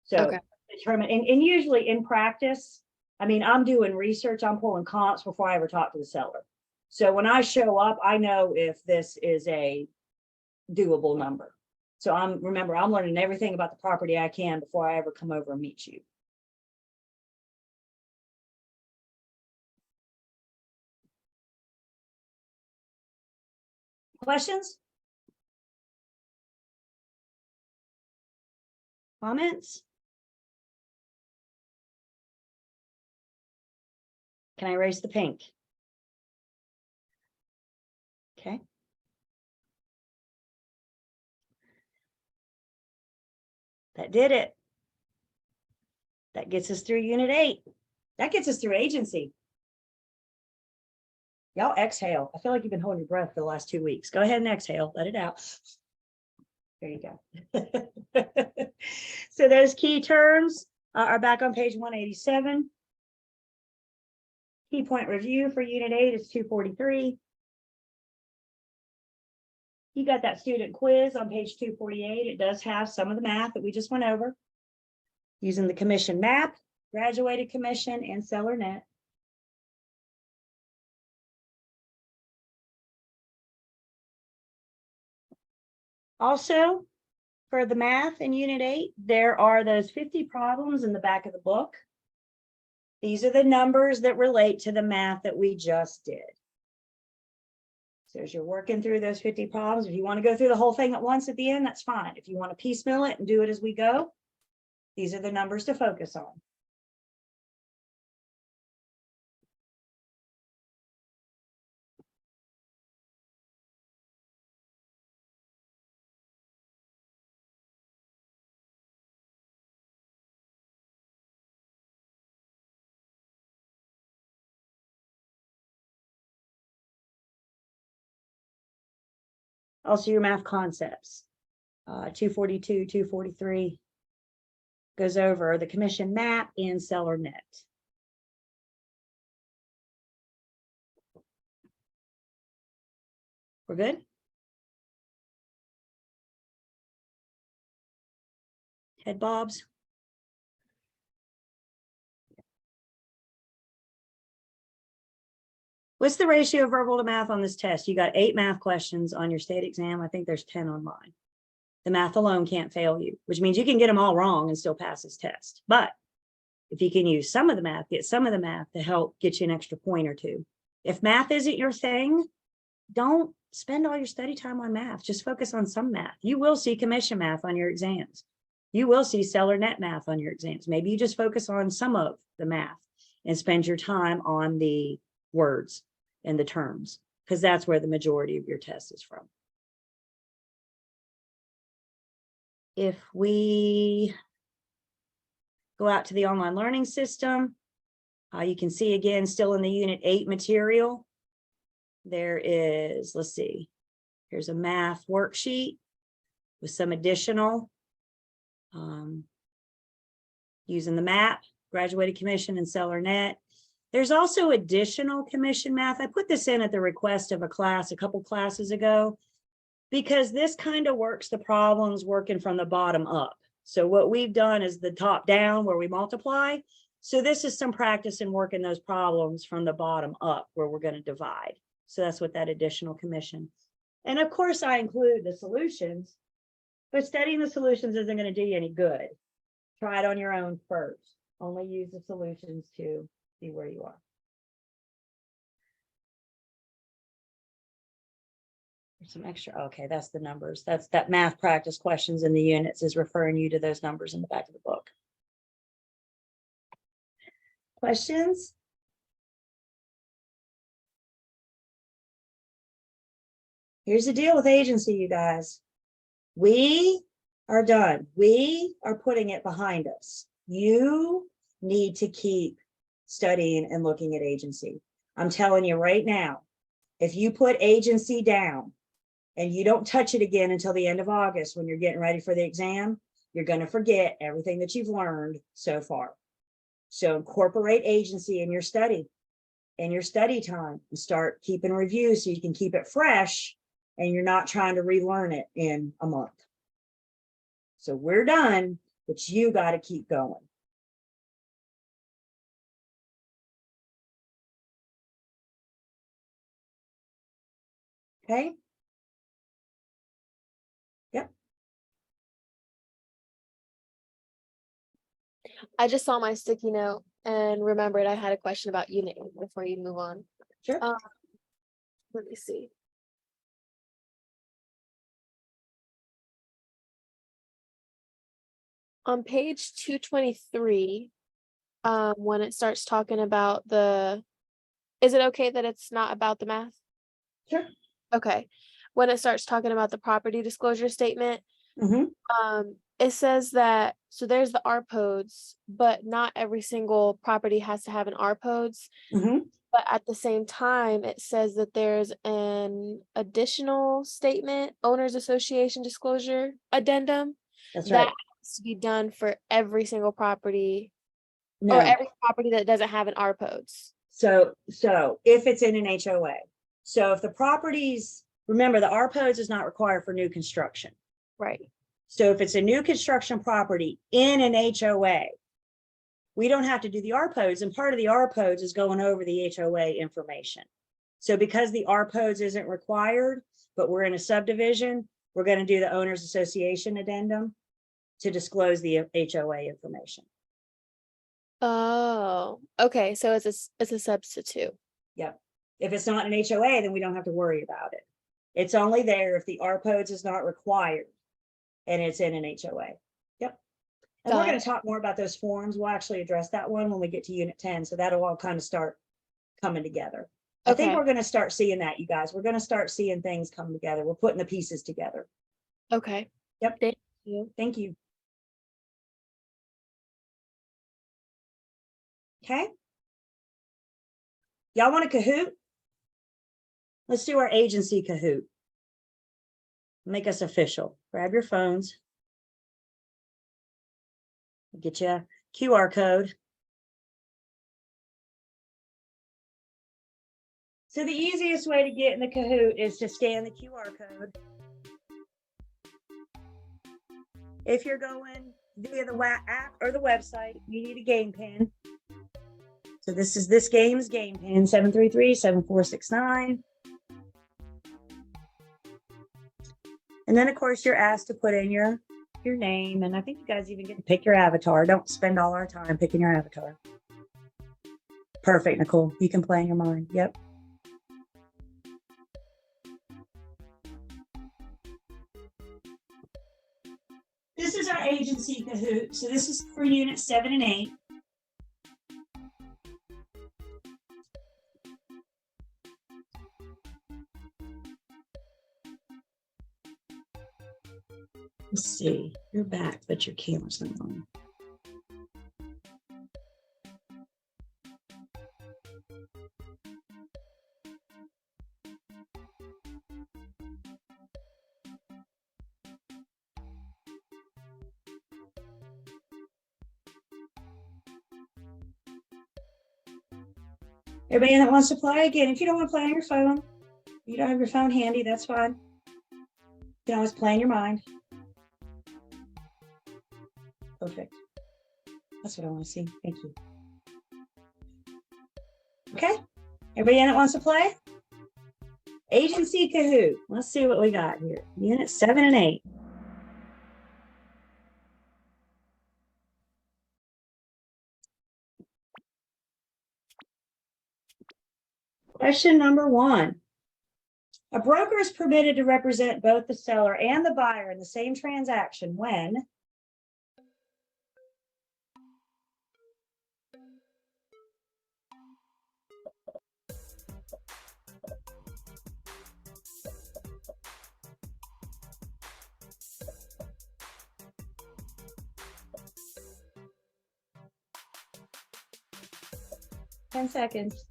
So Okay. determine, and usually in practice, I mean, I'm doing research, I'm pulling comps before I ever talk to the seller. So when I show up, I know if this is a doable number. So remember, I'm learning everything about the property I can before I ever come over and meet you. Questions? Comments? Can I erase the pink? Okay. That did it. That gets us through Unit 8. That gets us through agency. Y'all exhale. I feel like you've been holding your breath for the last 2 weeks. Go ahead and exhale. Let it out. There you go. So those key terms are back on page 187. Key point review for Unit 8 is 243. You got that student quiz on page 248. It does have some of the math that we just went over. Using the commission map, graduated commission, and seller net. Also, for the math in Unit 8, there are those 50 problems in the back of the book. These are the numbers that relate to the math that we just did. So as you're working through those 50 problems, if you want to go through the whole thing at once at the end, that's fine. If you want to piecemeal it and do it as we go, these are the numbers to focus on. Also your math concepts. 242, 243 goes over the commission map and seller net. We're good? Head bobs? What's the ratio of verbal to math on this test? You got 8 math questions on your state exam. I think there's 10 on mine. The math alone can't fail you, which means you can get them all wrong and still pass this test. But if you can use some of the math, get some of the math to help get you an extra point or two. If math isn't your thing, don't spend all your study time on math. Just focus on some math. You will see commission math on your exams. You will see seller net math on your exams. Maybe you just focus on some of the math and spend your time on the words and the terms, because that's where the majority of your test is from. If we go out to the online learning system, you can see again, still in the Unit 8 material, there is, let's see, here's a math worksheet with some additional using the map, graduated commission, and seller net. There's also additional commission math. I put this in at the request of a class a couple classes ago, because this kind of works the problems working from the bottom up. So what we've done is the top down where we multiply. So this is some practice in working those problems from the bottom up where we're going to divide. So that's what that additional commission. And of course I include the solutions, but studying the solutions isn't going to do you any good. Try it on your own first. Only use the solutions to see where you are. There's some extra, okay, that's the numbers. That's that math practice questions in the units is referring you to those numbers in the back of the book. Questions? Here's the deal with agency, you guys. We are done. We are putting it behind us. You need to keep studying and looking at agency. I'm telling you right now, if you put agency down and you don't touch it again until the end of August when you're getting ready for the exam, you're going to forget everything that you've learned so far. So incorporate agency in your study time, and start keeping review so you can keep it fresh and you're not trying to relearn it in a month. So we're done, but you got to keep going. Okay. Yep. I just saw my sticky note and remembered I had a question about unit before you move on. Sure. Let me see. On page 223, when it starts talking about is it okay that it's not about the math? Sure. Okay. When it starts talking about the property disclosure statement, Mm-hmm. it says that, so there's the RPODs, but not every single property has to have an RPODs. Mm-hmm. But at the same time, it says that there's an additional statement, owners association disclosure addendum. That's That right. has to be done for every single property or No. every property that doesn't have an RPODs. So if it's in an HOA, so if the properties, remember the RPOs is not required for new construction. Right. So if it's a new construction property in an HOA, we don't have to do the RPOs, and part of the RPOs is going over the HOA information. So because the RPOs isn't required, but we're in a subdivision, we're going to do the owners association addendum to disclose the HOA information. Oh, okay. So it's a substitute. Yep. If it's not an HOA, then we don't have to worry about it. It's only there if the RPOs is not required and it's in an HOA. Yep. And we're Got going it. to talk more about those forms. We'll actually address that one when we get to unit 10. So that'll all kind of start coming together. I think Okay. we're going to start seeing that, you guys. We're going to start seeing things come together. We're putting the pieces together. Okay. Yep. Thank you. Thank you. Okay. Y'all want a Kahoot? Let's do our agency Kahoot. Make us official. Grab your phones. Get you a QR code. So the easiest way to get in the Kahoot is to scan the QR code. If you're going via the app or the website, you need a game pin. So this game's game pin, 733-7469. And then of course you're asked to put in your name, and I think you guys even get to pick your avatar. Don't spend all our time picking your avatar. Perfect, Nicole. You can play in your mind. Yep. This is our agency Kahoot. So this is for unit 7 and 8. Let's see. You're back, but your camera's not on. Everybody that wants to play, again, if you don't want to play on your phone, you don't have your phone handy, that's fine. You can always play in your mind. Perfect. That's what I want to see. Thank you. Okay. Everybody that wants to play? Agency Kahoot. Let's see what we got here. Unit 7 and 8. Question number 1. A broker is permitted to represent both the seller and the buyer in the same transaction when $10 seconds.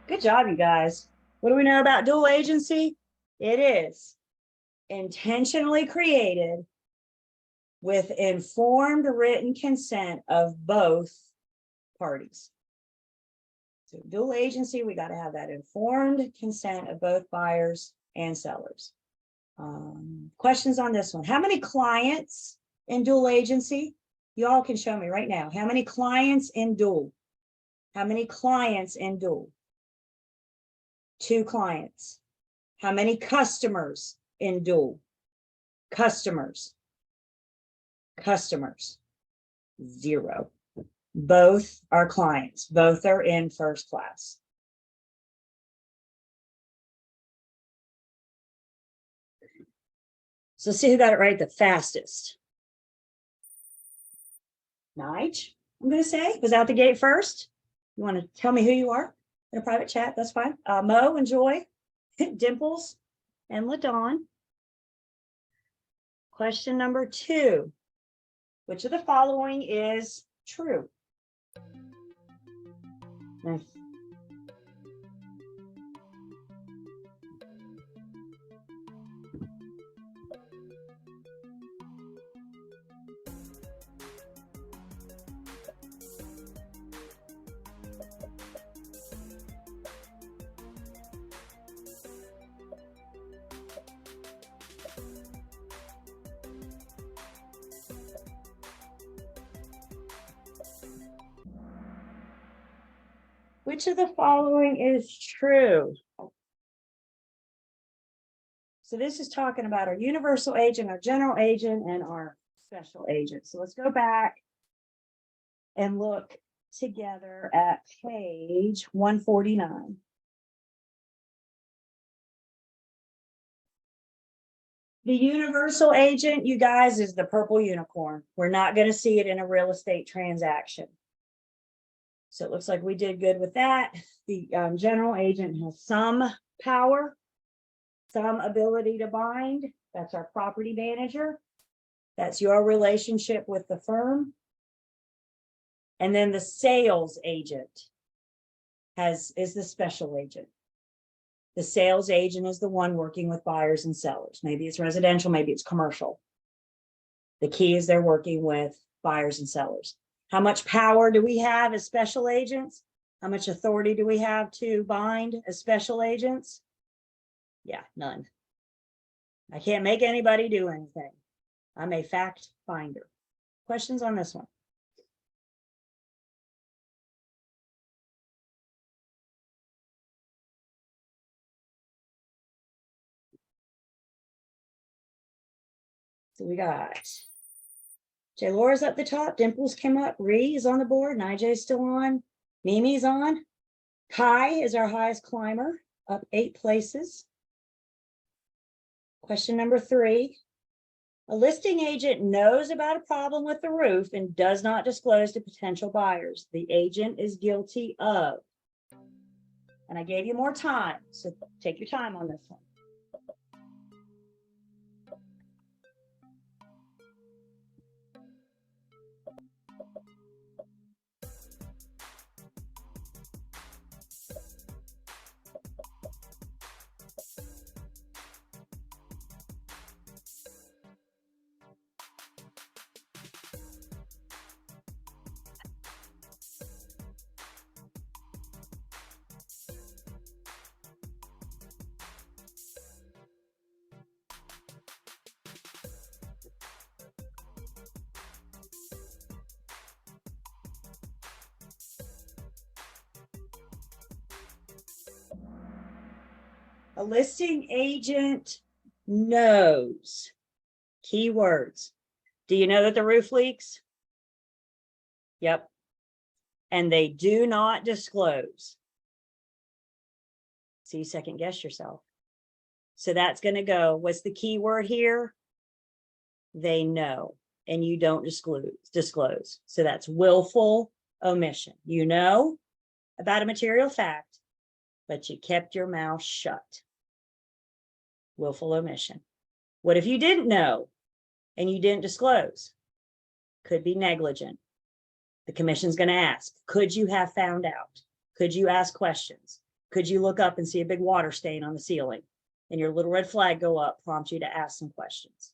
Good job, you guys. What do we know about dual agency? It is intentionally created with informed written consent of both parties. So dual agency, we got to have that informed consent of both buyers and sellers. Questions on this one? How many clients in dual agency? You all can show me right now. How many clients in dual? How many clients in dual? 2 clients. How many customers in dual? Customers. 0. Both are clients. Both are in first class. So see who got it right the fastest. Nige, I'm going to say, was out the gate first. You want to tell me who you are in a private chat? That's fine. Mo and Joy, Dimples, and LaDawn. Question number 2. Which of the following is true? Nice. Which of the following is true? So this is talking about our universal agent, our general agent, and our special agent. So let's go back and look together at page 149. The universal agent, you guys, is the purple unicorn. We're not going to see it in a real estate transaction. So it looks like we did good with that. The general agent has some power, some ability to bind. That's our property manager. That's your relationship with the firm. And then the sales agent is the special agent. The sales agent is the one working with buyers and sellers. Maybe it's residential, maybe it's commercial. The key is they're working with buyers and sellers. How much power do we have as special agents? How much authority do we have to bind as special agents? Yeah, none. I can't make anybody do anything. I'm a fact finder. Questions on this one? So we got J. Laura's up the top, Dimples came up, Ree is on the board, Nijay's still on, Mimi's on. Kai is our highest climber, up 8 places. Question number 3. A listing agent knows about a problem with the roof and does not disclose to potential buyers. The agent is guilty of. And I gave you more time, so take your time on this one. A listing agent knows. Keywords. Do you know that the roof leaks? Yep. And they do not disclose. So you second guess yourself. So that's going to go, what's the key word here? They know, and you don't disclose. So that's willful omission. You know about a material fact, but you kept your mouth shut. Willful omission. What if you didn't know and you didn't disclose? Could be negligent. The commission's going to ask, could you have found out? Could you ask questions? Could you look up and see a big water stain on the ceiling and your little red flag go up, prompt you to ask some questions?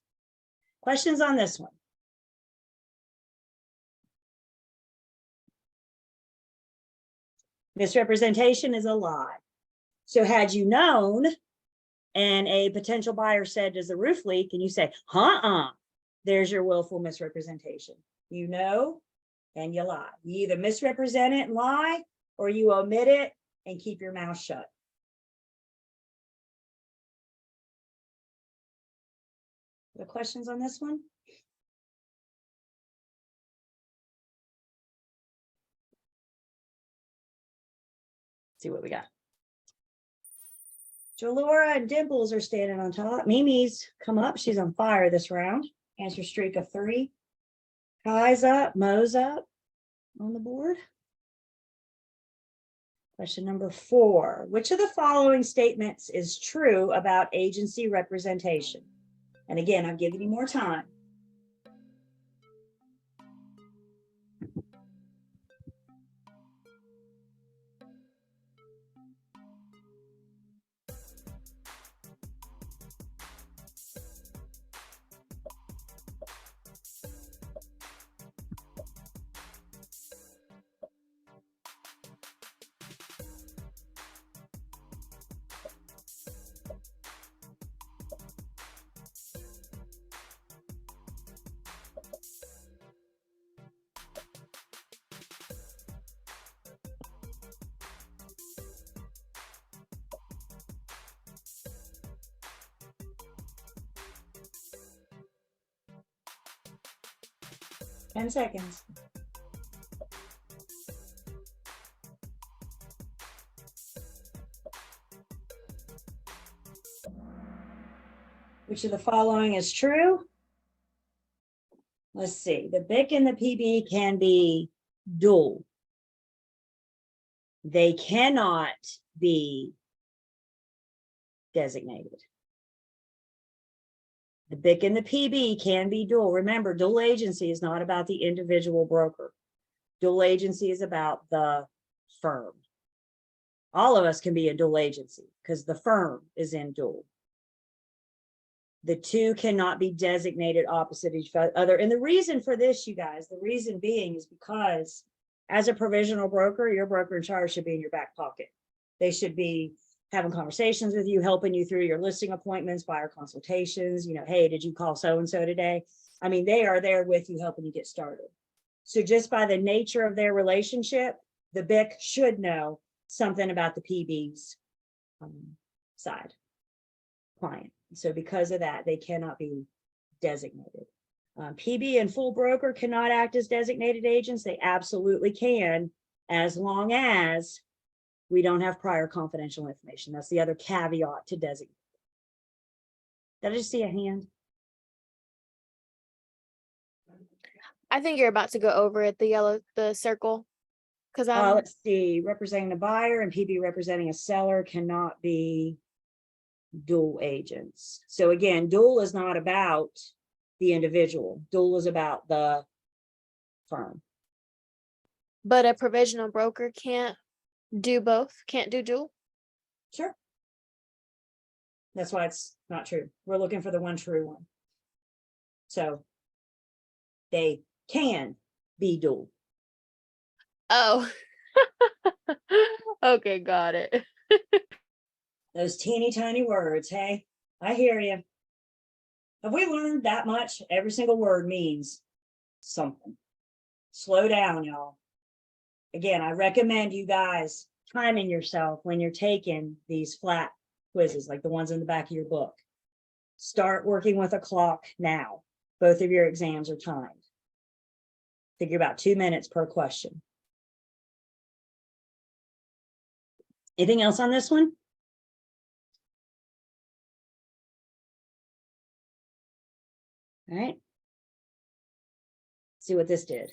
Questions on this one? Misrepresentation is a lie. So had you known and a potential buyer said, does the roof leak? And you say, there's your willful misrepresentation. You know, and you lie. You either misrepresent it and lie, or you omit it and keep your mouth shut. The questions on this one? See what we got. Jalora and Dimples are standing on top. Mimi's come up. She's on fire this round. Answer streak of 3. Kai's up, Mo's up on the board. Question number 4. Which of the following statements is true about agency representation? And again, I'm giving you more time. Ten seconds. Which of the following is true? Let's see. The BIC and the PB can be dual. They cannot be designated. The BIC and the PB can be dual. Remember, dual agency is not about the individual broker. Dual agency is about the firm. All of us can be a dual agency because the firm is in dual. The two cannot be designated opposite each other. And the reason for this, you guys, the reason being is because as a provisional broker, your broker in charge should be in your back pocket. They should be having conversations with you, helping you through your listing appointments, buyer consultations, you know, hey, did you call so-and-so today? I mean, they are there with you, helping you get started. So just by the nature of their relationship, the BIC should know something about the PB's side client. So because of that, they cannot be designated. PB and full broker cannot act as designated agents. They absolutely can, as long as we don't have prior confidential information. That's the other caveat to designate. Did I just see a hand? I think you're about to go over it, the circle. Because Let's see, representing a buyer and PB representing a seller cannot be dual agents. So again, dual is not about the individual. Dual is about the firm. but a provisional broker can't do both, can't do dual. Sure. That's why it's not true. We're looking for the one true one. So they can be dual. Oh, okay, got it. Those teeny tiny words, hey, I hear you. Have we learned that much? Every single word means something. Slow down, y'all. Again, I recommend you guys timing yourself when you're taking these flat quizzes, like the ones in the back of your book. Start working with a clock now. Both of your exams are timed. Figure about 2 minutes per question. Anything else on this one? All right. See what this did.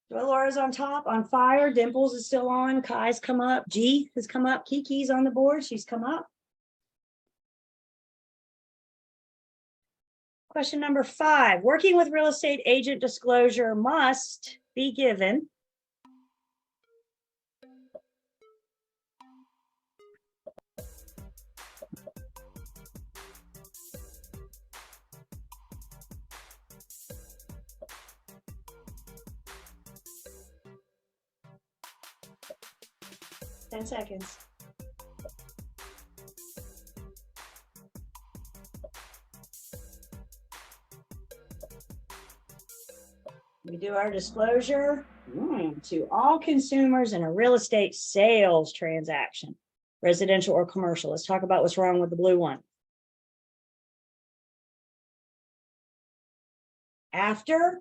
Laura's on top, on fire. Dimples is still on. Kai's come up. G has come up. Kiki's on the board. She's come up. Question number 5. Working with real estate agent disclosure must be given. Ten seconds. We do our disclosure to all consumers in a real estate sales transaction, residential or commercial. Let's talk about what's wrong with the blue one. After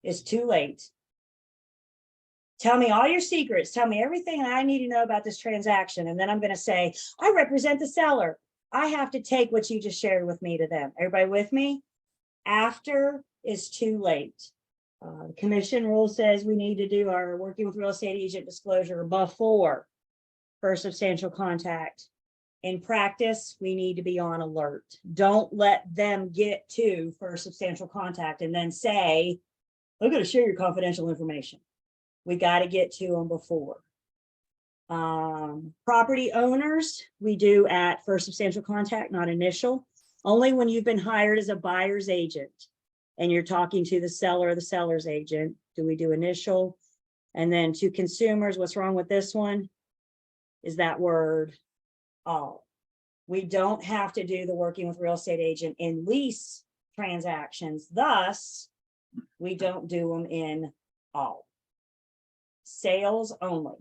is too late. Tell me all your secrets. Tell me everything that I need to know about this transaction. And then I'm going to say, I represent the seller. I have to take what you just shared with me to them. Everybody with me? After is too late. The commission rule says we need to do our working with real estate agent disclosure before first substantial contact. In practice, we need to be on alert. Don't let them get to first substantial contact and then say, I'm going to share your confidential information. We got to get to them before. Property owners, we do at first substantial contact, not initial. Only when you've been hired as a buyer's agent and you're talking to the seller or the seller's agent, do we do initial? And then to consumers, what's wrong with this one? Is that word all. We don't have to do the working with real estate agent in lease transactions. Thus, we don't do them in all. Sales only.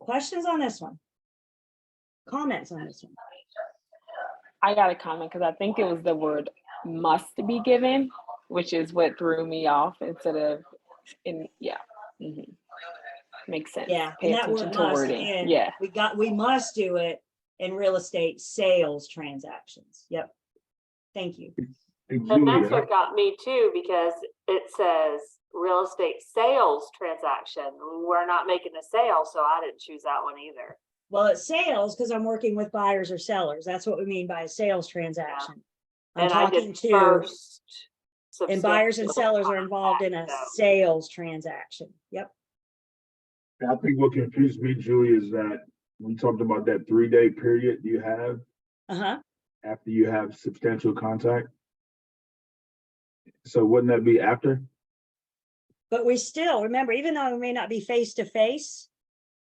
Questions on this one? Comments on this one? I got a comment because I think it was the word must be given, which is what threw me off instead of yeah. Mhm. Makes sense. Yeah, Pay and that attention word to must, wording. again, Yeah. we must do it in real estate sales transactions. Yep. Thank you. And that's what got me too, because it says real estate sales transaction. We're not making a sale, so I didn't choose that one either. Well, it's sales because I'm working with buyers or sellers. That's what we mean by a sales transaction. I'm And I talking did to, first. and buyers and substantial sellers are involved in a contact, so. sales transaction. Yep. I think what confused me, Julie, is that we talked about that 3-day period you have Uh-huh. after you have substantial contact. So wouldn't that be after? But we still, remember, even though we may not be face to face,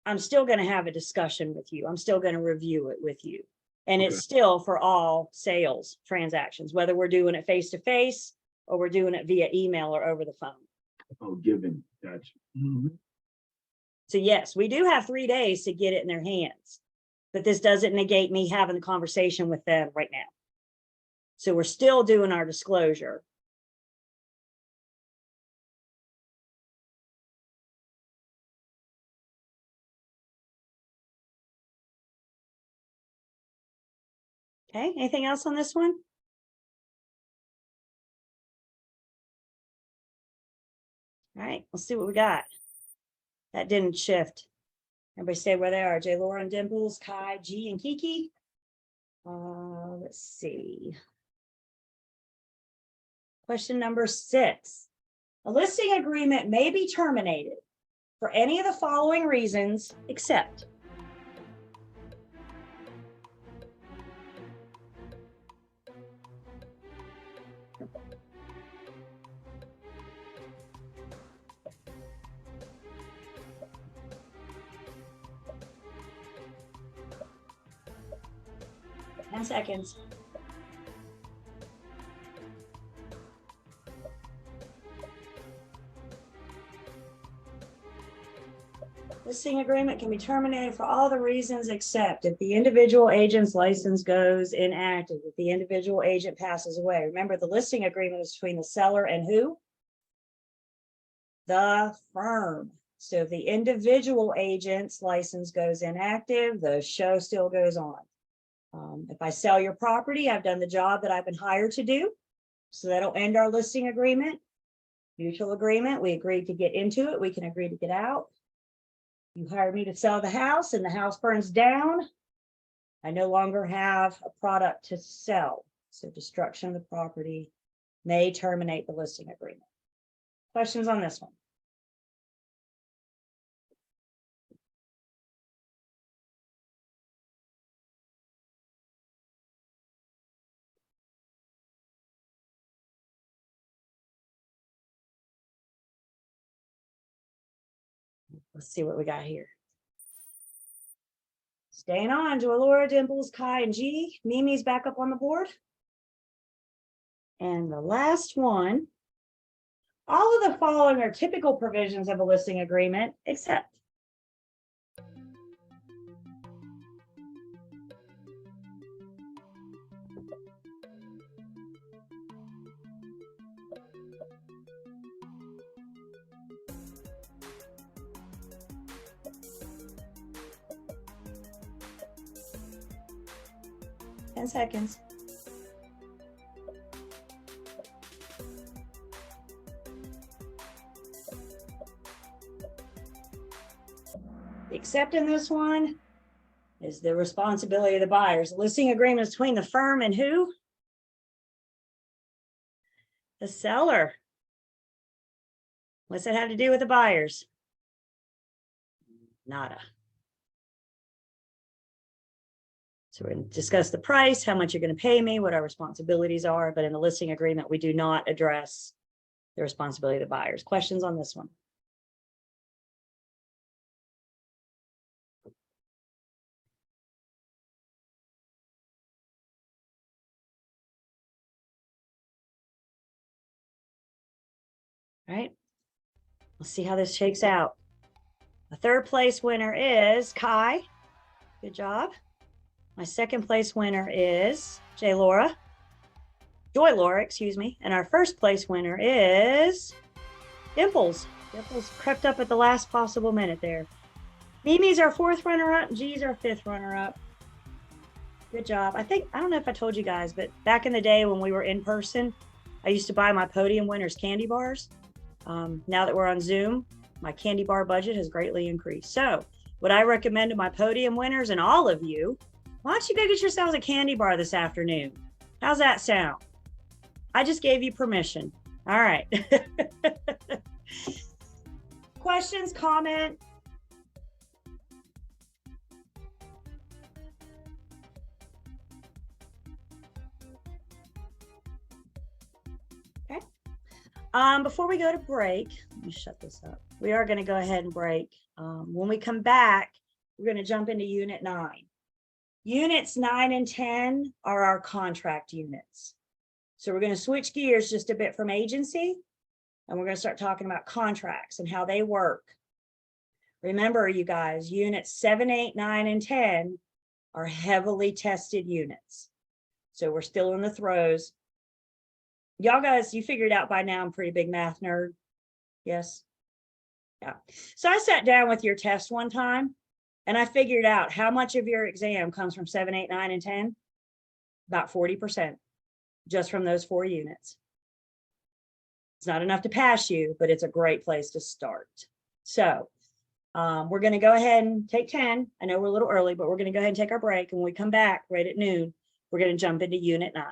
I'm still going to have a discussion with you. I'm still going to review it with you. And it's Okay. still for all sales transactions, whether we're doing it face to face or we're doing it via email or over the phone. Oh, given, gotcha. So yes, we do have 3 days to get it in their hands, but this doesn't negate me having a conversation with them right now. So we're still doing our disclosure. Okay, anything else on this one? All right, let's see what we got. That didn't shift. Everybody stay where they are. J. Laura and Dimples, Kai, G, and Kiki. Let's see. Question number 6. A listing agreement may be terminated for any of the following reasons, except ten seconds. Listing agreement can be terminated for all the reasons except if the individual agent's license goes inactive, if the individual agent passes away. Remember, the listing agreement is between the seller and who? The firm. So if the individual agent's license goes inactive, the show still goes on. If I sell your property, I've done the job that I've been hired to do. So that'll end our listing agreement. Mutual agreement, we agreed to get into it. We can agree to get out. You hired me to sell the house and the house burns down. I no longer have a product to sell. So destruction of the property may terminate the listing agreement. Questions on this one? Let's see what we got here. Staying on, Laura, Dimples, Kai, and G. Mimi's back up on the board. And the last one. All of the following are typical provisions of a listing agreement, except 10 seconds. Except in this one is the responsibility of the buyers. Listing agreements between the firm and who? The seller. What's it have to do with the buyers? Nada. So we're going to discuss the price, how much you're going to pay me, what our responsibilities are, but in the listing agreement, we do not address the responsibility of the buyers. Questions on this one? All right, let's see how this shakes out. The third place winner is Kai. Good job. My second place winner is Joy Laura, excuse me. And our first place winner is Dimples. Dimples crept up at the last possible minute there. Mimi's our fourth runner up. G's our fifth runner up. Good job. I don't know if I told you guys, but back in the day when we were in person, I used to buy my podium winners candy bars. Now that we're on Zoom, my candy bar budget has greatly increased. So what I recommend to my podium winners and all of you, why don't you go get yourselves a candy bar this afternoon? How's that sound? I just gave you permission. All right. Questions, comment? Okay. Before we go to break, let me shut this up. We are going to go ahead and break. When we come back, we're going to jump into Unit 9. Units 9 and 10 are our contract units. So we're going to switch gears just a bit from agency, and we're going to start talking about contracts and how they work. Remember, you guys, units 7, 8, 9, and 10 are heavily tested units. So we're still in the throes. Y'all guys, you figured out by now I'm a pretty big math nerd. Yes. Yeah. So I sat down with your test one time and I figured out how much of your exam comes from 7, 8, 9, and 10. About 40%, just from those 4 units. It's not enough to pass you, but it's a great place to start. So we're going to go ahead and take 10. I know we're a little early, but we're going to go ahead and take our break. And when we come back right at noon, we're going to jump into Unit 9.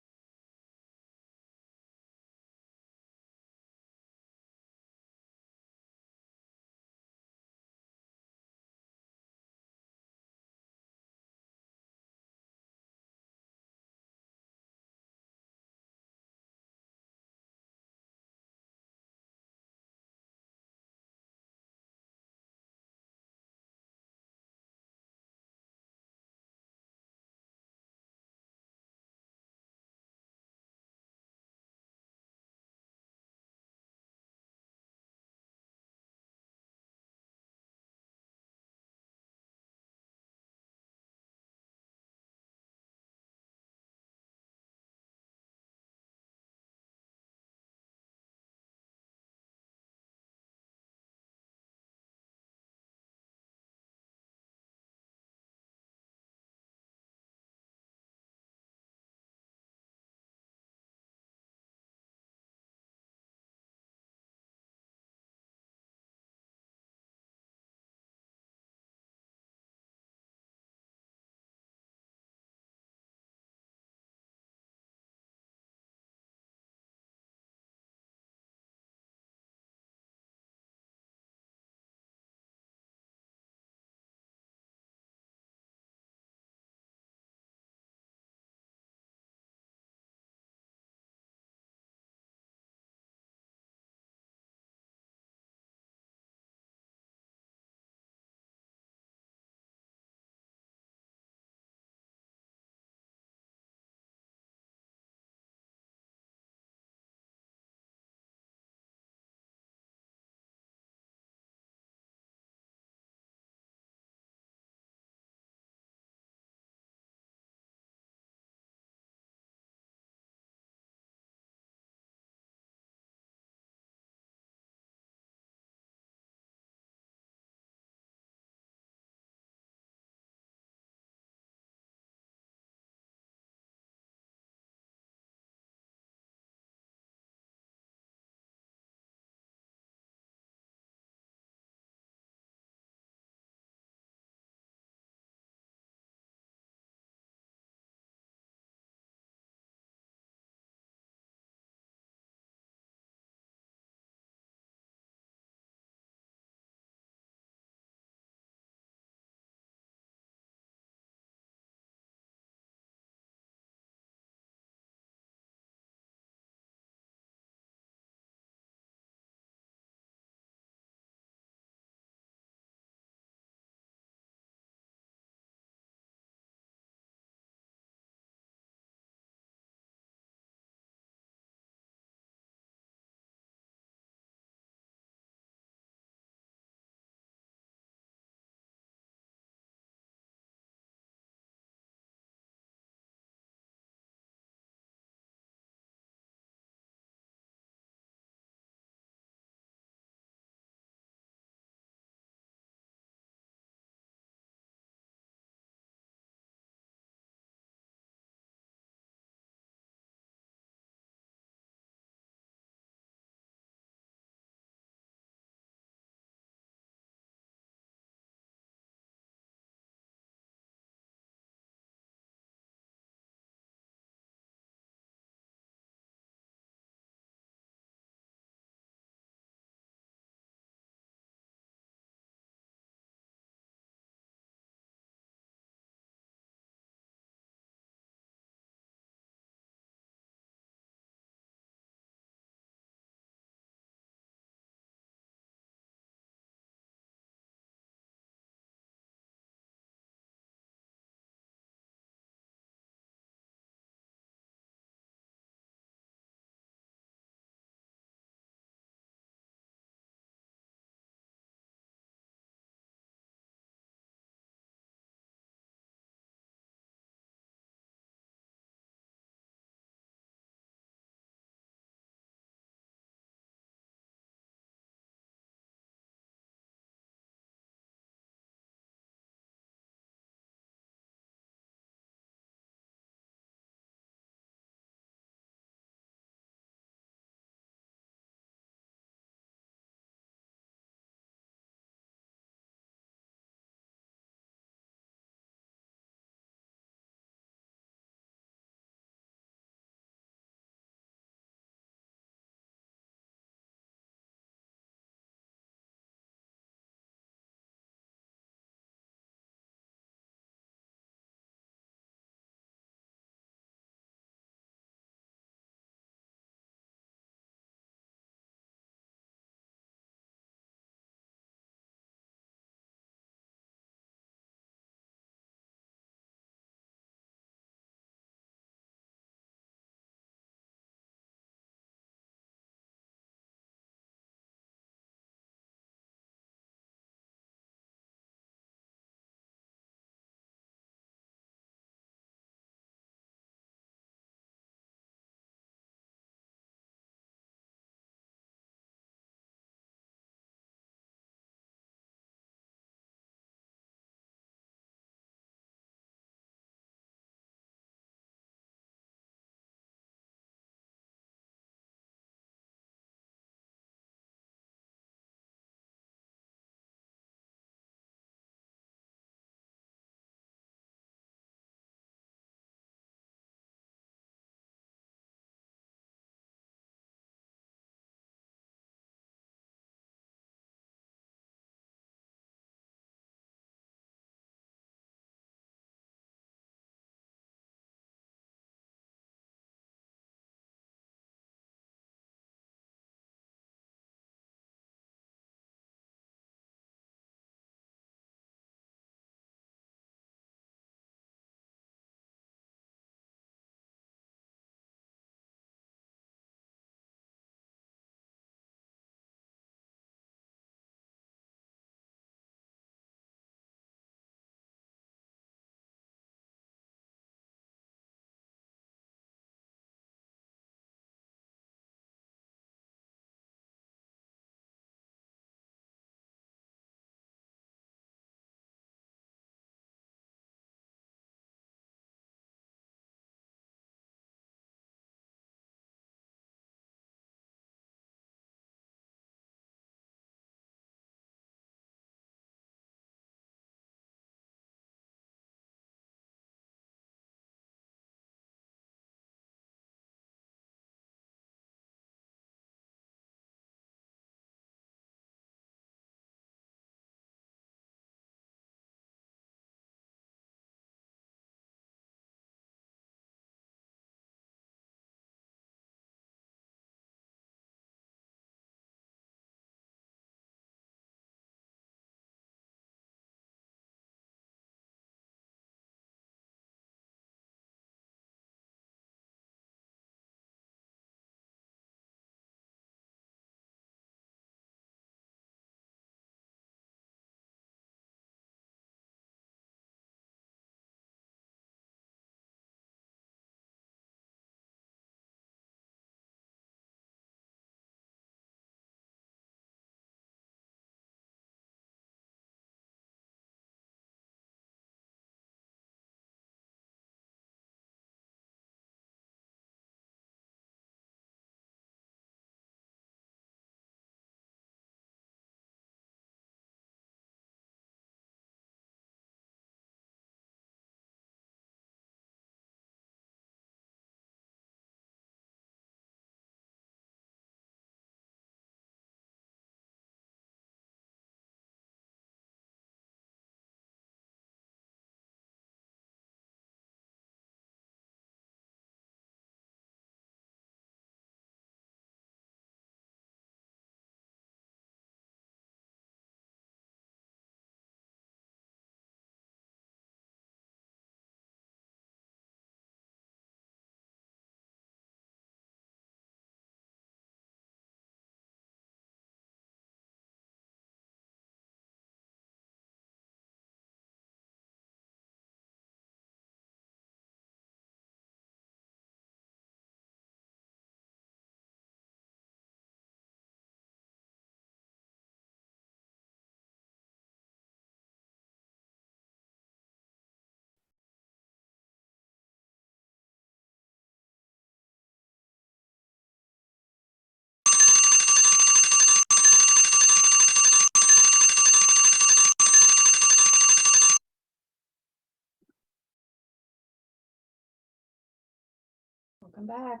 Welcome back.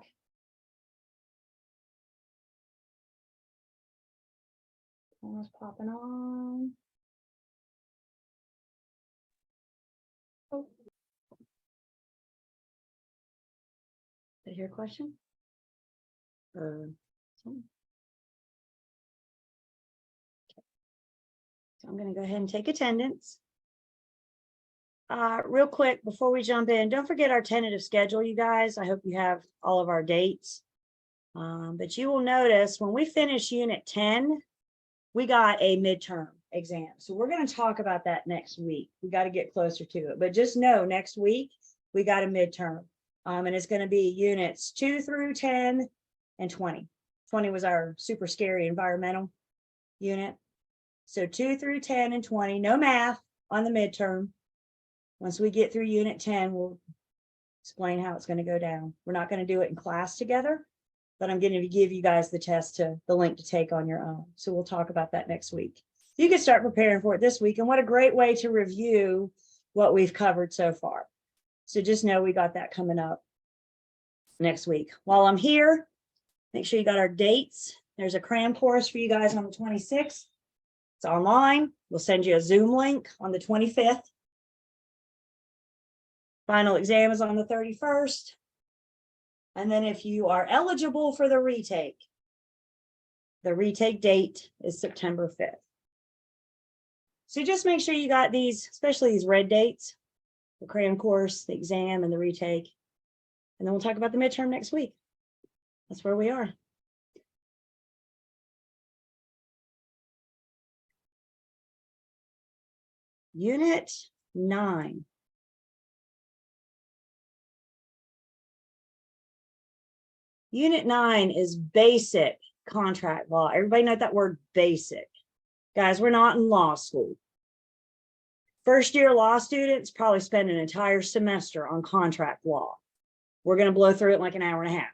Almost popping on. Oh. Did I hear a question? Or something? So I'm going to go ahead and take attendance. Real quick, before we jump in, don't forget our tentative schedule, you guys. I hope you have all of our dates. But you will notice when we finish unit 10, we got a midterm exam. So we're going to talk about that next week. We got to get closer to it. But just know next week, we got a midterm. And it's going to be units 2 through 10 and 20. 20 was our super scary environmental unit. So 2 through 10 and 20, no math on the midterm. Once we get through unit 10, we'll explain how it's going to go down. We're not going to do it in class together, but I'm going to give you guys the test the link to take on your own. So we'll talk about that next week. You can start preparing for it this week. And what a great way to review what we've covered so far. So just know we got that coming up next week. While I'm here, make sure you got our dates. There's a cram course for you guys on the 26th. It's online. We'll send you a Zoom link on the 25th. Final exam is on the 31st. And then if you are eligible for the retake date is September 5th. So just make sure you got these, especially these red dates, the cram course, the exam, and the retake. And then we'll talk about the midterm next week. That's where we are. Unit 9. Unit 9 is basic contract law. Everybody know that word basic. Guys, we're not in law school. First year law students probably spend an entire semester on contract law. We're going to blow through it in like an hour and a half.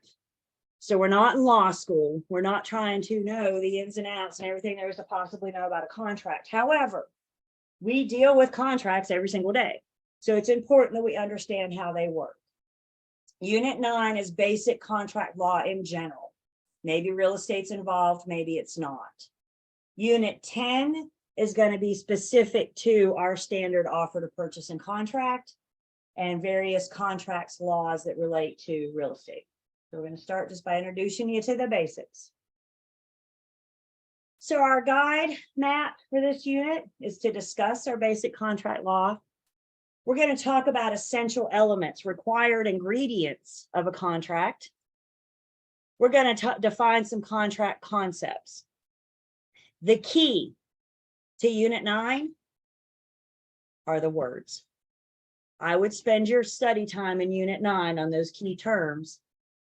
So we're not in law school. We're not trying to know the ins and outs and everything there is to possibly know about a contract. However, we deal with contracts every single day. So it's important that we understand how they work. Unit 9 is basic contract law in general. Maybe real estate's involved, maybe it's not. Unit 10 is going to be specific to our standard offer to purchase and contract and various contracts laws that relate to real estate. So we're going to start just by introducing you to the basics. So our guide map for this unit is to discuss our basic contract law. We're going to talk about essential elements, required ingredients of a contract. We're going to define some contract concepts. The key to Unit 9 are the words. I would spend your study time in Unit 9 on those key terms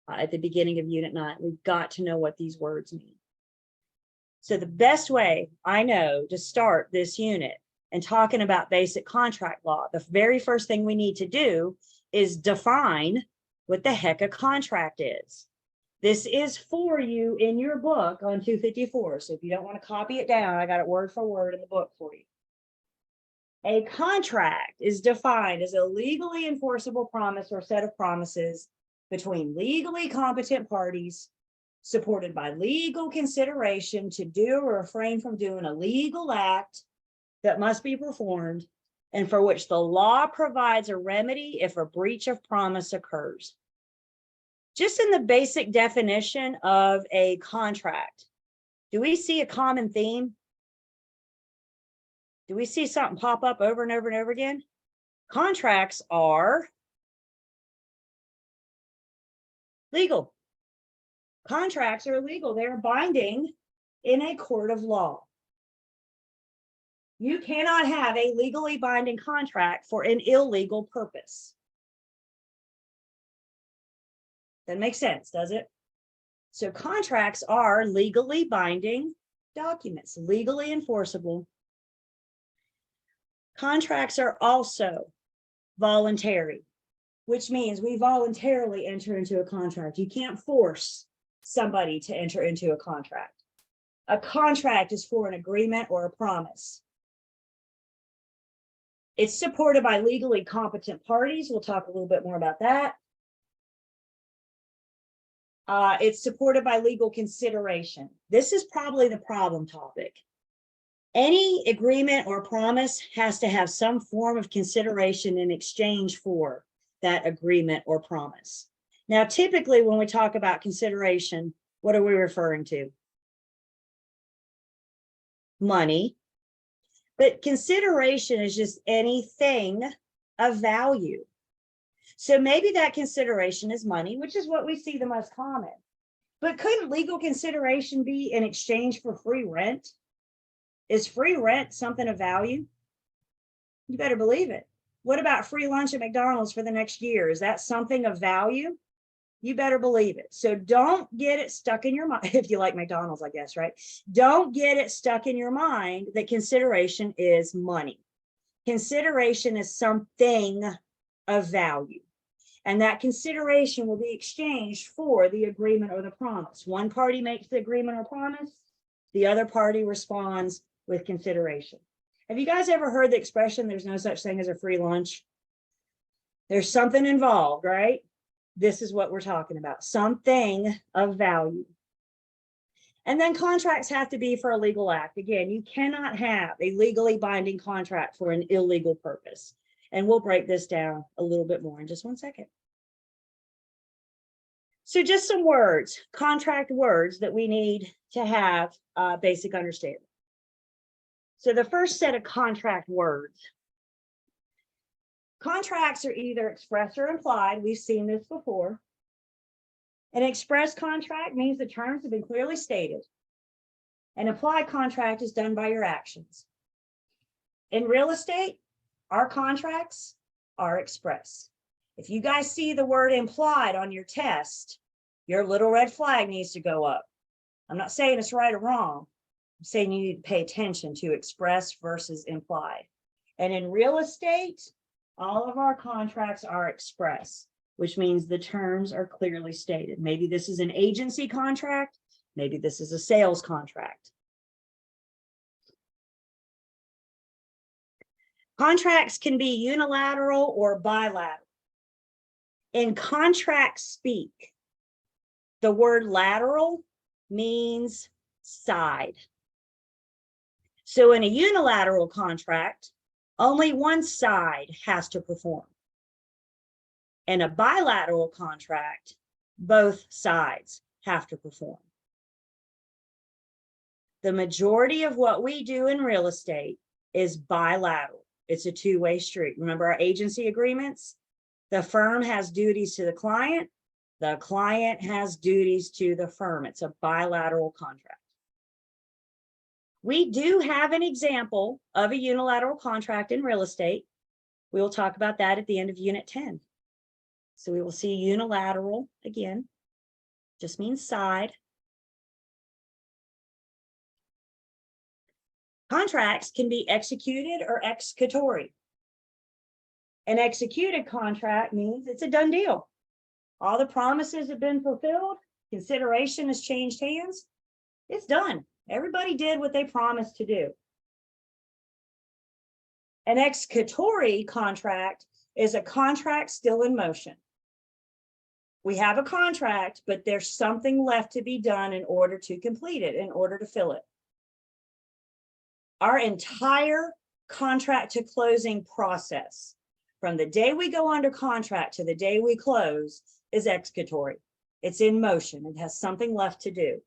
at the beginning of Unit 9. We've got to know what these words mean. So the best way I know to start this unit and talking about basic contract law, the very first thing we need to do is define what the heck a contract is. This is for you in your book on 254. So if you don't want to copy it down, I got it word for word in the book for you. A contract is defined as a legally enforceable promise or set of promises between legally competent parties supported by legal consideration to do or refrain from doing a legal act that must be performed and for which the law provides a remedy if a breach of promise occurs. Just in the basic definition of a contract, do we see a common theme? Do we see something pop up over and over and over again? Contracts are legal. Contracts are legal. They're binding in a court of law. You cannot have a legally binding contract for an illegal purpose. That makes sense, does it? So contracts are legally binding documents, legally enforceable. Contracts are also voluntary, which means we voluntarily enter into a contract. You can't force somebody to enter into a contract. A contract is for an agreement or a promise. It's supported by legally competent parties. We'll talk a little bit more about that. It's supported by legal consideration. This is probably the problem topic. Any agreement or promise has to have some form of consideration in exchange for that agreement or promise. Now, typically when we talk about consideration, what are we referring to? Money. But consideration is just anything of value. So maybe that consideration is money, which is what we see the most common. But couldn't legal consideration be in exchange for free rent? Is free rent something of value? You better believe it. What about free lunch at McDonald's for the next year? Is that something of value? You better believe it. So don't get it stuck in your mind, if you like McDonald's, I guess, right? Don't get it stuck in your mind that consideration is money. Consideration is something of value. And that consideration will be exchanged for the agreement or the promise. One party makes the agreement or promise, the other party responds with consideration. Have you guys ever heard the expression, there's no such thing as a free lunch? There's something involved, right? This is what we're talking about, something of value. And then contracts have to be for a legal act. Again, you cannot have a legally binding contract for an illegal purpose. And we'll break this down a little bit more in just one second. So just some words, contract words that we need to have basic understanding. So the first set of contract words. Contracts are either express or implied. We've seen this before. An express contract means the terms have been clearly stated. An implied contract is done by your actions. In real estate, our contracts are express. If you guys see the word implied on your test, your little red flag needs to go up. I'm not saying it's right or wrong. I'm saying you need to pay attention to express versus implied. And in real estate, all of our contracts are express, which means the terms are clearly stated. Maybe this is an agency contract. Maybe this is a sales contract. Contracts can be unilateral or bilateral. In contract speak, the word lateral means side. So in a unilateral contract, only one side has to perform. In a bilateral contract, both sides have to perform. The majority of what we do in real estate is bilateral. It's a two-way street. Remember our agency agreements? The firm has duties to the client has duties to the firm. It's a bilateral contract. We do have an example of a unilateral contract in real estate. We will talk about that at the end of Unit 10. So we will see unilateral again, just means side. Contracts can be executed or executory. An executed contract means it's a done deal. All the promises have been fulfilled. Consideration has changed hands. It's done. Everybody did what they promised to do. An executory contract is a contract still in motion. We have a contract, but there's something left to be done in order to complete it, in order to fill it. Our entire contract to closing process, from the day we go under contract to the day we close, is executory. It's in motion. It has something left to do.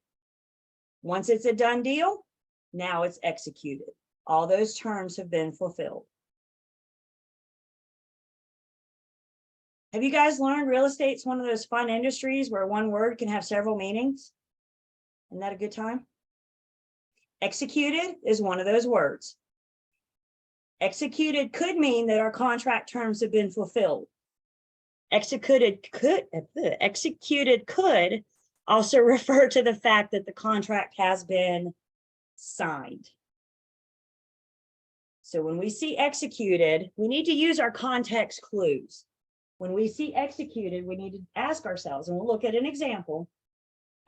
Once it's a done deal, now it's executed. All those terms have been fulfilled. Have you guys learned real estate's one of those fun industries where one word can have several meanings? Isn't that a good time? Executed is one of those words. Executed could mean that our contract terms have been fulfilled. Executed could also refer to the fact that the contract has been signed. So when we see executed, we need to use our context clues. When we see executed, we need to ask ourselves, and we'll look at an example.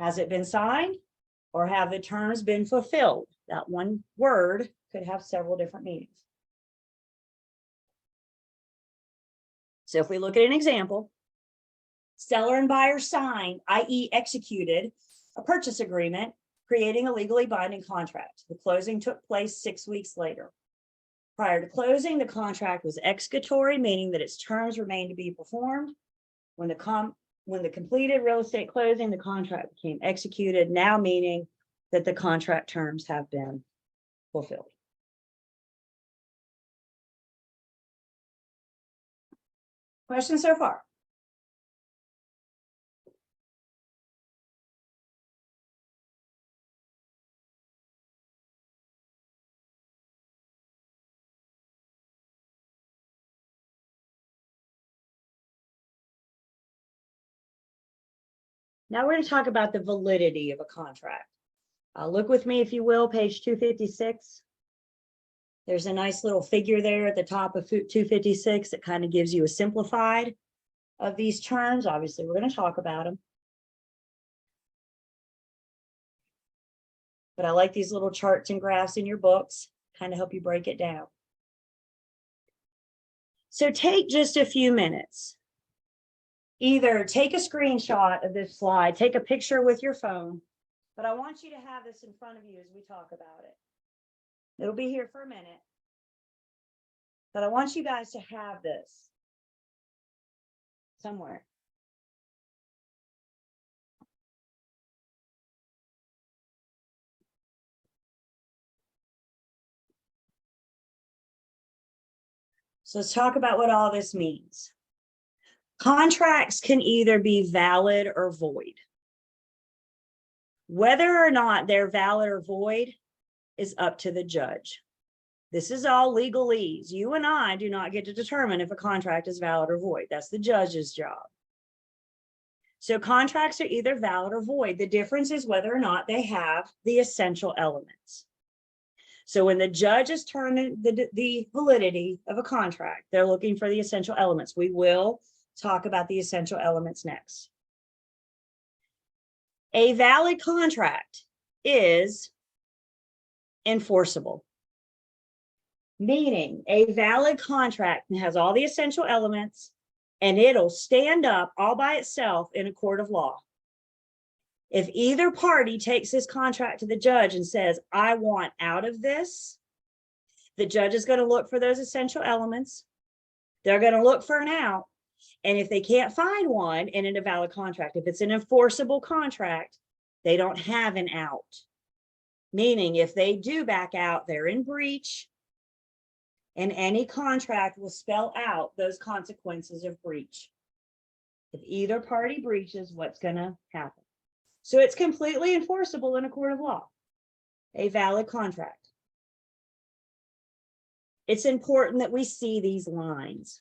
Has it been signed or have the terms been fulfilled? That one word could have several different meanings. So if we look at an example, Seller and buyer signed, i.e. executed, a purchase agreement, creating a legally binding contract. The closing took place 6 weeks later. Prior to closing, the contract was executory, meaning that its terms remained to be performed. When the completed real estate closing, the contract became executed, now meaning that the contract terms have been fulfilled. Questions so far? Now we're going to talk about the validity of a contract. Look with me, if you will, page 256. There's a nice little figure there at the top of 256 that kind of gives you a simplified of these terms. Obviously, we're going to talk about them. But I like these little charts and graphs in your books, kind of help you break it down. So take just a few minutes. Either take a screenshot of this slide, take a picture with your phone, but I want you to have this in front of you as we talk about it. It'll be here for a minute, but I want you guys to have this somewhere. So let's talk about what all this means. Contracts can either be valid or void. Whether or not they're valid or void is up to the judge. This is all legalese. You and I do not get to determine if a contract is valid or void. That's the judge's job. So contracts are either valid or void. The difference is whether or not they have the essential elements. So when the judge is determining the validity of a contract, they're looking for the essential elements. We will talk about the essential elements next. A valid contract is enforceable, meaning a valid contract has all the essential elements and it'll stand up all by itself in a court of law. If either party takes this contract to the judge and says, I want out of this, the judge is going to look for those essential elements. They're going to look for an out. And if they can't find one in a valid contract, if it's an enforceable contract, they don't have an out. Meaning if they do back out, they're in breach, and any contract will spell out those consequences of breach. If either party breaches, what's going to happen? So it's completely enforceable in a court of law, a valid contract. It's important that we see these lines.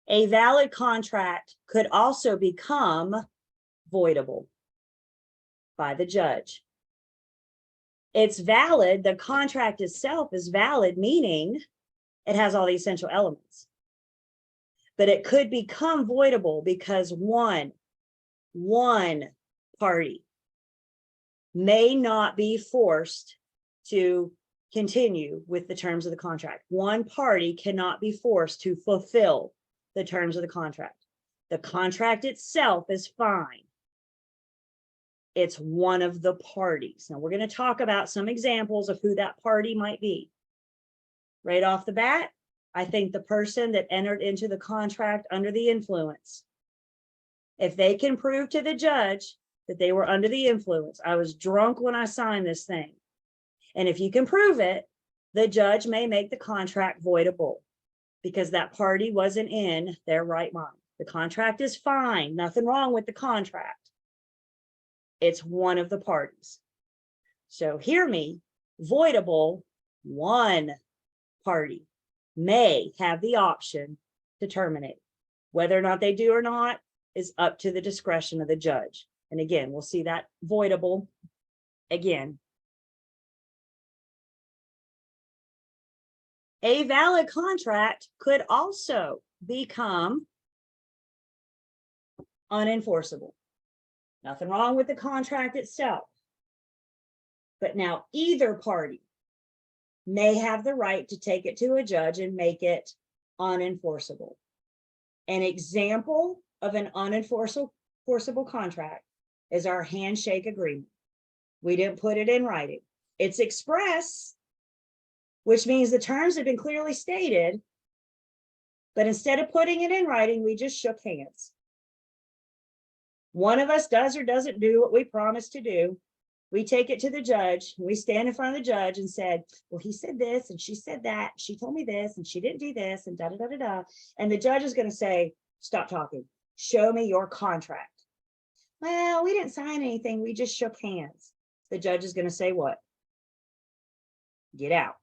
A valid contract could also become voidable by the judge. It's valid, the contract itself is valid, meaning it has all the essential elements. But it could become voidable because one party may not be forced to continue with the terms of the contract. One party cannot be forced to fulfill the terms of the contract. The contract itself is fine. It's one of the parties. Now we're going to talk about some examples of who that party might be. Right off the bat, I think the person that entered into the contract under the influence. If they can prove to the judge that they were under the influence, I was drunk when I signed this thing. And if you can prove it, the judge may make the contract voidable because that party wasn't in their right mind. The contract is fine, nothing wrong with the contract. It's one of the parties. So hear me, voidable, one party may have the option to terminate. Whether or not they do or not is up to the discretion of the judge. And again, we'll see that voidable again. A valid contract could also become unenforceable. Nothing wrong with the contract itself. But now either party may have the right to take it to a judge and make it unenforceable. An example of an unenforceable contract is our handshake agreement. We didn't put it in writing. It's express, which means the terms have been clearly stated. But instead of putting it in writing, we just shook hands. One of us does or doesn't do what we promised to do. We take it to the judge. We stand in front of the judge and said, well, he said this and she said that. She told me this and she didn't do this and da da da da da. And the judge is going to say, stop talking. Show me your contract. Well, we didn't sign anything. We just shook hands. The judge is going to say what? Get out.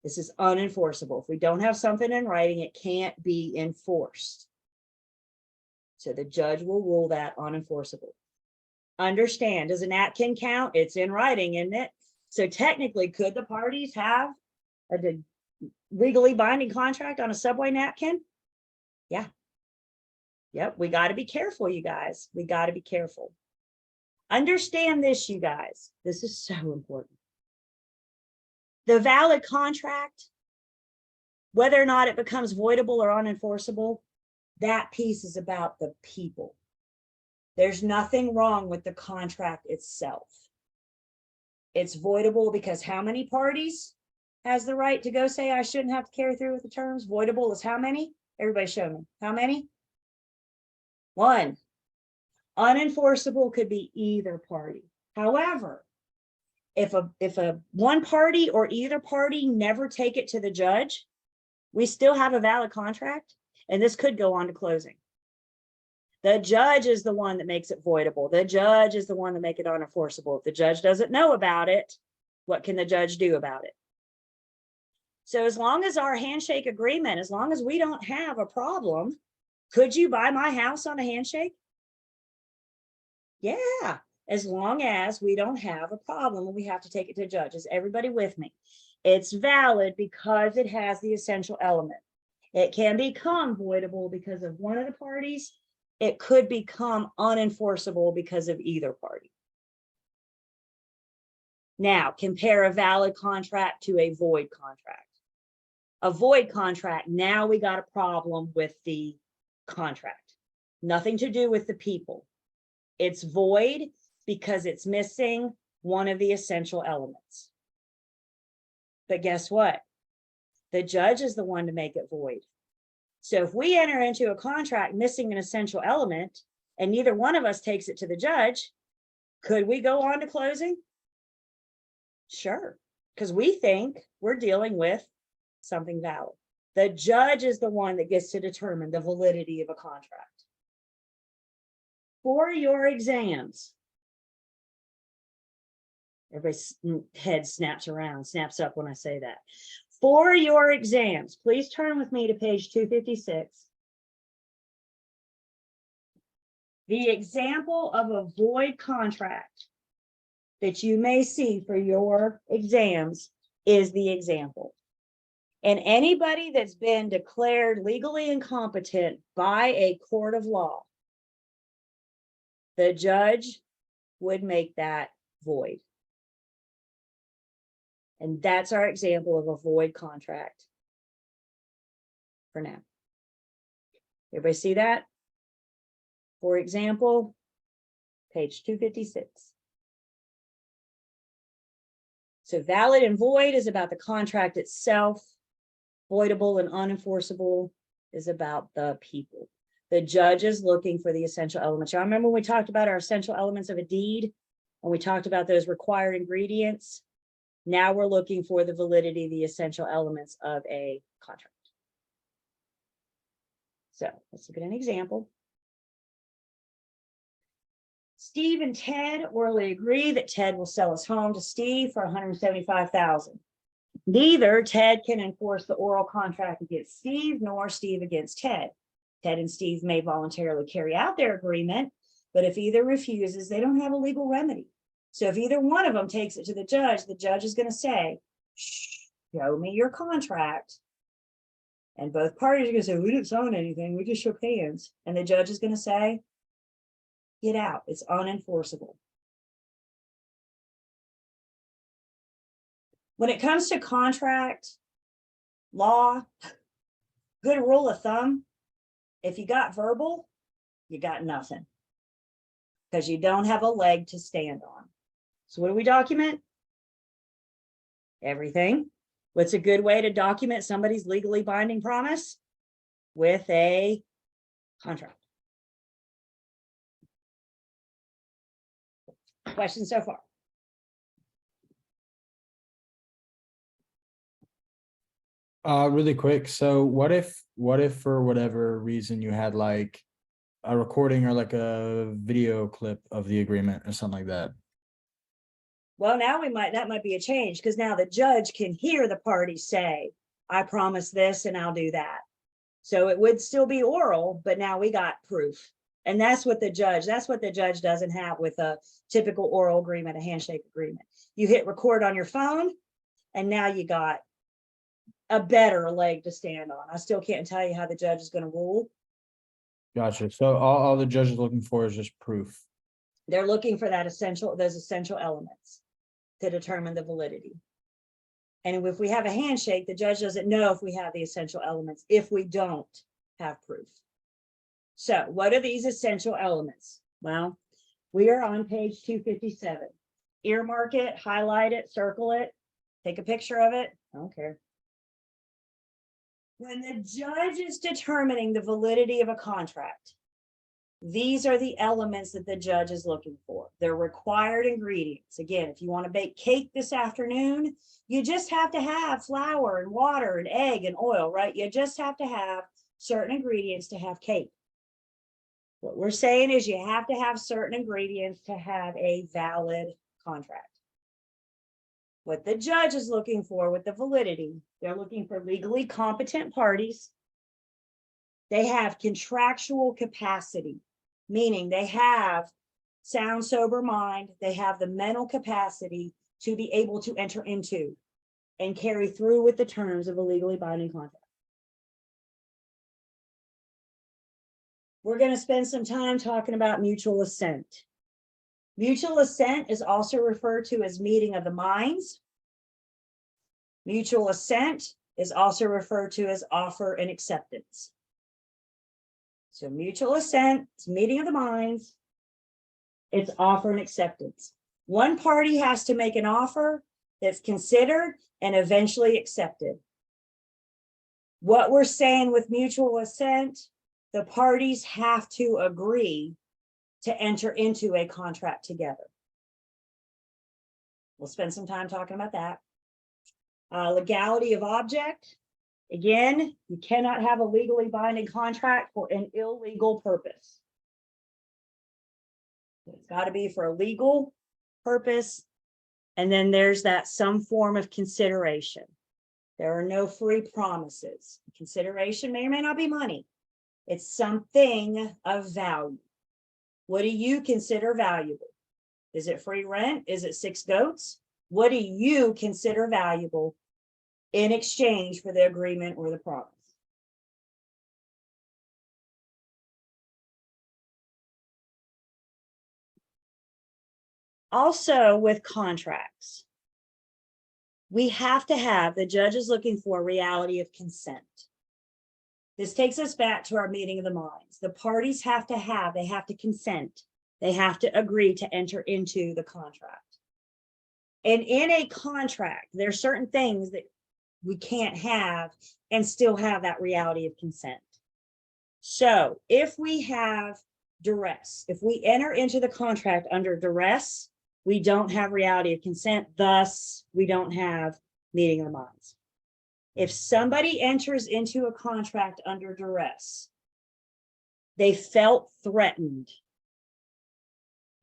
This is unenforceable. If we don't have something in writing, it can't be enforced. So the judge will rule that unenforceable. Understand, does a napkin count? It's in writing, isn't it? So technically, could the parties have a legally binding contract on a subway napkin? Yeah. Yep, we got to be careful, you guys. We got to be careful. Understand this, you guys. This is so important. The valid contract, whether or not it becomes voidable or unenforceable, that piece is about the people. There's nothing wrong with the contract itself. It's voidable because how many parties has the right to go say, I shouldn't have to carry through with the terms? Voidable is how many? Everybody show me. How many? One. Unenforceable could be either party. However, if a one party or either party never take it to the judge, we still have a valid contract, and this could go on to closing. The judge is the one that makes it voidable. The judge is the one that makes it unenforceable. If the judge doesn't know about it, what can the judge do about it? So as long as our handshake agreement, as long as we don't have a problem, could you buy my house on a handshake? Yeah, as long as we don't have a problem and we have to take it to judge. Is everybody with me? It's valid because it has the essential element. It can become voidable because of one of the parties. It could become unenforceable because of either party. Now, compare a valid contract to a void contract. A void contract, now we got a problem with the contract. Nothing to do with the people. It's void because it's missing one of the essential elements. But guess what? The judge is the one to make it void. So if we enter into a contract missing an essential element and neither one of us takes it to the judge, could we go on to closing? Sure, because we think we're dealing with something valid. The judge is the one that gets to determine the validity of a contract. For your exams, everybody's head snaps up when I say that. For your exams, please turn with me to page 256. The example of a void contract that you may see for your exams is the example. And anybody that's been declared legally incompetent by a court of law, the judge would make that void. And that's our example of a void contract for now. Everybody see that? For example, page 256. So valid and void is about the contract itself. Voidable and unenforceable is about the people. The judge is looking for the essential elements. Y'all remember when we talked about our essential elements of a deed, and we talked about those required ingredients? Now we're looking for the validity, the essential elements of a contract. So let's look at an example. Steve and Ted orally agree that Ted will sell his home to Steve for $175,000. Neither Ted can enforce the oral contract against Steve, nor Steve against Ted. Ted and Steve may voluntarily carry out their agreement, but if either refuses, they don't have a legal remedy. So if either one of them takes it to the judge is going to say, show me your contract. And both parties are going to say, we didn't sign anything, we just shook hands. And the judge is going to say, get out, it's unenforceable. When it comes to contract law, good rule of thumb, if you got verbal, you got nothing. Because you don't have a leg to stand on. So what do we document? Everything. What's a good way to document somebody's legally binding promise? With a contract. Questions so far? Really quick. So what if for whatever reason you had like a recording or like a video clip of the agreement or something like that? Well, now that might be a change, because now the judge can hear the parties say, I promise this and I'll do that. So it would still be oral, but now we got proof. And that's what the judge doesn't have with a typical oral agreement, a handshake agreement. You hit record on your phone and now you got a better leg to stand on. I still can't tell you how the judge is going to rule. Gotcha. So all the judge is looking for is just proof. They're looking for those essential elements to determine the validity. And if we have a handshake, the judge doesn't know if we have the essential elements, if we don't have proof. So what are these essential elements? Well, we are on page 257. Earmark it, highlight it, circle it, take a picture of it. I don't care. When the judge is determining the validity of a contract, these are the elements that the judge is looking for. They're required ingredients. Again, if you want to bake cake this afternoon, you just have to have flour and water and egg and oil, right? You just have to have certain ingredients to have cake. What we're saying is you have to have certain ingredients to have a valid contract. What the judge is looking for with the validity, they're looking for legally competent parties. They have contractual capacity, meaning they have sound, sober mind. They have the mental capacity to be able to enter into and carry through with the terms of a legally binding contract. We're going to spend some time talking about mutual assent. Mutual assent is also referred to as meeting of the minds. Mutual assent is also referred to as offer and acceptance. So mutual assent is meeting of the minds. It's offer and acceptance. One party has to make an offer that's considered and eventually accepted. What we're saying with mutual assent, the parties have to agree to enter into a contract together. We'll spend some time talking about that. Legality of object. Again, you cannot have a legally binding contract for an illegal purpose. It's got to be for a legal purpose. And then there's that some form of consideration. There are no free promises. Consideration may or may not be money. It's something of value. What do you consider valuable? Is it free rent? Is it 6 goats? What do you consider valuable in exchange for the agreement or the promise? Also with contracts, we have to have, the judge is looking for reality of consent. This takes us back to our meeting of the minds. The parties have to consent. They have to agree to enter into the contract. And in a contract, there are certain things that we can't have and still have that reality of consent. So if we have duress, if we enter into the contract under duress, we don't have reality of consent, thus we don't have meeting of the minds. If somebody enters into a contract under duress, they felt threatened.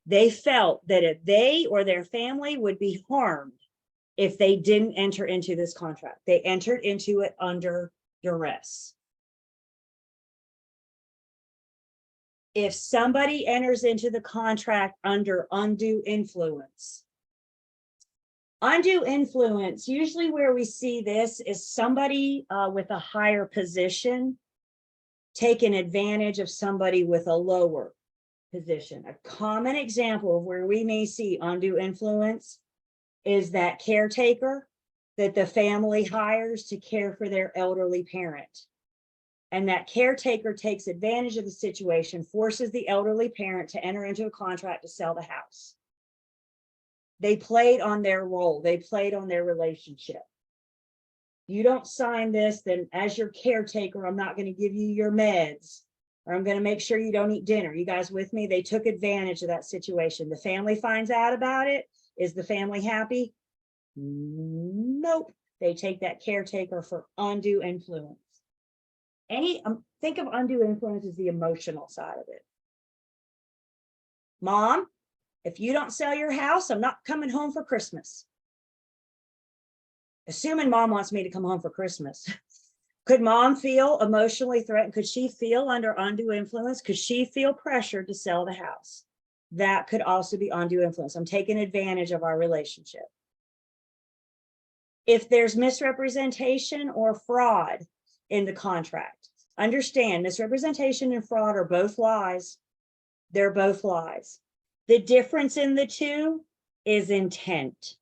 They felt that if they or their family would be harmed if they didn't enter into this contract. They entered into it under duress. If somebody enters into the contract under undue influence, usually where we see this is somebody with a higher position taking advantage of somebody with a lower position. A common example of where we may see undue influence is that caretaker that the family hires to care for their elderly parent. and that caretaker takes advantage of the situation, forces the elderly parent to enter into a contract to sell the house. They played on their role. They played on their relationship. You don't sign this, then as your caretaker, I'm not going to give you your meds, or I'm going to make sure you don't eat dinner. You guys with me? They took advantage of that situation. The family finds out about it. Is the family happy? Nope. They take that caretaker for undue influence. Think of undue influence as the emotional side of it. Mom, if you don't sell your house, I'm not coming home for Christmas. Assuming mom wants me to come home for Christmas. Could mom feel emotionally threatened? Could she feel under undue influence? Could she feel pressured to sell the house? That could also be undue influence. I'm taking advantage of our relationship. If there's misrepresentation or fraud in the contract, understand misrepresentation and fraud are both lies. They're both lies. The difference in the two is intent.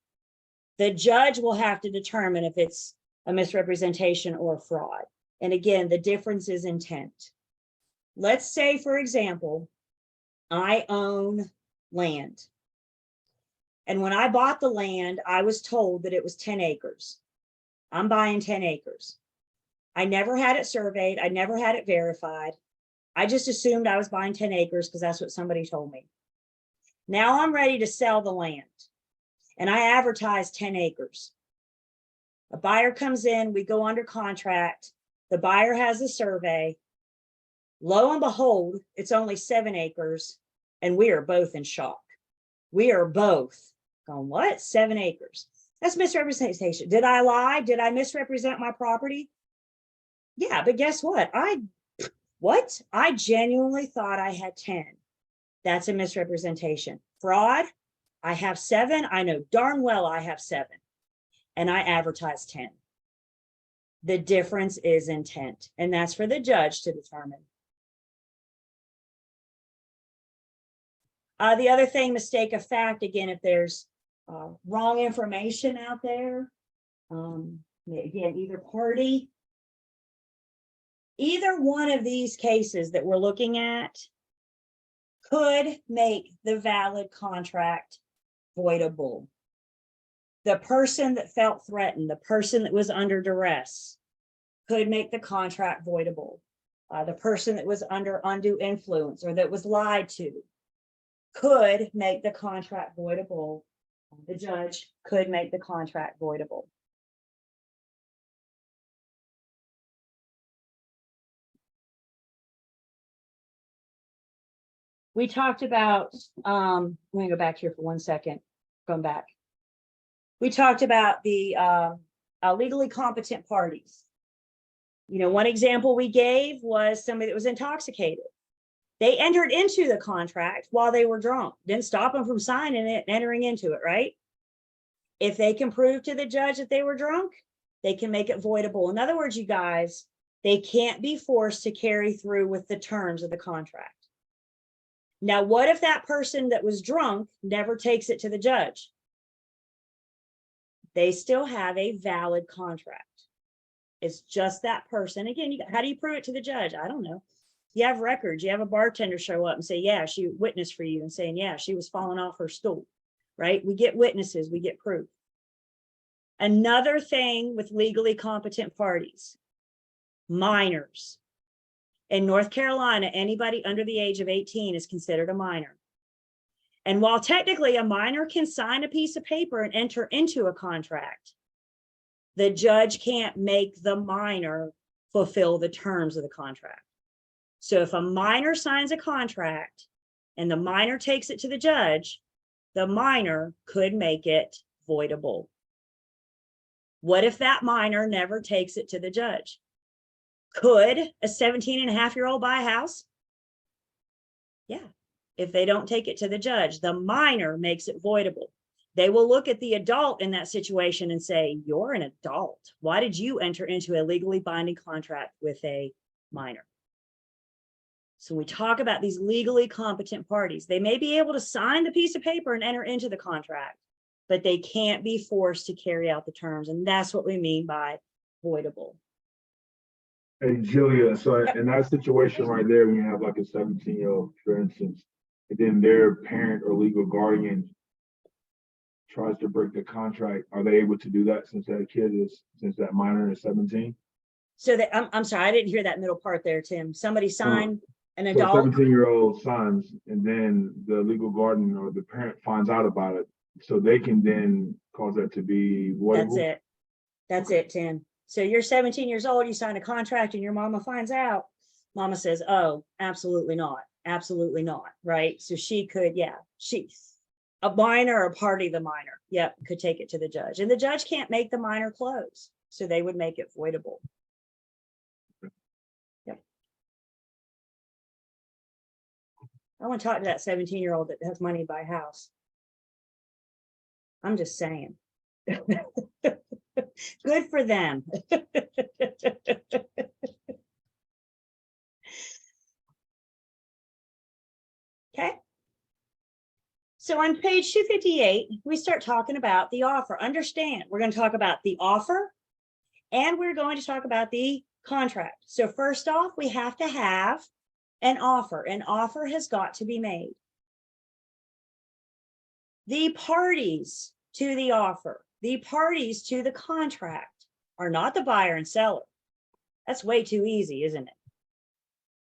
The judge will have to determine if it's a misrepresentation or fraud. And again, the difference is intent. Let's say, for example, I own land. And when I bought the land, I was told that it was 10 acres. I'm buying 10 acres. I never had it surveyed. I never had it verified. I just assumed I was buying 10 acres because that's what somebody told me. Now I'm ready to sell the land. And I advertise 10 acres. A buyer comes in, we go under contract. The buyer has a survey. Lo and behold, it's only 7 acres. And we are both in shock. We are both going, what? 7 acres. That's misrepresentation. Did I lie? Did I misrepresent my property? Yeah, but guess what? I genuinely thought I had 10. That's a misrepresentation. Fraud, I have 7. I know darn well I have 7. And I advertise 10. The difference is intent. And that's for the judge to determine. The other thing, mistake of fact, again, if there's wrong information out there, again, either party, either one of these cases that we're looking at could make the valid contract voidable. The person that felt threatened, the person that was under duress, could make the contract voidable. The person that was under undue influence or that was lied to could make the contract voidable. The judge could make the contract voidable. We talked about, let me go back here for 1 second, going back. We talked about the legally competent parties. You know, one example we gave was somebody that was intoxicated. They entered into the contract while they were drunk. Didn't stop them from signing it and entering into it, right? If they can prove to the judge that they were drunk, they can make it voidable. In other words, you guys, they can't be forced to carry through with the terms of the contract. Now, what if that person that was drunk never takes it to the judge? They still have a valid contract. It's just that person. Again, how do you prove it to the judge? I don't know. You have records. You have a bartender show up and say, yeah, she witnessed for you, and saying, yeah, she was falling off her stool, right? We get witnesses, we get proof. Another thing with legally competent parties, minors. In North Carolina, anybody under the age of 18 is considered a minor. And while technically a minor can sign a piece of paper and enter into a contract, the judge can't make the minor fulfill the terms of the contract. So if a minor signs a contract and the minor takes it to the judge, the minor could make it voidable. What if that minor never takes it to the judge? Could a 17-and-a-half-year-old buy a house? Yeah, if they don't take it to the judge, the minor makes it voidable. They will look at the adult in that situation and say, you're an adult. Why did you enter into a legally binding contract with a minor? So we talk about these legally competent parties. They may be able to sign the piece of paper and enter into the contract, but they can't be forced to carry out the terms. And that's what we mean by voidable. Hey, Julia, so in that situation right there, when you have like a 17-year-old, for instance, and then their parent or legal guardian tries to break the contract, are they able to do that since that minor is 17? So that, I'm sorry, I didn't hear that middle part there, Tim. Somebody signed an So adult. 17-year-old signs, and then the legal guardian or the parent finds out about it, so they can then cause that to be That's voidable? it. That's it, Tim. So you're 17 years old, you sign a contract and your mama finds out. Mama says, oh, absolutely not. Absolutely not. Right. So she could, yeah, a minor or a party, the minor, yep, could take it to the judge. And the judge can't make the minor close. So they would make it voidable. Yep. I want to talk to that 17-year-old that has money to buy a house. I'm just saying. Good for them. Okay. So on page 258, we start talking about the offer. Understand, we're going to talk about the offer and we're going to talk about the contract. So first off, we have to have an offer. An offer has got to be made. The parties to the offer, the parties to the contract are not the buyer and seller. That's way too easy, isn't it?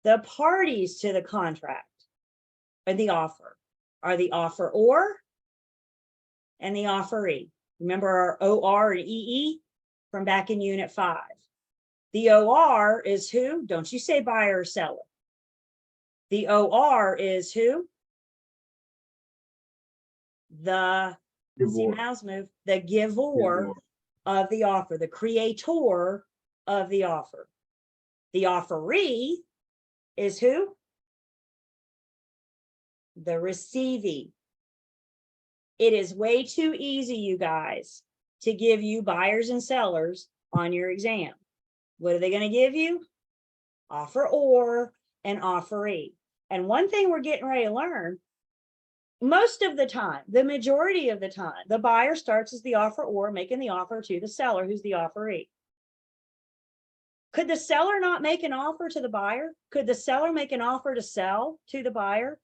The parties to the contract and the offer are the offeror and the offeree. Remember our OR and EE from back in Unit 5. The OR is who? Don't you say buyer or seller. The OR is who? The, see mouse move, the giver of the offer, the creator of the offer. The offeree is who? The receivee. It is way too easy, you guys, to give you buyers and sellers on your exam. What are they going to give you? Offeror and offeree. And one thing we're getting ready to learn, most of the time, the majority of the time, the buyer starts as the offeror, making the offer to the seller, who's the offeree. Could the seller not make an offer to the buyer? Could the seller make an offer to sell to the buyer?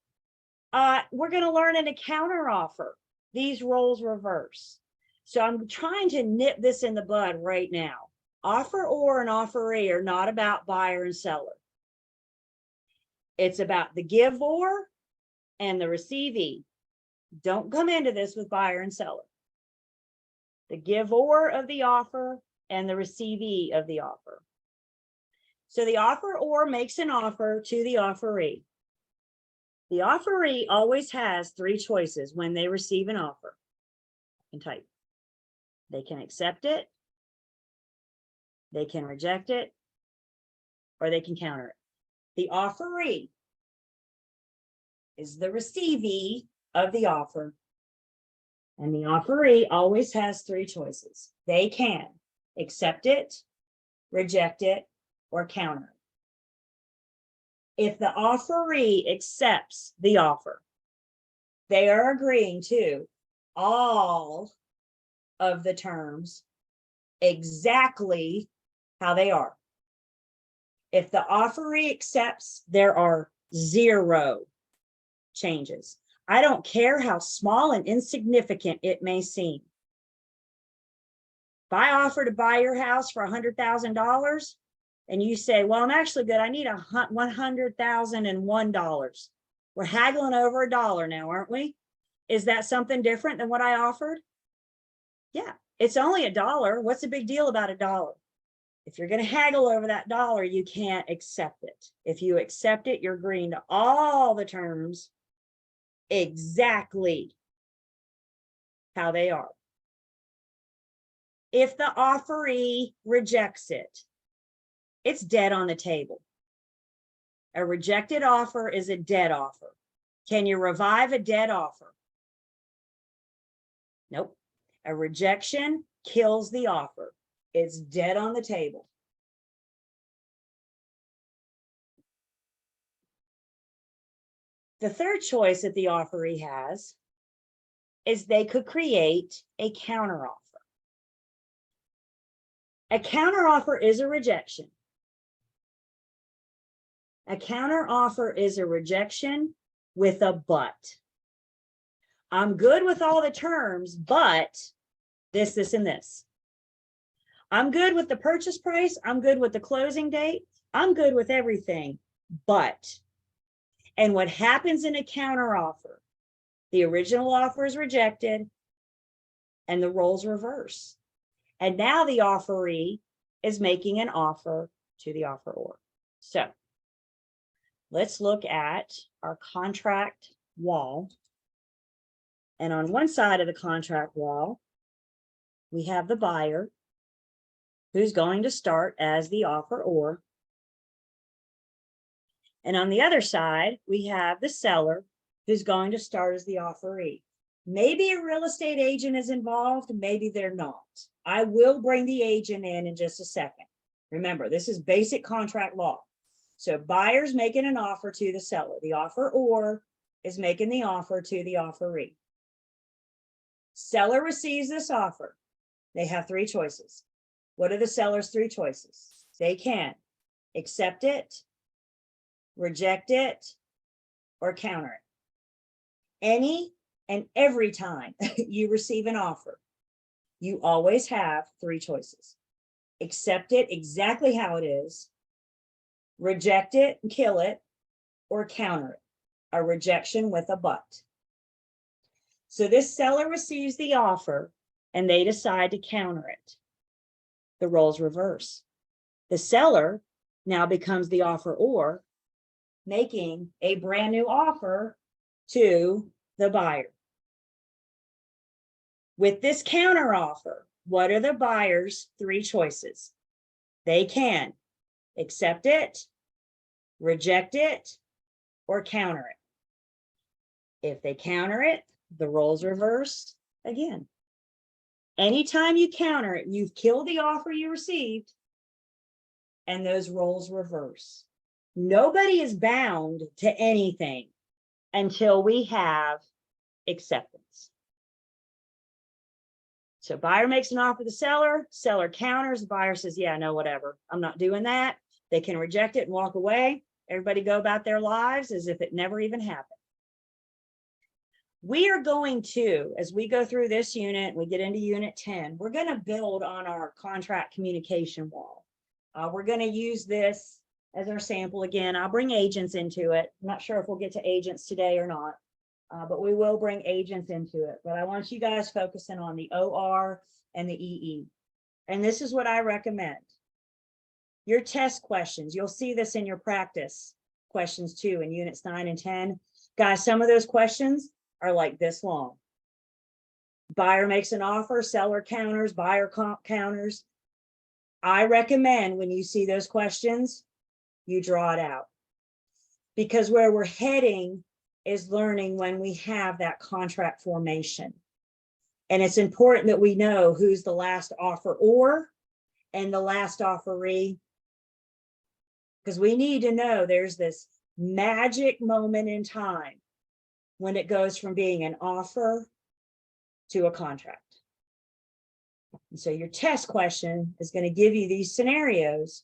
We're going to learn in a counter offer. These roles reverse. So I'm trying to nip this in the bud right now. Offeror and offeree are not about buyer and seller. It's about the giver and the receivee. Don't come into this with buyer and seller. The giver of the offer and the receivee of the offer. So the offeror makes an offer to the offeree. The offeree always has three choices when they receive an offer. And type. They can accept it, they can reject it, or they can counter it. The offeree is the receivee of the offer. And the offeree always has three choices. They can accept it, reject it, or counter it. If the offeree accepts the offer, they are agreeing to all of the terms exactly how they are. If the offeree accepts, there are zero changes. I don't care how small and insignificant it may seem. If I offer to buy your house for $100,000 and you say, well, I'm actually good, I need $100,001. We're haggling over $1 now, aren't we? Is that something different than what I offered? Yeah, it's only $1. What's the big deal about $1? If you're going to haggle over that $1, you can't accept it. If you accept it, you're agreeing to all the terms exactly how they are. If the offeree rejects it, it's dead on the table. A rejected offer is a dead offer. Can you revive a dead offer? Nope. A rejection kills the offer. It's dead on the table. The third choice that the offeree has is they could create a counteroffer. A counteroffer is a rejection. A counter offer is a rejection with a but. I'm good with all the terms, but this, and this. I'm good with the purchase price. I'm good with the closing date. I'm good with everything, but. And what happens in a counter offer? The original offer is rejected and the roles reverse. And now the offeree is making an offer to the offeror. So let's look at our contract wall. And on one side of the contract wall, we have the buyer who's going to start as the offeror. And on the other side, we have the seller who's going to start as the offeree. Maybe a real estate agent is involved, maybe they're not. I will bring the agent in just a second. Remember, this is basic contract law. So buyer's making an offer to the seller. The offeror is making the offer to the offeree. Seller receives this offer. They have three choices. What are the seller's three choices? They can accept it, reject it, or counter it. Any and every time you receive an offer, you always have three choices. Accept it exactly how it is, reject it and kill it, or counter it. A rejection with a but. So this seller receives the offer and they decide to counter it. The roles reverse. The seller now becomes the offeror, making a brand new offer to the buyer. With this counter offer, what are the buyer's three choices? They can accept it, reject it, or counter it. If they counter it, the roles reverse again. Anytime you counter it, you've killed the offer you received, and those roles reverse. Nobody is bound to anything until we have acceptance. So buyer makes an offer to the seller, seller counters, the buyer says, yeah, no, whatever, I'm not doing that. They can reject it and walk away. Everybody go about their lives as if it never even happened. We are going to, as we go through this unit, we get into unit 10, we're going to build on our contract communication wall. We're going to use this as our sample again. I'll bring agents into it. I'm not sure if we'll get to agents today or not, but we will bring agents into it. But I want you guys focusing on the OR and the EE. And this is what I recommend. Your test questions, you'll see this in your practice questions too in units 9 and 10. Guys, some of those questions are like this long. Buyer makes an offer, seller counters, buyer counters. I recommend when you see those questions, you draw it out. Because where we're heading is learning when we have that contract formation. And it's important that we know who's the last offeror and the last offeree. Because we need to know there's this magic moment in time when it goes from being an offer to a contract. And so your test question is going to give you these scenarios.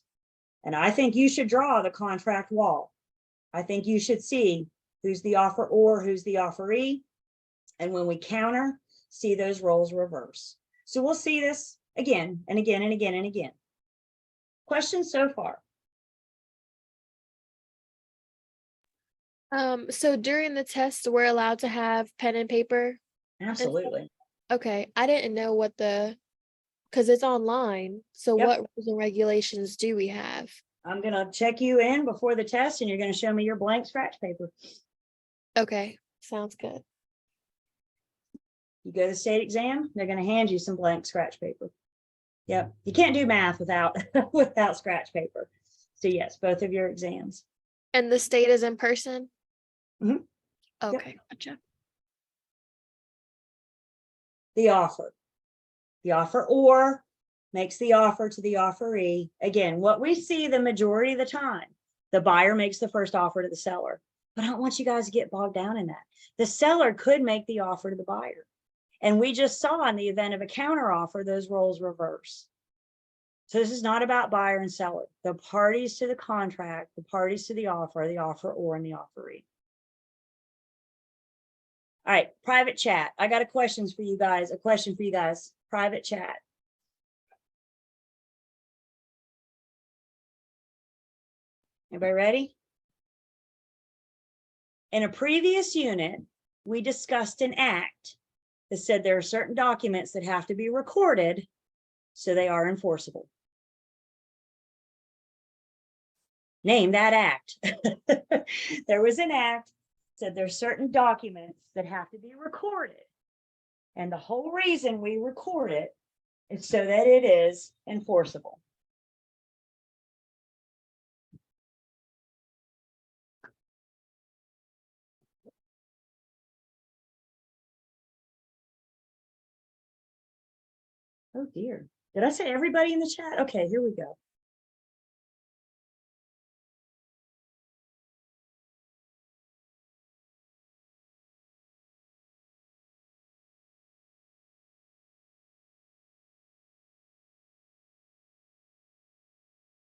And I think you should draw the contract wall. I think you should see who's the offeror, who's the offeree. And when we counter, see those roles reverse. So we'll see this again and again and again and again. Questions so far? So during the test, we're allowed to have pen and paper. Absolutely. Okay, I didn't know what because it's online. So Yep. what rules and regulations do we have? I'm going to check you in before the test and you're going to show me your blank scratch paper. Okay, sounds good. You go to the state exam, they're going to hand you some blank scratch paper. Yep. You can't do math without without scratch paper. So yes, both of your exams. And the state is in person? Mhm. Okay, gotcha. The offer. The offeror makes the offer to the offeree. Again, what we see the majority of the time, the buyer makes the first offer to the seller. But I don't want you guys to get bogged down in that. The seller could make the offer to the buyer. And we just saw in the event of a counter offer, those roles reverse. So this is not about buyer and seller. The parties to the contract, the parties to the offer or and the offeree. All right, private chat. I got a question for you guys. Private chat. Everybody ready? In a previous unit, we discussed an act that said there are certain documents that have to be recorded so they are enforceable. Name that act. There was an act said there's certain documents that have to be recorded. And the whole reason we record it is so that it is enforceable. Oh dear. Did I say everybody in the chat? Okay, here we go.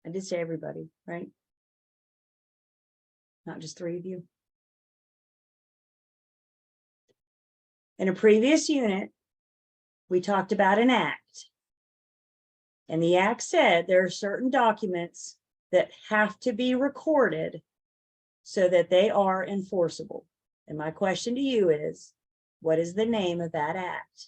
I did say everybody, right? Not just 3 of you. In a previous unit, we talked about an act. And the act said there are certain documents that have to be recorded so that they are enforceable. And my question to you is, what is the name of that act?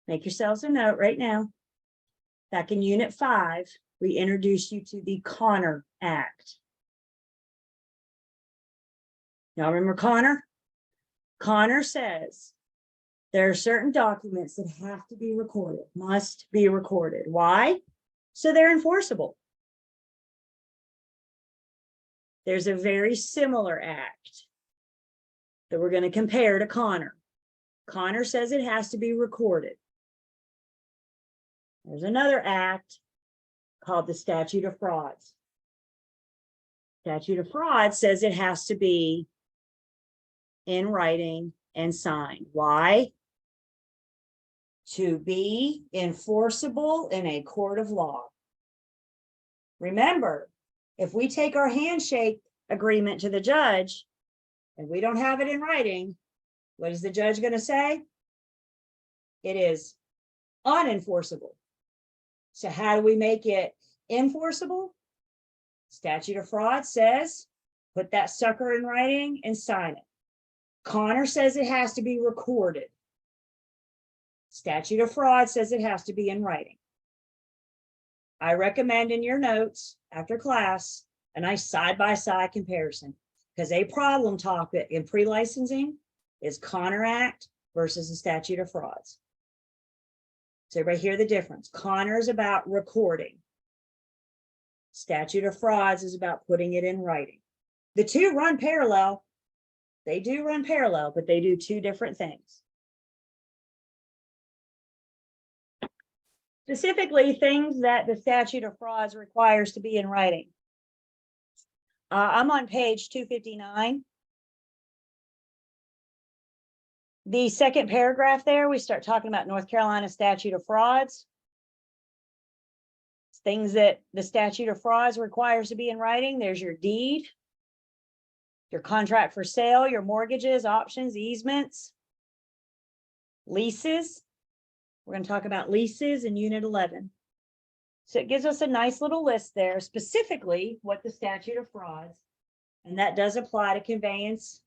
Make yourselves a note right now. Back in Unit 5, we introduced you to the Connor Act. Y'all remember Connor? Connor says there are certain documents that have to be recorded, must be recorded. Why? So they're enforceable. There's a very similar act that we're going to compare to Connor. Connor says it has to be recorded. There's another act called the Statute of Frauds. Statute of Frauds says it has to be in writing and signed. Why? To be enforceable in a court of law. Remember, if we take our handshake agreement to the judge and we don't have it in writing, what is the judge going to say? It is unenforceable. So how do we make it enforceable? Statute of Frauds says, put that sucker in writing and sign it. Connor says it has to be recorded. Statute of Frauds says it has to be in writing. I recommend in your notes after class a nice side-by-side comparison, because a problem topic in pre-licensing is Connor Act versus the Statute of Frauds. So everybody hear the difference. Connor is about recording. Statute of Frauds is about putting it in writing. The two run parallel. They do run parallel, but they do two different things. Specifically, things that the Statute of Frauds requires to be in writing. I'm on page 259. The second paragraph there, we start talking about North Carolina Statute of Frauds. Things that the Statute of Frauds requires to be in writing. There's your deed, your contract for sale, your mortgages, options, easements, leases. We're going to talk about leases in Unit 11. So it gives us a nice little list there, specifically what the Statute of Frauds, and that does apply to conveyance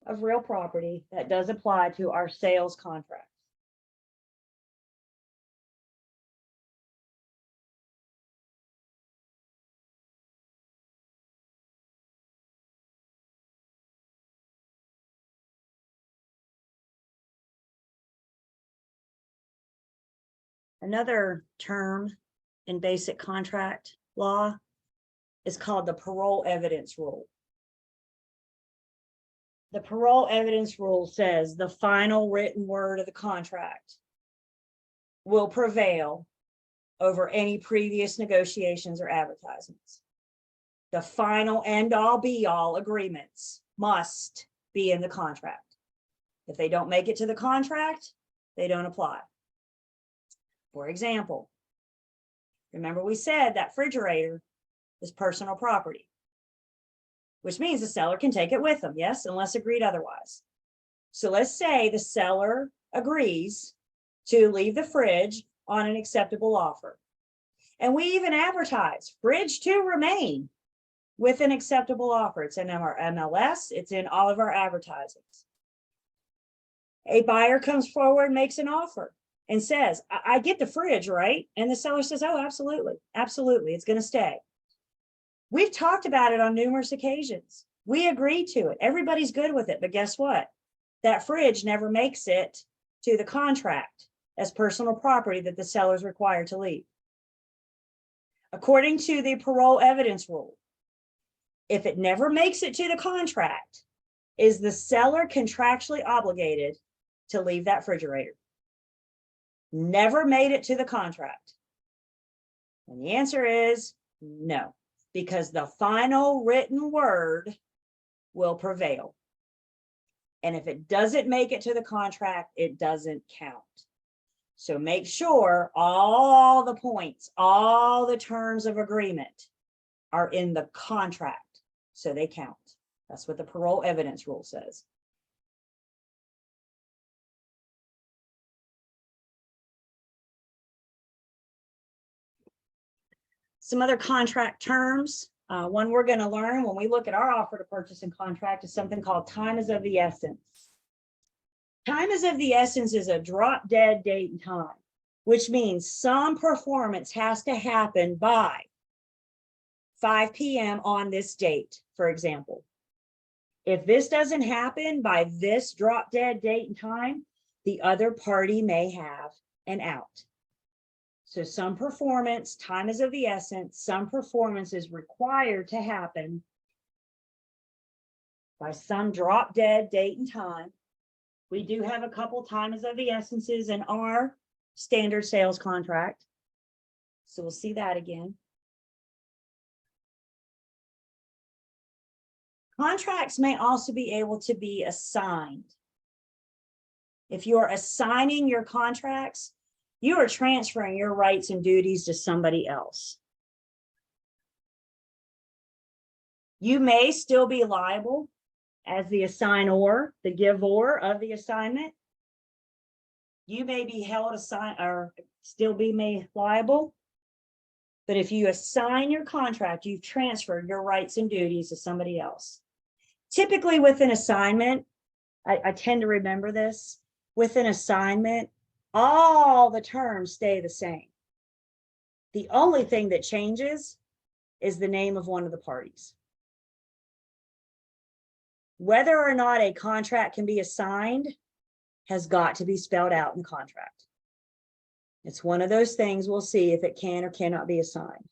of real property. That does apply to our sales contracts. Another term in basic contract law is called the parole evidence rule. The parole evidence rule says the final written word of the contract will prevail over any previous negotiations or advertisements. The final end all be all agreements must be in the contract. If they don't make it to the contract, they don't apply. For example, remember we said that refrigerator is personal property, which means the seller can take it with them, yes, unless agreed otherwise. So let's say the seller agrees to leave the fridge on an acceptable offer. And we even advertise fridge to remain with an acceptable offer. It's in our MLS, it's in all of our advertisings. A buyer comes forward, makes an offer and says, I get the fridge, right? And the seller says, oh, absolutely, absolutely, it's gonna stay. We've talked about it on numerous occasions. We agree to it. Everybody's good with it, but guess what? That fridge never makes it to the contract as personal property that the seller is required to leave. According to the parole evidence rule, if it never makes it to the contract, is the seller contractually obligated to leave that refrigerator? Never made it to the contract. And the answer is no, because the final written word will prevail. And if it doesn't make it to the contract, it doesn't count. So make sure all the points, all the terms of agreement are in the contract, so they count. That's what the parole evidence rule says. Some other contract terms. One we're going to learn when we look at our offer to purchase and contract is something called time is of the essence. Time is of the essence is a drop dead date and time, which means some performance has to happen by 5 p.m. on this date, for example. If this doesn't happen by this drop dead date and time, the other party may have an out. So some performance, time is of the essence, some performance is required to happen by some drop dead date and time. We do have a couple time is of the essences in our standard sales contract. So we'll see that again. Contracts may also be able to be assigned. If you're assigning your contracts, you are transferring your rights and duties to somebody else. You may still be liable as the assignor, the giver of the assignment. You may be held or still be made liable. But if you assign your contract, you've transferred your rights and duties to somebody else. Typically with an assignment, I tend to remember this, with an assignment, all the terms stay the same. The only thing that changes is the name of one of the parties. Whether or not a contract can be assigned has got to be spelled out in the contract. It's one of those things we'll see if it can or cannot be assigned.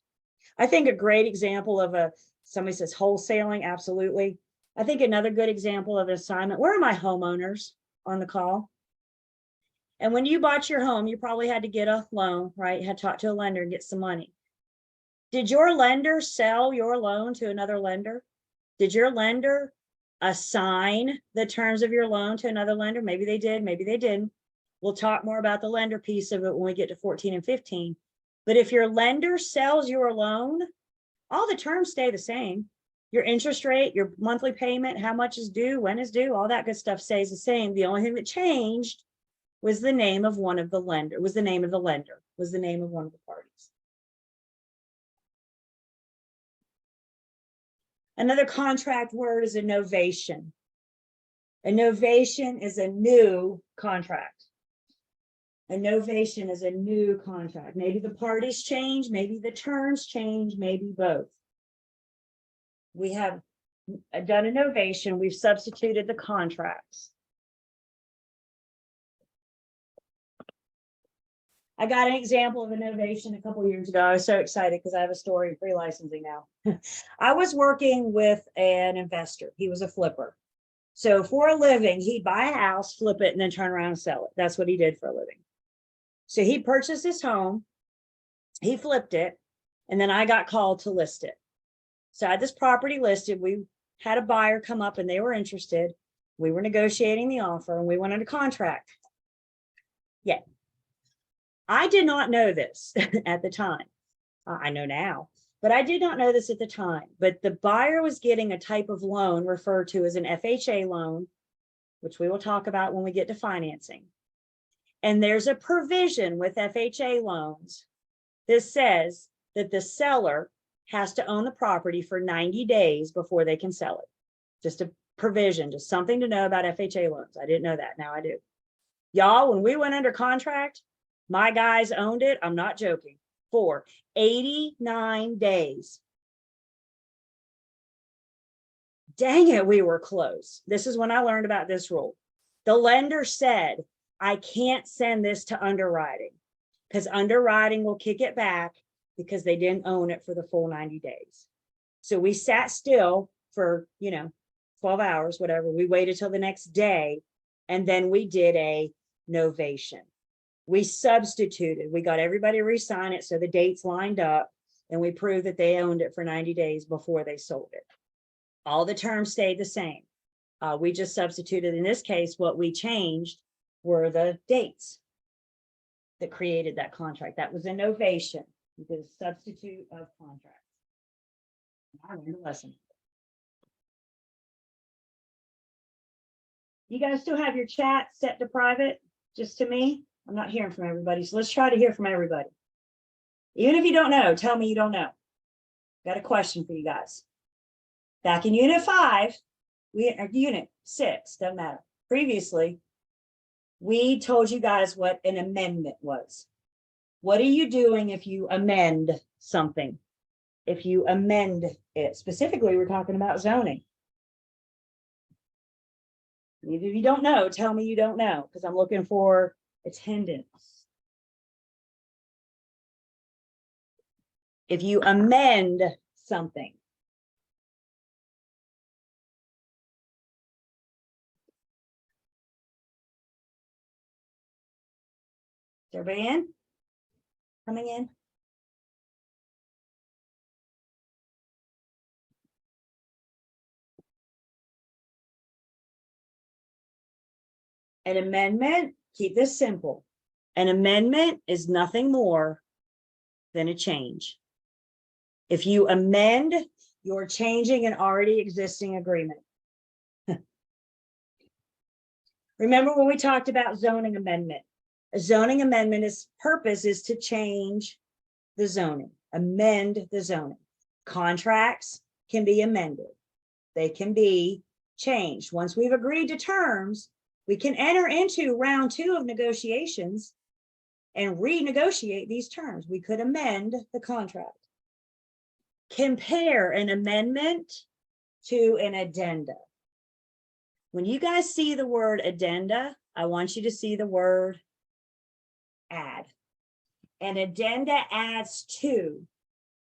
I think a great example of somebody says wholesaling, absolutely. I think another good example of an assignment, where are my homeowners on the call? And when you bought your home, you probably had to get a loan, right? You had to talk to a lender and get some money. Did your lender sell your loan to another lender? Did your lender assign the terms of your loan to another lender? Maybe they did, maybe they didn't. We'll talk more about the lender piece of it when we get to 14 and 15. But if your lender sells your loan, all the terms stay the same. Your interest rate, your monthly payment, how much is due, when is due, all that good stuff stays the same. The only thing that changed was the name of one of the lender, was the name of the lender, was the name of one of the parties. Another contract word is a novation. A novation is a new contract. A novation is a new contract. Maybe the parties change, maybe the terms change, maybe both. We have done a novation, we've substituted the contracts. I got an example of a novation a couple of years ago. I was so excited because I have a story in free licensing now. I was working with an investor. He was a flipper. So for a living, he'd buy a house, flip it, and then turn around and sell it. That's what he did for a living. So he purchased his home, he flipped it, and then I got called to list it. So I had this property listed. We had a buyer come up and they were interested. We were negotiating the offer and we went under contract. Yeah. I did not know this at the time. I know now, but I did not know this at the time. But the buyer was getting a type of loan referred to as an FHA loan, which we will talk about when we get to financing. And there's a provision with FHA loans that says that the seller has to own the property for 90 days before they can sell it. Just a provision, just something to know about FHA loans. I didn't know that. Now I do. Y'all, when we went under contract, my guys owned it. I'm not joking. For 89 days. Dang it, we were close. This is when I learned about this rule. The lender said, I can't send this to underwriting because underwriting will kick it back because they didn't own it for the full 90 days. So we sat still for, 12 hours, whatever. We waited till the next day, and then we did a novation. We substituted. We got everybody to re-sign it so the dates lined up, and we proved that they owned it for 90 days before they sold it. All the terms stayed the same. We just substituted. In this case, what we changed were the dates that created that contract. That was a novation. We did a substitute of contract. I learned a lesson. You guys still have your chat set to private, just to me? I'm not hearing from everybody, so let's try to hear from everybody. Even if you don't know, tell me you don't know. Got a question for you guys. Back in unit 5, unit 6, doesn't matter. Previously, we told you guys what an amendment was. What are you doing if you amend something? If you amend it, specifically, we're talking about zoning. If you don't know, tell me you don't know, because I'm looking for attendance. If you amend something. Is everybody in? Coming in? An amendment, keep this simple. An amendment is nothing more than a change. If you amend, you're changing an already existing agreement. Remember when we talked about zoning amendment? A zoning amendment purpose is to change the zoning, amend the zoning. Contracts can be amended. They can be changed. Once we've agreed to terms, we can enter into round 2 of negotiations and renegotiate these terms. We could amend the contract. Compare an amendment to an addenda. When you guys see the word addenda, I want you to see the word add. An addenda adds to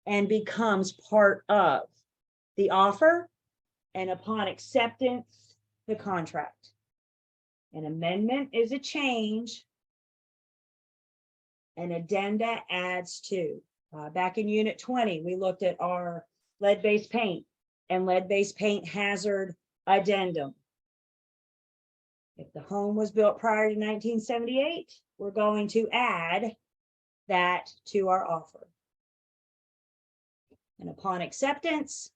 and becomes part of the offer, and upon acceptance, the contract. An amendment is a change. An addenda adds to. Back in unit 20, we looked at our lead-based paint and lead-based paint hazard addendum. If the home was built prior to 1978, we're going to add that to our offer. And upon acceptance,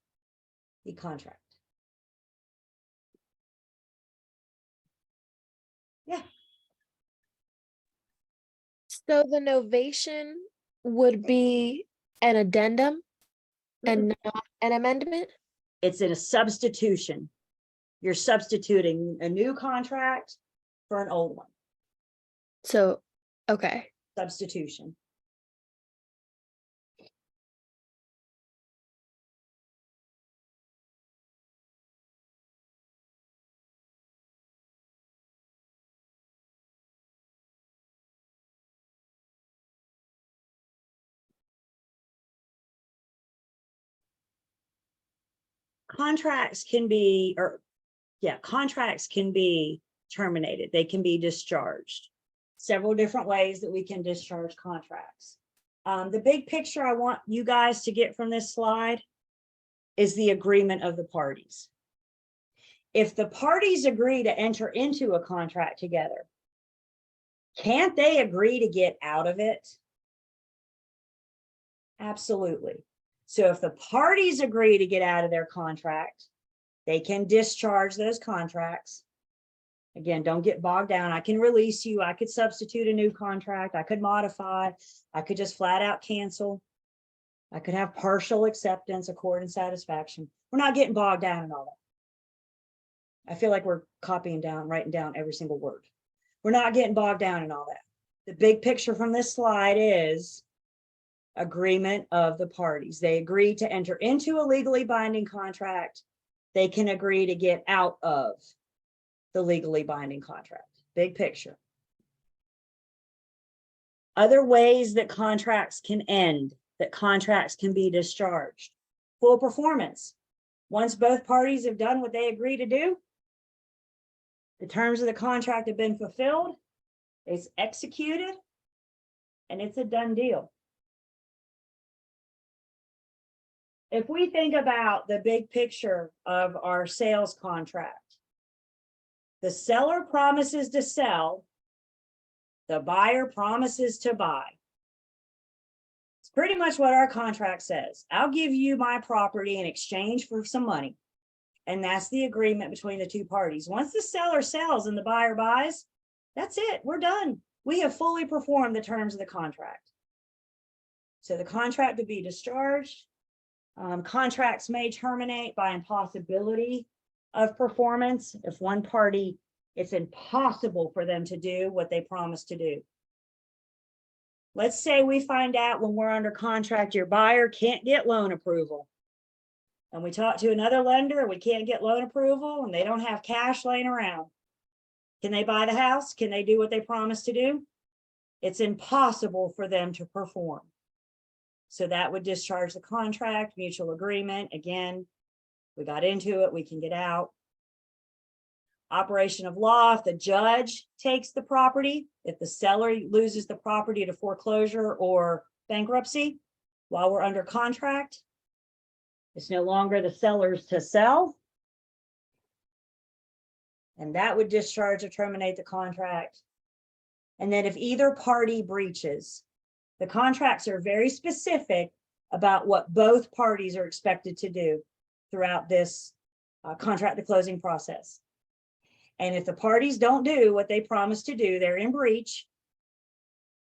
the contract. Yeah. So the novation would be an addendum and not an amendment? It's in a substitution. You're substituting a new contract for an old one. So, okay. Substitution. Contracts can be, contracts can be terminated. They can be discharged. several different ways that we can discharge contracts. The big picture I want you guys to get from this slide is the agreement of the parties. If the parties agree to enter into a contract together, can't they agree to get out of it? Absolutely. So if the parties agree to get out of their contract, they can discharge those contracts. Again, don't get bogged down. I can release you. I could substitute a new contract. I could modify. I could just flat out cancel. I could have partial acceptance, accord, and satisfaction. We're not getting bogged down in all that. I feel like we're copying down, writing down every single word. We're not getting bogged down in all that. The big picture from this slide is agreement of the parties. They agree to enter into a legally binding contract. They can agree to get out of the legally binding contract. Big picture. Other ways that contracts can end, that contracts can be discharged. Full performance. Once both parties have done what they agree to do, the terms of the contract have been fulfilled, it's executed, and it's a done deal. If we think about the big picture of our sales contract, the seller promises to sell, the buyer promises to buy. It's pretty much what our contract says. I'll give you my property in exchange for some money. And that's the agreement between the two parties. Once the seller sells and the buyer buys, that's it. We're done. We have fully performed the terms of the contract. So the contract to be discharged. Contracts may terminate by impossibility of performance. If one party, it's impossible for them to do what they promised to do. Let's say we find out when we're under contract, your buyer can't get loan approval. And we talk to another lender and we can't get loan approval and they don't have cash laying around. Can they buy the house? Can they do what they promised to do? It's impossible for them to perform. So that would discharge the contract, mutual agreement. Again, we got into it, we can get out. Operation of law, if the judge takes the property, if the seller loses the property to foreclosure or bankruptcy while we're under contract, it's no longer the seller's to sell. And that would discharge or terminate the contract. And then if either party breaches, the contracts are very specific about what both parties are expected to do throughout this contract to closing process. And if the parties don't do what they promised to do, they're in breach.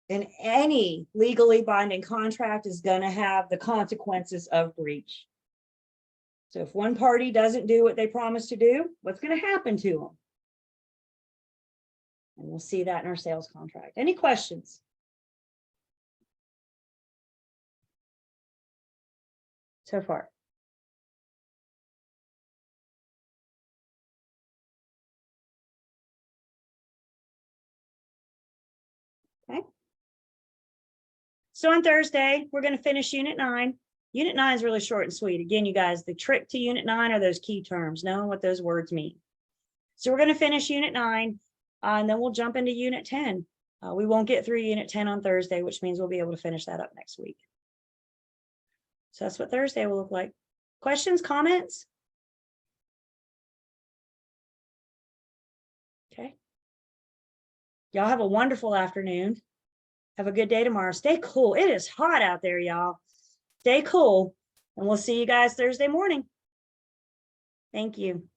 Then any legally binding contract is going to have the consequences of breach. So if one party doesn't do what they promised to do, what's going to happen to them? And we'll see that in our sales contract. Any questions? So far? Okay. So on Thursday, we're going to finish Unit 9. Unit 9 is really short and sweet. Again, you guys, the trick to Unit 9 are those key terms, knowing what those words mean. So we're going to finish Unit 9, and then we'll jump into Unit 10. We won't get through Unit 10 on Thursday, which means we'll be able to finish that up next week. So that's what Thursday will look like. Questions, comments? Okay. Y'all have a wonderful afternoon. Have a good day tomorrow. Stay cool. It is hot out there, y'all. Stay cool, and we'll see you guys Thursday morning. Thank you.